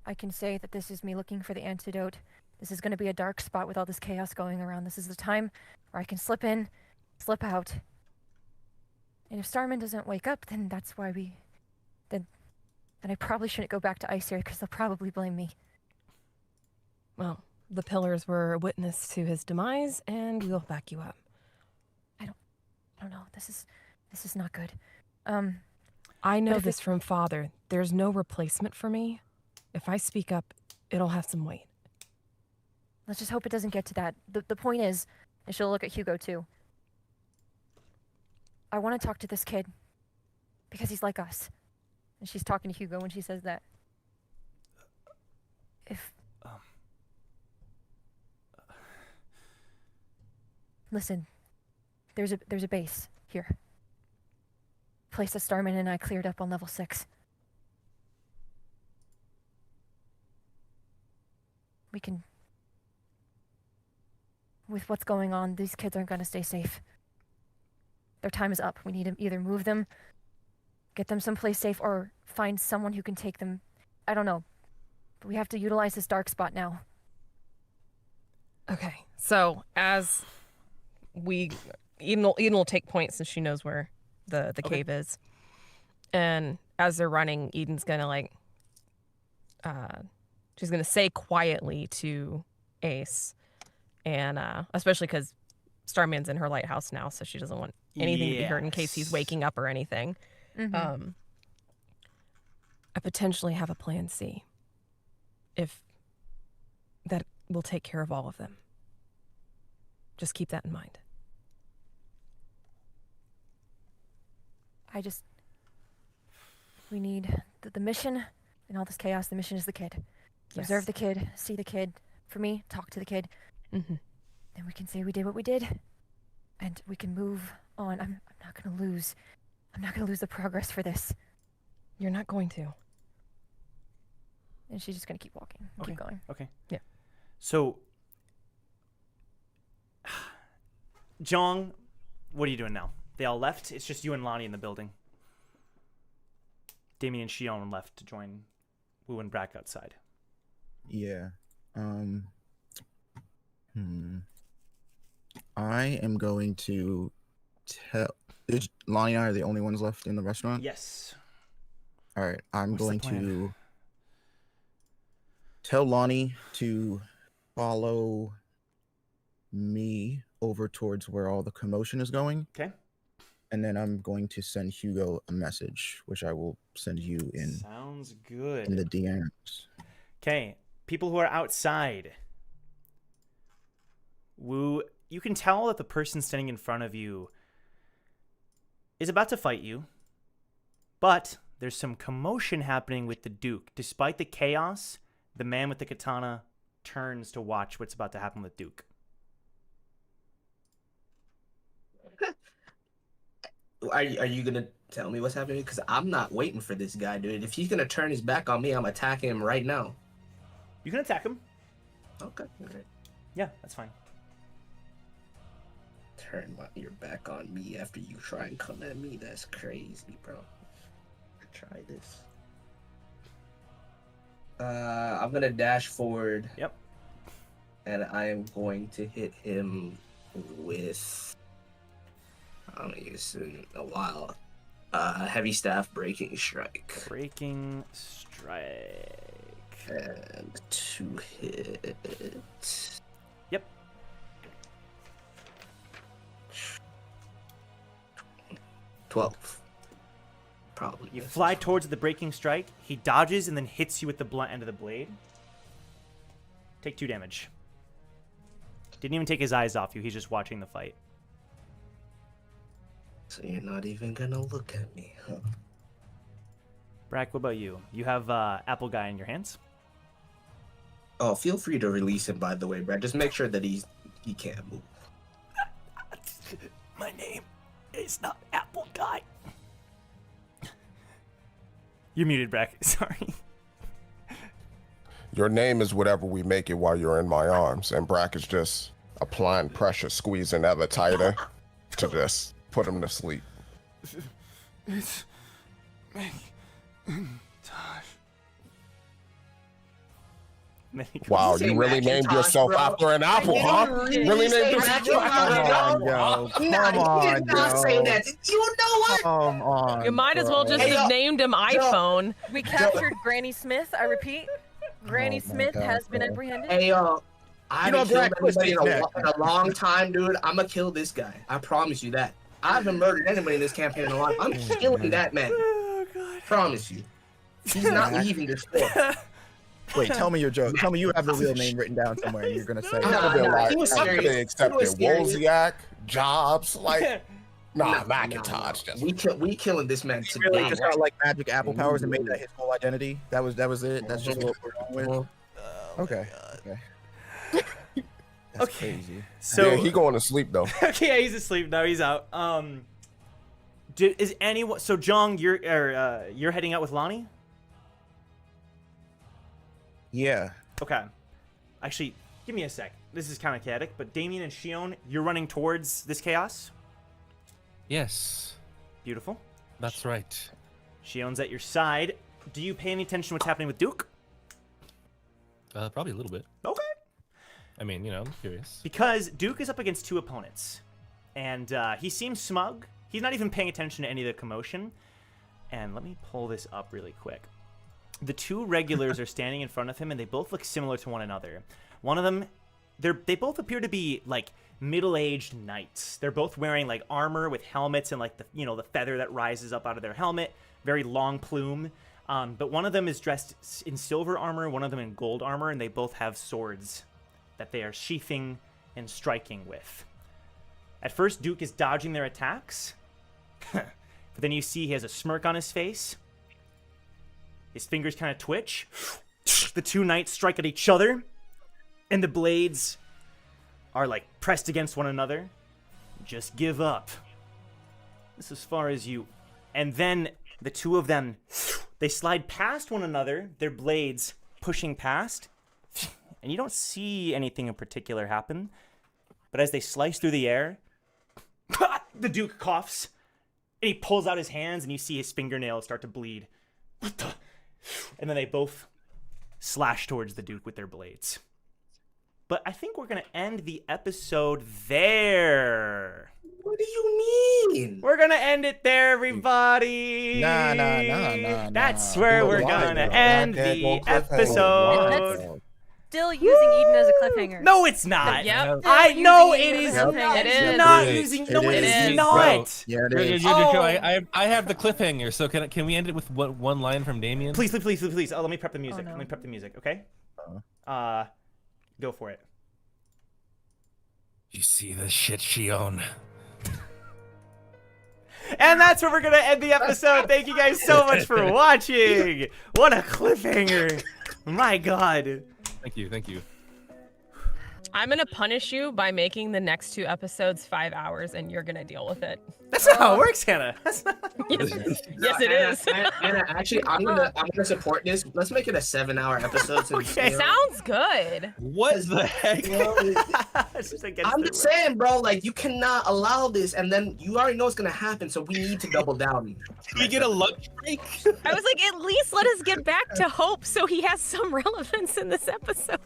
I can say that this is me looking for the antidote. This is going to be a dark spot with all this chaos going around. This is the time where I can slip in, slip out. And if Starman doesn't wake up, then that's why then I probably shouldn't go back to Aesir because they'll probably blame me. Well, the pillars were a witness to his demise, and we'll back you up. I don't know. This is not good. I know but if this from Father. There's no replacement for me. If I speak up, it'll have some weight. Let's just hope it doesn't get to that. The point is, and she'll look at Hugo too. I want to talk to this kid because he's like us. And she's talking to Hugo when she says that. Listen, there's a base here. Place that Starman and I cleared up on level 6. We can... With what's going on, these kids aren't going to stay safe. Their time is up. We need to either move them, get them someplace safe, or find someone who can take them. I don't know. But we have to utilize this dark spot now. Okay, so as Eden will take point since she knows where the cave is. And as they're running, Eden's gonna she's gonna say quietly to Ace, and especially because Starman's in her lighthouse now, so she doesn't want anything to be heard in case he's waking up or anything. Mm-hmm. I potentially have a plan C. If that will take care of all of them. Just keep that in mind. We need the mission and all this chaos. The mission is the kid. Yes. Observe the kid, see the kid. For me, talk to the kid. Mm-hmm. then we can say we did what we did, and we can move on. I'm not gonna lose. I'm not gonna lose the progress for this. You're not going to. And she's just gonna keep walking, Okay. keep going. Okay. Yeah. So, Jong, what are you doing now? They all left. It's just you and Lonnie in the building. Damien and Shion left to join Wu and Brack outside. Yeah. I am going to tell. Lonnie and I are the only ones left in the restaurant? Yes. All right. I'm What's the going plan? to tell Lonnie to follow me over towards where all the commotion is going. Okay. And then I'm going to send Hugo a message, which I will send you in Sounds good. in the DMs. Okay, people who are outside. Wu, you can tell that the person standing in front of you is about to fight you, but there's some commotion happening with the Duke. Despite the chaos, the man with the katana turns to watch what's about to happen with Duke. Are you gonna tell me what's happening? Because I'm not waiting for this guy, dude. If he's gonna turn his back on me, I'm attacking him right now. You can attack him. Okay. All right. Yeah, that's fine. Turn your back on me after you try and come at me. That's crazy, bro. Try this. I'm gonna dash forward. Yep. And I am going to hit him with, I don't use it in a while. Heavy staff breaking strike. Breaking strike. And 2 hits. Yep. 12. Probably. You misses. fly towards the breaking strike. He dodges and then hits you with the blunt end of the blade. Take 2 damage. Didn't even take his eyes off you. He's just watching the fight. So you're not even gonna look at me, huh? Brack, what about you? You have Apple Guy in your hands. Oh, feel free to release him, by the way, Brad. Just make sure that he can't move. My name is not Apple Guy. You're muted, Brack. Sorry. Your name is whatever we make it while you're in my arms, and Brack is just applying pressure, squeezing ever tighter to just put him to sleep. It's Wow, say you really named Macintosh, yourself bro? after an apple, huh? Really named yourself Come on, yo. Come Nah, you did not on, say yo. that. You know what? Come on. You might as well just Hey, have yo, named him iPhone. We captured Granny Smith, I repeat. Granny Oh my Smith God, has been bro. apprehended. Hey, yo. I You know, haven't killed Brad, anybody in twist a long time, dude. I'm gonna kill this guy. I promise you that. I haven't murdered anybody in this campaign in a long time. I'm killing that man. Oh, God. Promise you. He's not leaving this floor. Wait, tell me your joke. Tell me you have the real name written down somewhere and you're going to say I it. could have been nah, like, he was I could have serious. He accepted was serious. Wozniak, Jobs, like, nah, Nah, Macintosh. nah. Just We killing this man He really today. just got like magic apple powers and made that his whole identity. That was it. That's just what we're going with. Okay. Okay. That's Okay. crazy. So yeah, he going to sleep though. okay, yeah, he's asleep now. He's out. Is anyone? So Jong, you're heading out with Lonnie? Yeah. Okay. Actually, give me a sec. This is kind of chaotic, but Damien and Shion, you're running towards this chaos. Yes, Beautiful. that's right. Shion's at your side. Do you pay any attention to what's happening with Duke? Probably a little bit. Okay. I mean, you know, I'm curious. Because Duke is up against 2 opponents, and he seems smug. He's not even paying attention to any of the commotion. And let me pull this up really quick. The 2 regulars are standing in front of him, and they both look similar to one another. One of them, they both appear to be like middle-aged knights. They're both wearing like armor with helmets and like the feather that rises up out of their helmet, very long plume. But one of them is dressed in silver armor, one of them in gold armor, and they both have swords that they are sheathing and striking with. At first, Duke is dodging their attacks, but then you see he has a smirk on his face. His fingers kind of twitch. The 2 knights strike at each other, and the blades are like pressed against one another. Just give up. This is as far as you. And then the two of them, they slide past one another, their blades pushing past. And you don't see anything in particular happen. But as they slice through the air, the Duke coughs. And he pulls out his hands and you see his fingernails start to bleed. And then they both slash towards the Duke with their blades. But I think we're going to end the episode there. What do you mean? We're going to end it there, everybody. Nah. That's where we're going to end the episode. Still using Eden as a cliffhanger. No, it's not. Yep. I know it is. It is. Not using. No, it is not. Yeah, it is. I have the cliffhanger, so can we end it with one line from Damien? Please. Oh, let me prep the music. no. Let me prep the music, okay? Go for it. You see the shit she own. And that's where we're going to end the episode. Thank you guys so much for watching. What a cliffhanger. My God. Thank you. I'm gonna punish you by making the next 2 episodes 5 hours, and you're gonna deal with it. That's not how it works, Hannah. That's not... Yes, it is. Anna, actually, I'm gonna support this. Let's make it a 7-hour episode. Okay. Sounds good. What the heck? I'm just saying, bro. Like, you cannot allow this, and then you already know what's gonna happen. So we need to double down. Can we get a lunch break? I was like, at least let us get back to Hope, so he has some relevance in this episode.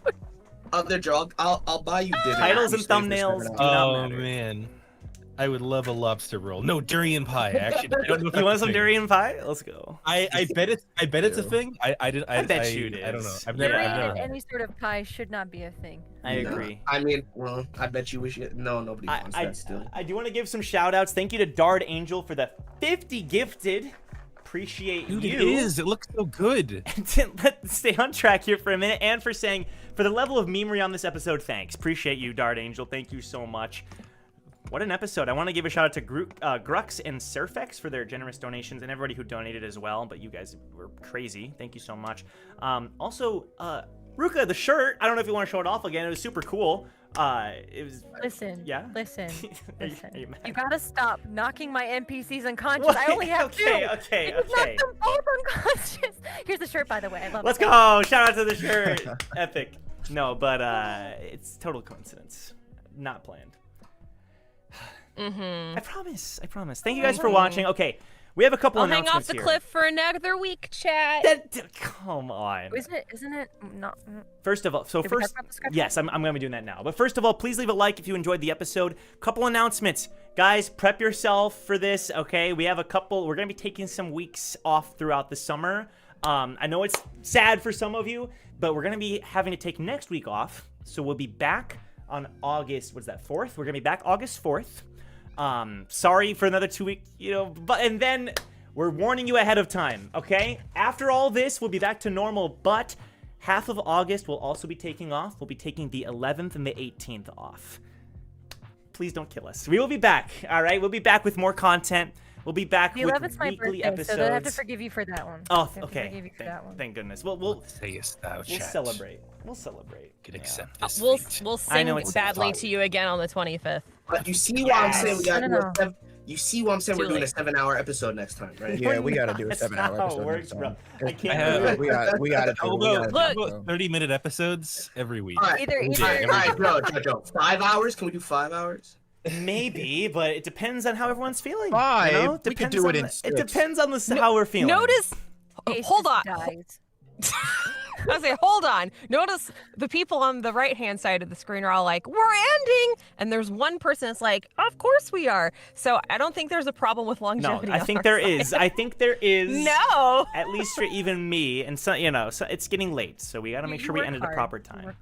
Other drug, I'll buy you dinner. Titles and thumbnails do not Oh matter. man, I would love a lobster roll. No, durian pie. Actually, I don't know if You want that's a some thing. durian pie? Let's go. I bet it's a thing. I bet you it I don't is. know. I've Durian never. in any sort of pie should not be a thing. I agree. I mean, well, I bet you wish it. No, nobody wants that still. I do want to give some shout outs. Thank you to Dard Angel for the 50 gifted. Appreciate Dude, you. it is. It looks so good. Let's stay on track here for a minute, and for saying, for the level of memery on this episode, thanks. Appreciate you, Dart Angel. Thank you so much. What an episode. I want to give a shout out to Grux and Surfex for their generous donations, and everybody who donated as well, but you guys were crazy. Thank you so much. Also, Ruka, the shirt, I don't know if you want to show it off again. It was super cool. It was. Listen. Yeah? Listen. Are you Listen. mad? You gotta stop knocking my NPCs unconscious. I only have two. Okay. You knocked them both unconscious. Here's the shirt, by the way. I love Let's it. go. Shout out to the shirt. Epic. No, but it's total coincidence. Not planned. I promise. Thank you guys for watching. Okay, we have a couple I'll hang off announcements the here. cliff for another week, chat. Come on. Isn't it not? First of all, Did we talk about the script? yes, I'm going to be doing that now. But first of all, please leave a like if you enjoyed the episode. Couple announcements. Guys, prep yourself for this, okay? We have we're going to be taking some weeks off throughout the summer. I know it's sad for some of you, but we're going to be having to take next week off. So we'll be back on August, 4th? We're going to be back August 4th. Sorry for another 2 week, and then we're warning you ahead of time, okay? After all this, we'll be back to normal, but half of August we'll also be taking off. We'll be taking the 11th and the 18th off. Please don't kill us. We will be back, all right? We'll be back with more content. We'll be back The with 11th's my weekly birthday, episode. so they'll have to forgive you for that one. Oh, They have to okay. forgive you for that one. Thank goodness. We'll Sayest thou, we'll chat. celebrate. We'll celebrate. Can accept this. We'll fate. I know sing it's badly tough. to you again on the 25th. But you see why I'm saying we gotta No. do you see why I'm saying we're Too doing a late. 7-hour episode next time, right? Yeah, we got to do a That's 7-hour not how episode. it works, next bro. time. I can't have- do it. We got to do it. Look, So, 30-minute episodes every week. All right, Either all right, Joe. 5 hours? Can we do 5 hours? Maybe, but it depends on how everyone's feeling. Five? You know? We could Depends do it on in the- It 6. depends on how we're feeling. Notice. Ace Hold on. just dies. I was like, hold on. Notice the people on the right-hand side of the screen are all like, we're ending. And there's one person that's like, of course we are. So I don't think there's a problem with No, longevity. I think there is. I think there is. No. At least for even me, and so so it's getting late, so we got to make You sure we work end at the hard. proper You time. work-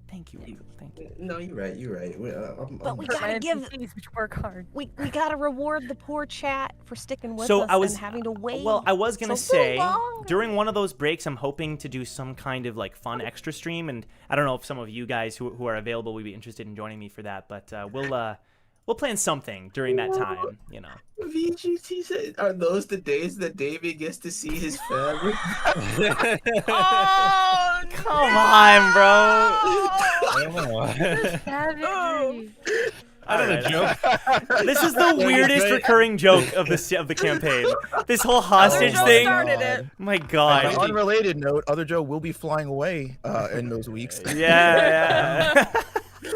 Thank you. Thank you. No, you're right. But we For my gotta give. NPCs, which work hard. We gotta reward the poor chat for sticking with So us I was and having to wait. Well, I was gonna so say long. during one of those breaks, I'm hoping to do some kind of like fun extra stream, and I don't know if some of you guys who are available would be interested in joining me for that, but we'll plan something during that time. VGT said, are those the days that David gets to see his family? Oh Come on, bro. I don't know. Savagery. I don't know, joke. This is the weirdest recurring joke of the campaign. This whole hostage Joe thing. started it. My On an God. unrelated note, Other Joe will be flying away in those weeks. Yeah.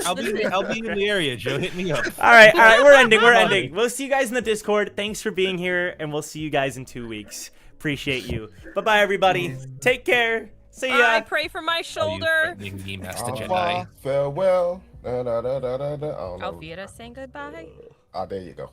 I'll be in the area, Joe. Hit me up. All right. We're ending. We'll see you guys in the Discord. Thanks for being here, and we'll see you guys in 2 weeks. Appreciate you. Bye-bye, everybody. Take care. See ya. I pray for my shoulder. Au Jedi. revoir, farewell. Da, da, da, da, da, da. I don't know. Alvira saying goodbye. There you go.